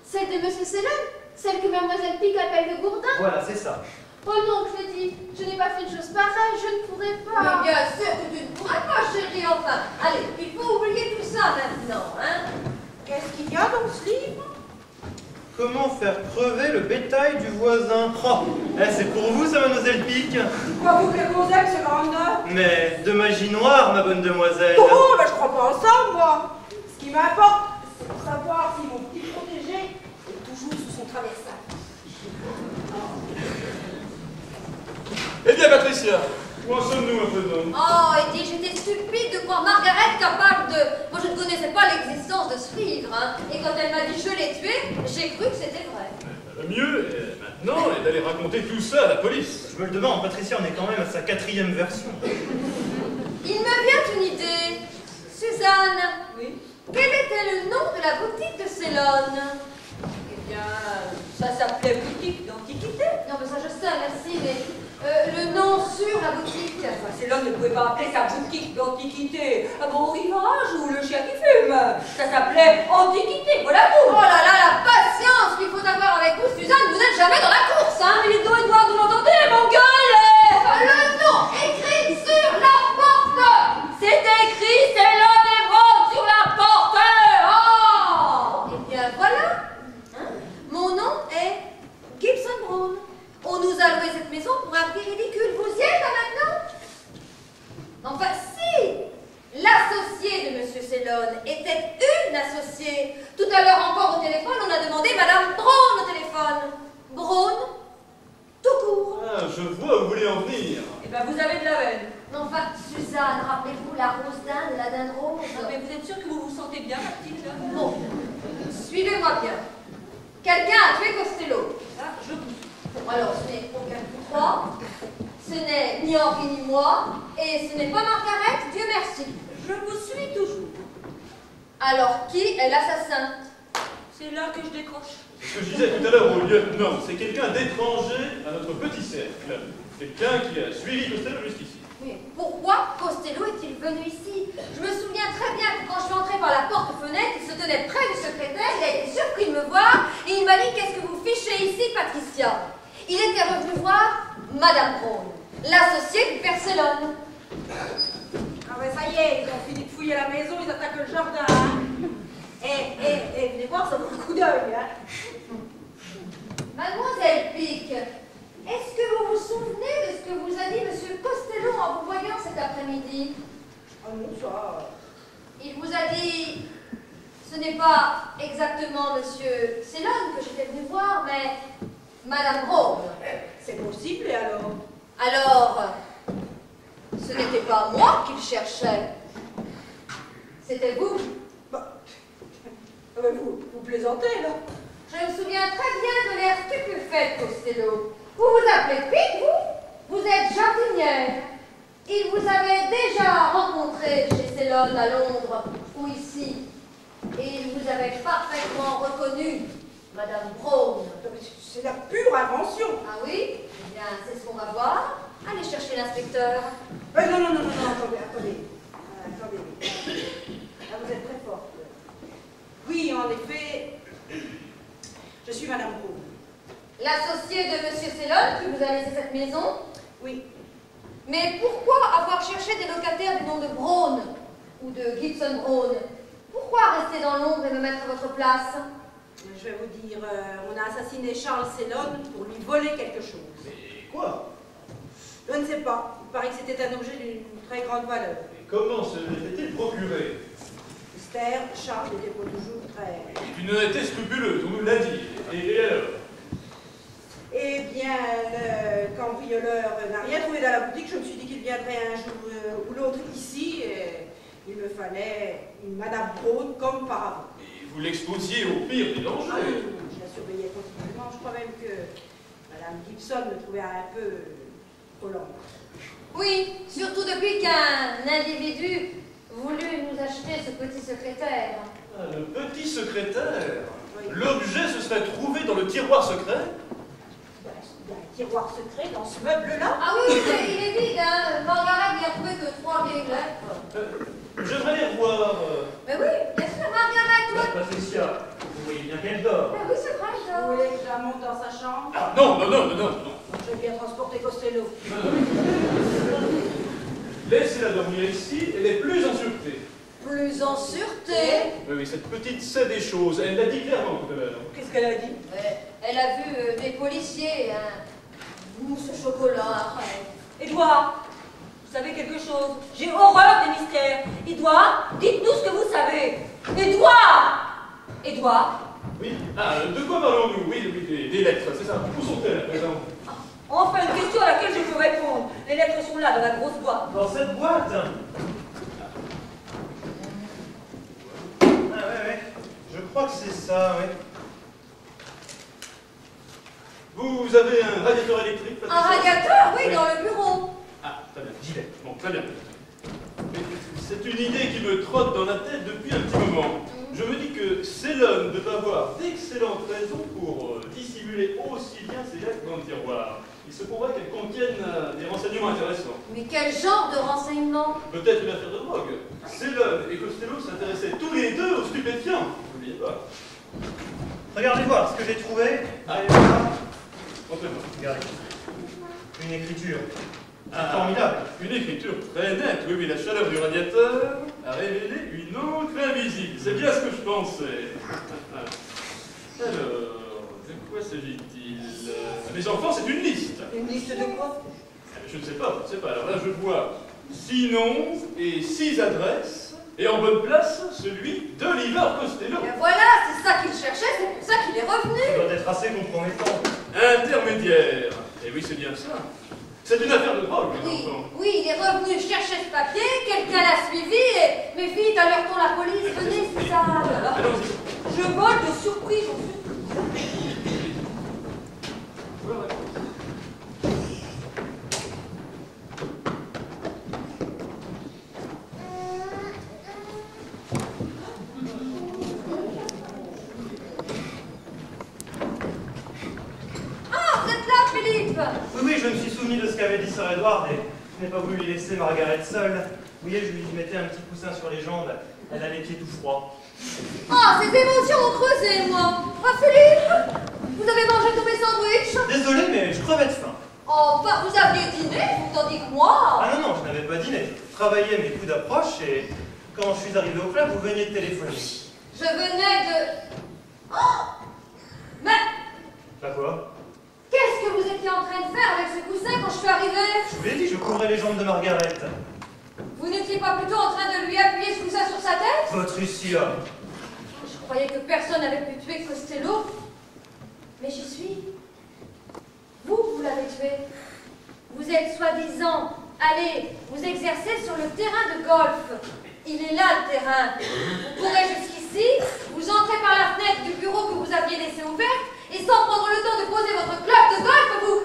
Speaker 4: Celle de Monsieur Sellon? Celle que Mademoiselle Pic appelle le gourdin?
Speaker 2: Voilà, c'est ça.
Speaker 4: Oh non, Clédy, je n'ai pas fait une chose pareille, je ne pourrais pas.
Speaker 3: Mais bien sûr que tu ne pourrais pas, chérie, enfin. Allez, il faut oublier tout ça maintenant, hein?
Speaker 5: Qu'est-ce qu'il y a dans ce livre?
Speaker 2: Comment faire crever le bétail du voisin? Oh, c'est pour vous ça, mademoiselle Pic?
Speaker 5: Quoi vous plaît, vos ailes, c'est grande?
Speaker 2: Mais de magie noire, ma bonne demoiselle.
Speaker 5: Oh, ben je crois pas en ça, moi. Ce qui m'importe, c'est de savoir si mon petit protégé est toujours sous son traversage.
Speaker 1: Eh bien, Patricia, où en sommes-nous à présent?
Speaker 3: Oh, Eddie, j'étais stupide de croire Margaret capable de... Moi, je ne connaissais pas l'existence de ce livre, hein. Et quand elle m'a dit « je l'ai tué », j'ai cru que c'était vrai.
Speaker 1: Le mieux, maintenant, est d'aller raconter tout ça à la police.
Speaker 2: Je me le demande, Patricia, on est quand même à sa 4e version.
Speaker 3: Il me vient une idée. Suzanne,
Speaker 7: Oui.
Speaker 3: quel était le nom de la boutique de Célone?
Speaker 7: Eh bien, ça s'appelait boutique d'antiquité.
Speaker 3: Non, mais ça je sais, merci, mais le nom sur la boutique.
Speaker 7: Enfin, Célone ne pouvait pas appeler sa boutique d'antiquité un bon rivage ou le chien qui fume. Ça s'appelait Antiquité, voilà tout.
Speaker 3: Oh là là, la patience qu'il faut avoir avec vous, Suzanne, vous n'êtes jamais dans la course, hein? Mais les deux Edouard, vous l'entendez, mon gueule?
Speaker 4: Le nom écrit sur la porte.
Speaker 3: C'est écrit Célone et Rome sur la porte. Oh! Eh bien, voilà. Hein? Mon nom est Gibson Brown. On nous a loué cette maison pour un prix ridicule. Vous y êtes là maintenant? Enfin, si l'associé de M. Célone était une associée. Tout à l'heure encore au téléphone, on a demandé Madame Brown au téléphone. Brown, tout court.
Speaker 1: Ah, je vois où vous voulez en venir.
Speaker 7: Eh bien, vous avez de la veine.
Speaker 3: Enfin, Suzanne, rappelez-vous la rose dinde, la dinde rose.
Speaker 7: Mais vous êtes sûre que vous vous sentez bien, ma petite là?
Speaker 3: Bon, suivez-moi bien. Quelqu'un a tué Costello.
Speaker 7: Ah, je vous.
Speaker 3: Bon, alors, ce n'est aucun coup droit, ce n'est ni Henri ni moi, et ce n'est pas Margaret, Dieu merci.
Speaker 7: Je vous suis toujours.
Speaker 3: Alors, qui est l'assassin?
Speaker 7: C'est là que je décroche.
Speaker 1: Ce que je disais tout à l'heure au lieutenant, c'est quelqu'un d'étranger à notre petit cercle. Quelqu'un qui a suivi Costello jusqu'ici.
Speaker 3: Mais pourquoi Costello est-il venu ici? Je me souviens très bien que quand je suis entrée par la porte-fenêtre, il se tenait près du secrétaire, il a été surpris de me voir, et il m'a dit « Qu'est-ce que vous fichez ici, Patricia ?» Il était revenu voir Madame Brown, l'associée du père Célone.
Speaker 5: Ah ben ça y est, ils ont fini de fouiller la maison, ils attaquent le jardin. Hein. Venez voir, ça vaut le coup d'œil. Hein.
Speaker 3: Mademoiselle Pic, est-ce que vous vous souvenez de ce que vous a dit M. Costello en vous voyant cet après-midi?
Speaker 5: Ah non, ça...
Speaker 3: Il vous a dit, ce n'est pas exactement M. Célone que j'étais venu voir, mais Madame Brown.
Speaker 5: C'est possible, et alors?
Speaker 3: Alors, ce n'était pas moi qu'il cherchait, c'était vous.
Speaker 5: Bah, mais vous plaisantez, là?
Speaker 3: Je me souviens très bien de l'air stupéfait de Costello. Vous vous appelez Pic, vous? Vous êtes jardinière. Il vous avait déjà rencontré chez Célone à Londres ou ici. Et il vous avait parfaitement reconnu, Madame Brown.
Speaker 5: C'est la pure invention.
Speaker 3: Ah oui? Eh bien, c'est ce qu'on va voir. professeur.
Speaker 5: Non, attendez. Là, vous êtes très forte. Oui, en effet, je suis Madame Braun.
Speaker 3: L'associé de Monsieur Sellon qui vous a laissé cette maison?
Speaker 5: Oui.
Speaker 3: Mais pourquoi avoir cherché des locataires du nom de Braun ou de Gibson Braun? Pourquoi rester dans l'ombre et me mettre à votre place?
Speaker 5: Je vais vous dire, on a assassiné Charles Sellon pour lui voler quelque chose.
Speaker 1: Mais quoi?
Speaker 5: Je ne sais pas. Il paraît que c'était un objet d'une très grande valeur.
Speaker 1: Et comment se l'était-il procuré?
Speaker 5: Mystère, Charles n'était pas toujours très...
Speaker 1: Une honnêteté scrupuleuse, on nous l'a dit. Et alors?
Speaker 5: Eh bien, le cambrioleur n'a rien trouvé dans la boutique. Je me suis dit qu'il viendrait un jour ou l'autre ici. Et il me fallait une Madame Braun comme par avant.
Speaker 1: Et vous l'exposiez au pire des dangers.
Speaker 5: Ah, je la surveillais continuellement. Je crois même que Madame Gibson me trouvait un peu trop lente.
Speaker 3: Oui, surtout depuis qu'un individu voulut nous acheter ce petit secrétaire.
Speaker 1: Ah, le petit secrétaire?
Speaker 5: Oui.
Speaker 1: L'objet se serait trouvé dans le tiroir secret?
Speaker 5: Il y a un tiroir secret dans ce meuble-là.
Speaker 3: Ah oui, il est vide, hein. Margaret n'y a trouvé que 3 vieilles lettres.
Speaker 1: J'aimerais les voir.
Speaker 3: Mais oui, bien sûr, Margaret, toi.
Speaker 2: Patricia, vous voyez bien qu'elle dort.
Speaker 3: Ah oui, c'est vrai,
Speaker 5: Vous
Speaker 3: ça.
Speaker 5: voulez que je la monte dans sa chambre?
Speaker 1: Ah, non.
Speaker 5: Je vais bien transporter Costello.
Speaker 1: Laissez-la dormir ici, elle est plus en sûreté.
Speaker 3: Plus en sûreté.
Speaker 1: Oui, cette petite sait des choses, elle l'a dit clairement tout à l'heure.
Speaker 5: Qu'est-ce qu'elle a dit?
Speaker 3: Elle a vu des policiers, un mousse au chocolat après.
Speaker 7: Édouard, vous savez quelque chose? J'ai horreur des mystères. Édouard, dites-nous ce que vous savez. Édouard.
Speaker 1: Oui. Ah, de quoi parlons-nous? Oui, des lettres, c'est ça. Où sont-elles à présent?
Speaker 7: Enfin, une question à laquelle je peux répondre. Les lettres sont là, dans la grosse boîte.
Speaker 2: Dans cette boîte? Ah ouais. Je crois que c'est ça, ouais.
Speaker 1: Vous avez un radiateur électrique,
Speaker 3: Un
Speaker 1: Patricia?
Speaker 3: radiateur, oui, dans le bureau.
Speaker 1: Ah, très bien, j'y vais. Bon, très bien. Mais c'est une idée qui me trotte dans la tête depuis un petit moment. Je me dis que Sellon devait avoir d'excellentes raisons pour dissimuler aussi bien ses lettres dans le tiroir. Il se pourrait qu'elles contiennent des renseignements intéressants.
Speaker 3: Mais quel genre de renseignements?
Speaker 1: Peut-être une affaire de drogue. Sellon et Costello s'intéressaient tous les deux aux stupéfiants. N'oubliez pas.
Speaker 2: Regardez voir ce que j'ai trouvé.
Speaker 1: Ah.
Speaker 2: Allez voir.
Speaker 1: Montrez-moi.
Speaker 2: Regardez. Une écriture.
Speaker 1: Ah,
Speaker 2: Formidable.
Speaker 1: Une écriture très nette. Oui, la chaleur du radiateur a révélé une encre invisible. C'est bien ce que je pensais. Alors, de quoi s'agit-il? Mes enfants, c'est une liste.
Speaker 5: Une liste de quoi?
Speaker 1: Je ne sais pas. Alors là, je vois 6 noms et 6 adresses. Et en bonne place, celui d'Oliver Costello.
Speaker 3: Et voilà, c'est ça qu'il cherchait, c'est pour ça qu'il est revenu.
Speaker 2: Ça doit être assez compromettant.
Speaker 1: Intermédiaire. Et oui, c'est bien ça. C'est une affaire de drogue, mes
Speaker 3: Oui,
Speaker 1: enfants.
Speaker 3: oui, il est revenu chercher ce papier, quelqu'un l'a suivi et... Mais vite, alertons la police, venez, c'est ça.
Speaker 1: Allons-y.
Speaker 7: Je vole de surprise, j'en suis.
Speaker 1: Voilà.
Speaker 3: Ah, vous êtes là, Philippe.
Speaker 2: Oui, je me suis souvenu de ce qu'avait dit Sir Edward et je n'ai pas voulu laisser Margaret seule. Vous voyez, je lui mettais un petit coussin sur les jambes. Elle a les pieds tout froids.
Speaker 3: Ah, ces émotions ont creusé, moi. Ah, Philippe, vous avez mangé tous mes sandwichs?
Speaker 2: Désolé, mais je crevais de faim.
Speaker 3: Oh, bah, vous aviez dîné, tandis que moi...
Speaker 2: Ah non, je n'avais pas dîné. Je travaillais mes coups d'approche et quand je suis arrivé au club, vous veniez de téléphoner.
Speaker 3: Je venais de... Oh! Mais
Speaker 2: Bah quoi?
Speaker 3: qu'est-ce que vous étiez en train de faire avec ce coussin quand je suis arrivée?
Speaker 2: Je vous l'ai dit, je couvrais les jambes de Margaret.
Speaker 3: Vous n'étiez pas plutôt en train de lui appuyer ce coussin sur sa tête?
Speaker 2: Patricia.
Speaker 3: Je croyais que personne n'avait pu tuer Costello. Mais j'y suis. Vous l'avez tué. Vous êtes soi-disant allé vous exercer sur le terrain de golf. Il est là, le terrain. Vous courez jusqu'ici, vous entrez par la fenêtre du bureau que vous aviez laissé ouverte, et sans prendre le temps de poser votre club de golf, vous...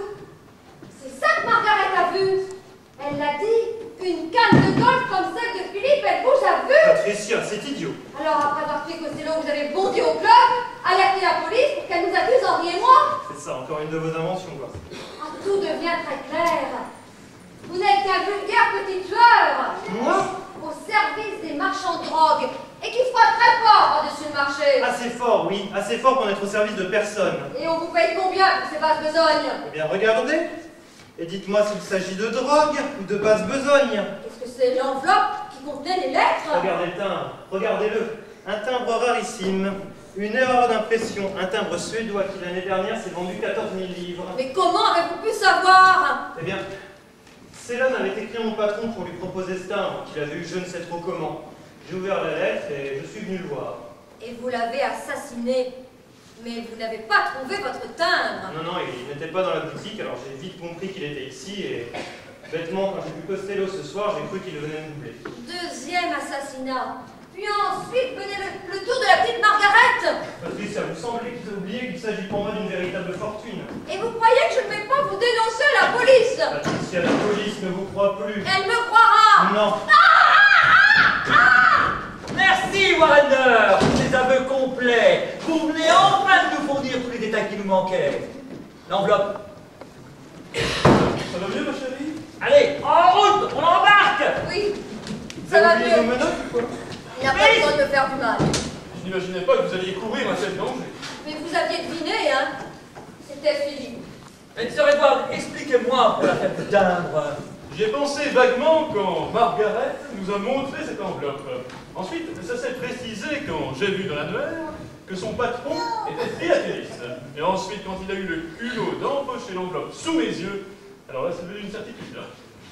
Speaker 3: C'est ça que Margaret a vu. Elle l'a dit. Une canne de golf comme celle de Philippe, elle vous a vu.
Speaker 2: Patricia, c'est idiot.
Speaker 3: Alors, après avoir tué Costello, vous avez bondi au club, alerté la police pour qu'elle nous accuse, Henri et moi.
Speaker 2: C'est ça, encore une de vos inventions, quoi.
Speaker 3: Ah, tout devient très clair. Vous n'êtes qu'un un vulgaire petit tueur.
Speaker 2: Moi?
Speaker 3: Au service des marchands de drogue. Et qui frotte très fort par-dessus le marché.
Speaker 2: Assez fort, oui. Assez fort pour n'être au service de personne.
Speaker 3: Et on vous paye combien pour ces basses besognes?
Speaker 2: Eh bien, regardez. Et dites-moi s'il s'agit de drogue ou de basse besogne.
Speaker 3: Qu'est-ce que c'est l'enveloppe qui contenait les lettres?
Speaker 2: Regardez le timbre. Regardez-le. Un timbre rarissime. Une erreur d'impression. Un timbre suédois qui l'année dernière s'est vendu 14 000 livres.
Speaker 3: Mais comment avez-vous pu savoir?
Speaker 2: Eh bien, Célone avait écrit à mon patron pour lui proposer ce timbre, qu'il avait eu je ne sais trop comment. J'ai ouvert la lettre et je suis venu le voir.
Speaker 3: Et vous l'avez assassiné. Mais vous n'avez pas trouvé votre timbre.
Speaker 2: Non, non, il n'était pas dans la boutique, alors j'ai vite compris qu'il était ici et bêtement, quand j'ai vu Costello ce soir, j'ai cru qu'il venait me doubler.
Speaker 3: Deuxième assassinat. Puis ensuite venait le tour de la petite Margaret.
Speaker 2: Patricia, vous semblez oublier qu'il s'agit pour moi d'une véritable fortune.
Speaker 3: Et vous croyez que je ne vais pas vous dénoncer à la police?
Speaker 2: Patricia, la police ne vous croit plus.
Speaker 3: Elle me croira.
Speaker 2: Non.
Speaker 10: Merci, Warrender, pour ces aveux complets. Vous venez enfin de nous fournir tous les détails qui nous manquaient. L'enveloppe.
Speaker 1: Ça va mieux, ma chérie?
Speaker 10: Allez, en route, on embarque.
Speaker 3: Oui,
Speaker 2: Vous
Speaker 3: ça va
Speaker 2: avez oublié vos
Speaker 3: mieux.
Speaker 2: menottes ou quoi?
Speaker 3: Il n'a pas besoin de me faire du mal.
Speaker 1: Je n'imaginais pas que vous alliez courir un tel danger.
Speaker 3: Mais vous aviez deviné, hein? C'était Philippe.
Speaker 10: Mais Sir Edward, expliquez-moi pour l'affaire du timbre.
Speaker 1: J'y ai pensé vaguement quand Margaret nous a montré cette enveloppe. Ensuite, ça s'est précisé quand j'ai vu dans l'annuaire que son patron était philatéliste. Et ensuite, quand il a eu le culot d'empocher l'enveloppe sous mes yeux, alors là, c'est devenu une certitude.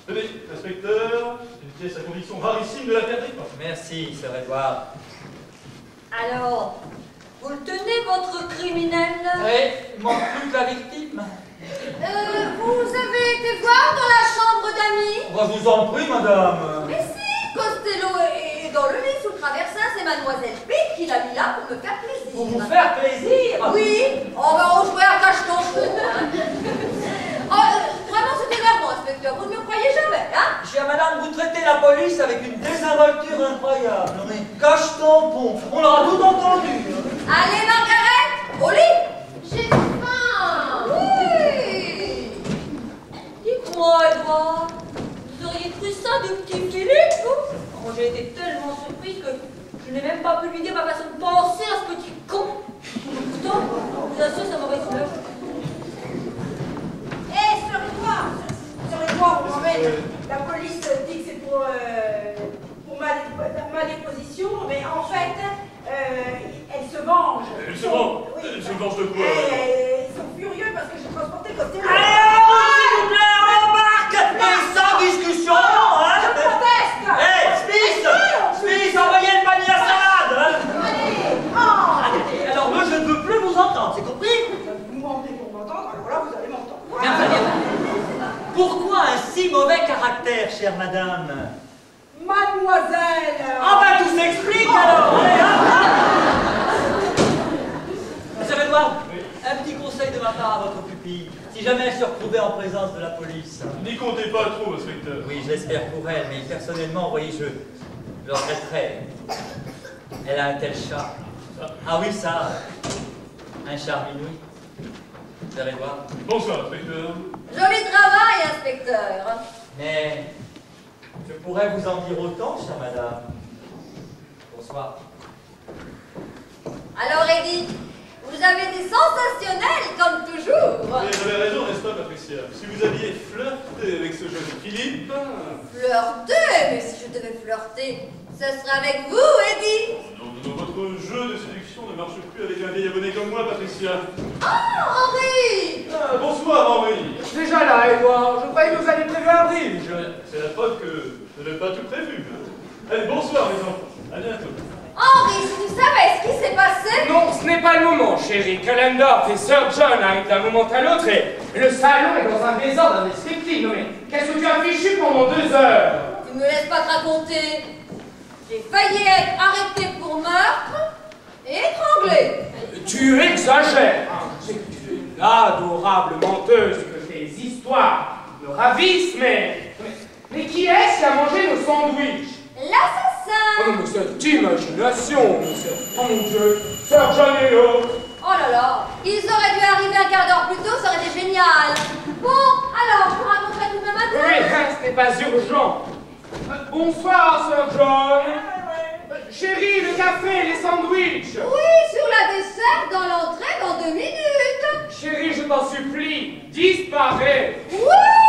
Speaker 1: Tenez, inspecteur, une pièce à conviction rarissime de la perdue.
Speaker 10: Merci, Sir Edward.
Speaker 7: Alors, vous le tenez, votre criminel?
Speaker 10: Et il manque plus que la victime.
Speaker 3: Vous avez été voir dans la chambre d'amis?
Speaker 10: Je vous en prie, madame.
Speaker 3: Mais si, Costello est dans le lit sous le traversin, c'est mademoiselle Pitt qui l'a mis là pour me faire plaisir.
Speaker 10: Pour vous faire plaisir.
Speaker 3: Oui, on jouait à cache-ton. Vraiment, c'est énervant, inspecteur, vous ne me croyez jamais, hein?
Speaker 10: Chère madame, vous traitez la police avec une désinvolture incroyable. Mais cache ton pont, on aura tout entendu.
Speaker 3: Allez, Margaret, au lit.
Speaker 4: J'ai faim.
Speaker 3: Oui.
Speaker 7: Dites-moi, Edouard, vous auriez cru ça du petit Philippe, vous? Moi, j'ai été tellement surprise que je n'ai même pas pu lui dire ma façon de penser à ce petit con. Pourtant, je vous assure, ça m'aurait fleur.
Speaker 5: Sur les toits, la police dit que c'est pour ma déposition, mais en fait, elle se venge.
Speaker 1: Elle se venge?
Speaker 5: Oui.
Speaker 1: Elle se venge de quoi?
Speaker 5: Ils sont furieux parce que j'ai transporté Costello.
Speaker 10: S'il vous plaît, on embarque. Et sans discussion, hein.
Speaker 5: Je proteste.
Speaker 10: Smith, envoyez le panier à salade, hein.
Speaker 5: Allez,
Speaker 10: Allez, alors moi, je ne veux plus vous entendre, c'est compris?
Speaker 5: vous m'entendez pour m'entendre, alors là, vous allez m'entendre.
Speaker 10: Bien, bien. Pourquoi un si mauvais caractère, chère madame?
Speaker 5: Mademoiselle.
Speaker 10: Ah ben tout s'explique alors. Allez, Monsieur Edouard, un petit conseil de ma part à votre pupille. Si jamais elle se retrouvait en présence de la police.
Speaker 1: N'y comptez pas trop, inspecteur.
Speaker 10: Oui, je l'espère pour elle, mais personnellement, vous voyez, je le regretterais. Elle a un tel charme. Ah oui, ça, un charme inouï. Monsieur Edouard.
Speaker 1: Bonsoir, inspecteur.
Speaker 3: Joli travail, inspecteur.
Speaker 10: Mais je pourrais vous en dire autant, chère madame. Bonsoir.
Speaker 3: Alors, Eddie, vous avez été sensationnel, comme toujours.
Speaker 1: Mais vous avez raison, n'est-ce pas, Patricia? Si vous aviez flirté avec ce jeune Philippe...
Speaker 3: Flirter? Mais si je devais flirter, ce serait avec vous, Eddie.
Speaker 1: Non, votre jeu de séduction ne marche plus avec un vieil abonné comme moi, Patricia.
Speaker 3: Ah, Henri!
Speaker 1: Ah, bonsoir, Henri.
Speaker 9: Déjà là, Edouard, je croyais que vous alliez prévu un bridge.
Speaker 1: C'est la preuve que je n'avais pas tout prévu. Allez, bonsoir, les enfants. À bientôt.
Speaker 3: Henri, si tu savais ce qui s'est passé...
Speaker 9: Non, ce n'est pas le moment, chérie. Calendar et Sir John arrivent d'un moment à l'autre et le salon est dans un désordre indescriptible. Mais qu'est-ce que tu as fichu pendant 2 heures?
Speaker 3: Tu me laisses pas te raconter. J'ai failli être arrêté pour meurtre et étranglé.
Speaker 9: Tu exagères. C'est que tu es une adorable menteuse, que tes histoires me ravissent, mais qui est-ce qui a mangé nos sandwichs?
Speaker 3: L'assassin.
Speaker 9: Oh non, mais cette imagination, monsieur. Oh mon Dieu, Sir John et l'autre.
Speaker 3: Oh là là, ils auraient dû arriver un quart d'heure plus tôt, ça aurait été génial. Bon, alors, je vous raconterai tout demain matin.
Speaker 9: Oui, n'est pas urgent. Bonsoir, Sir John. Chérie, le café, les sandwichs.
Speaker 3: Oui, sur la dessert, dans l'entrée, dans 2 minutes.
Speaker 9: Chérie, je t'en supplie, disparais.
Speaker 3: Oui.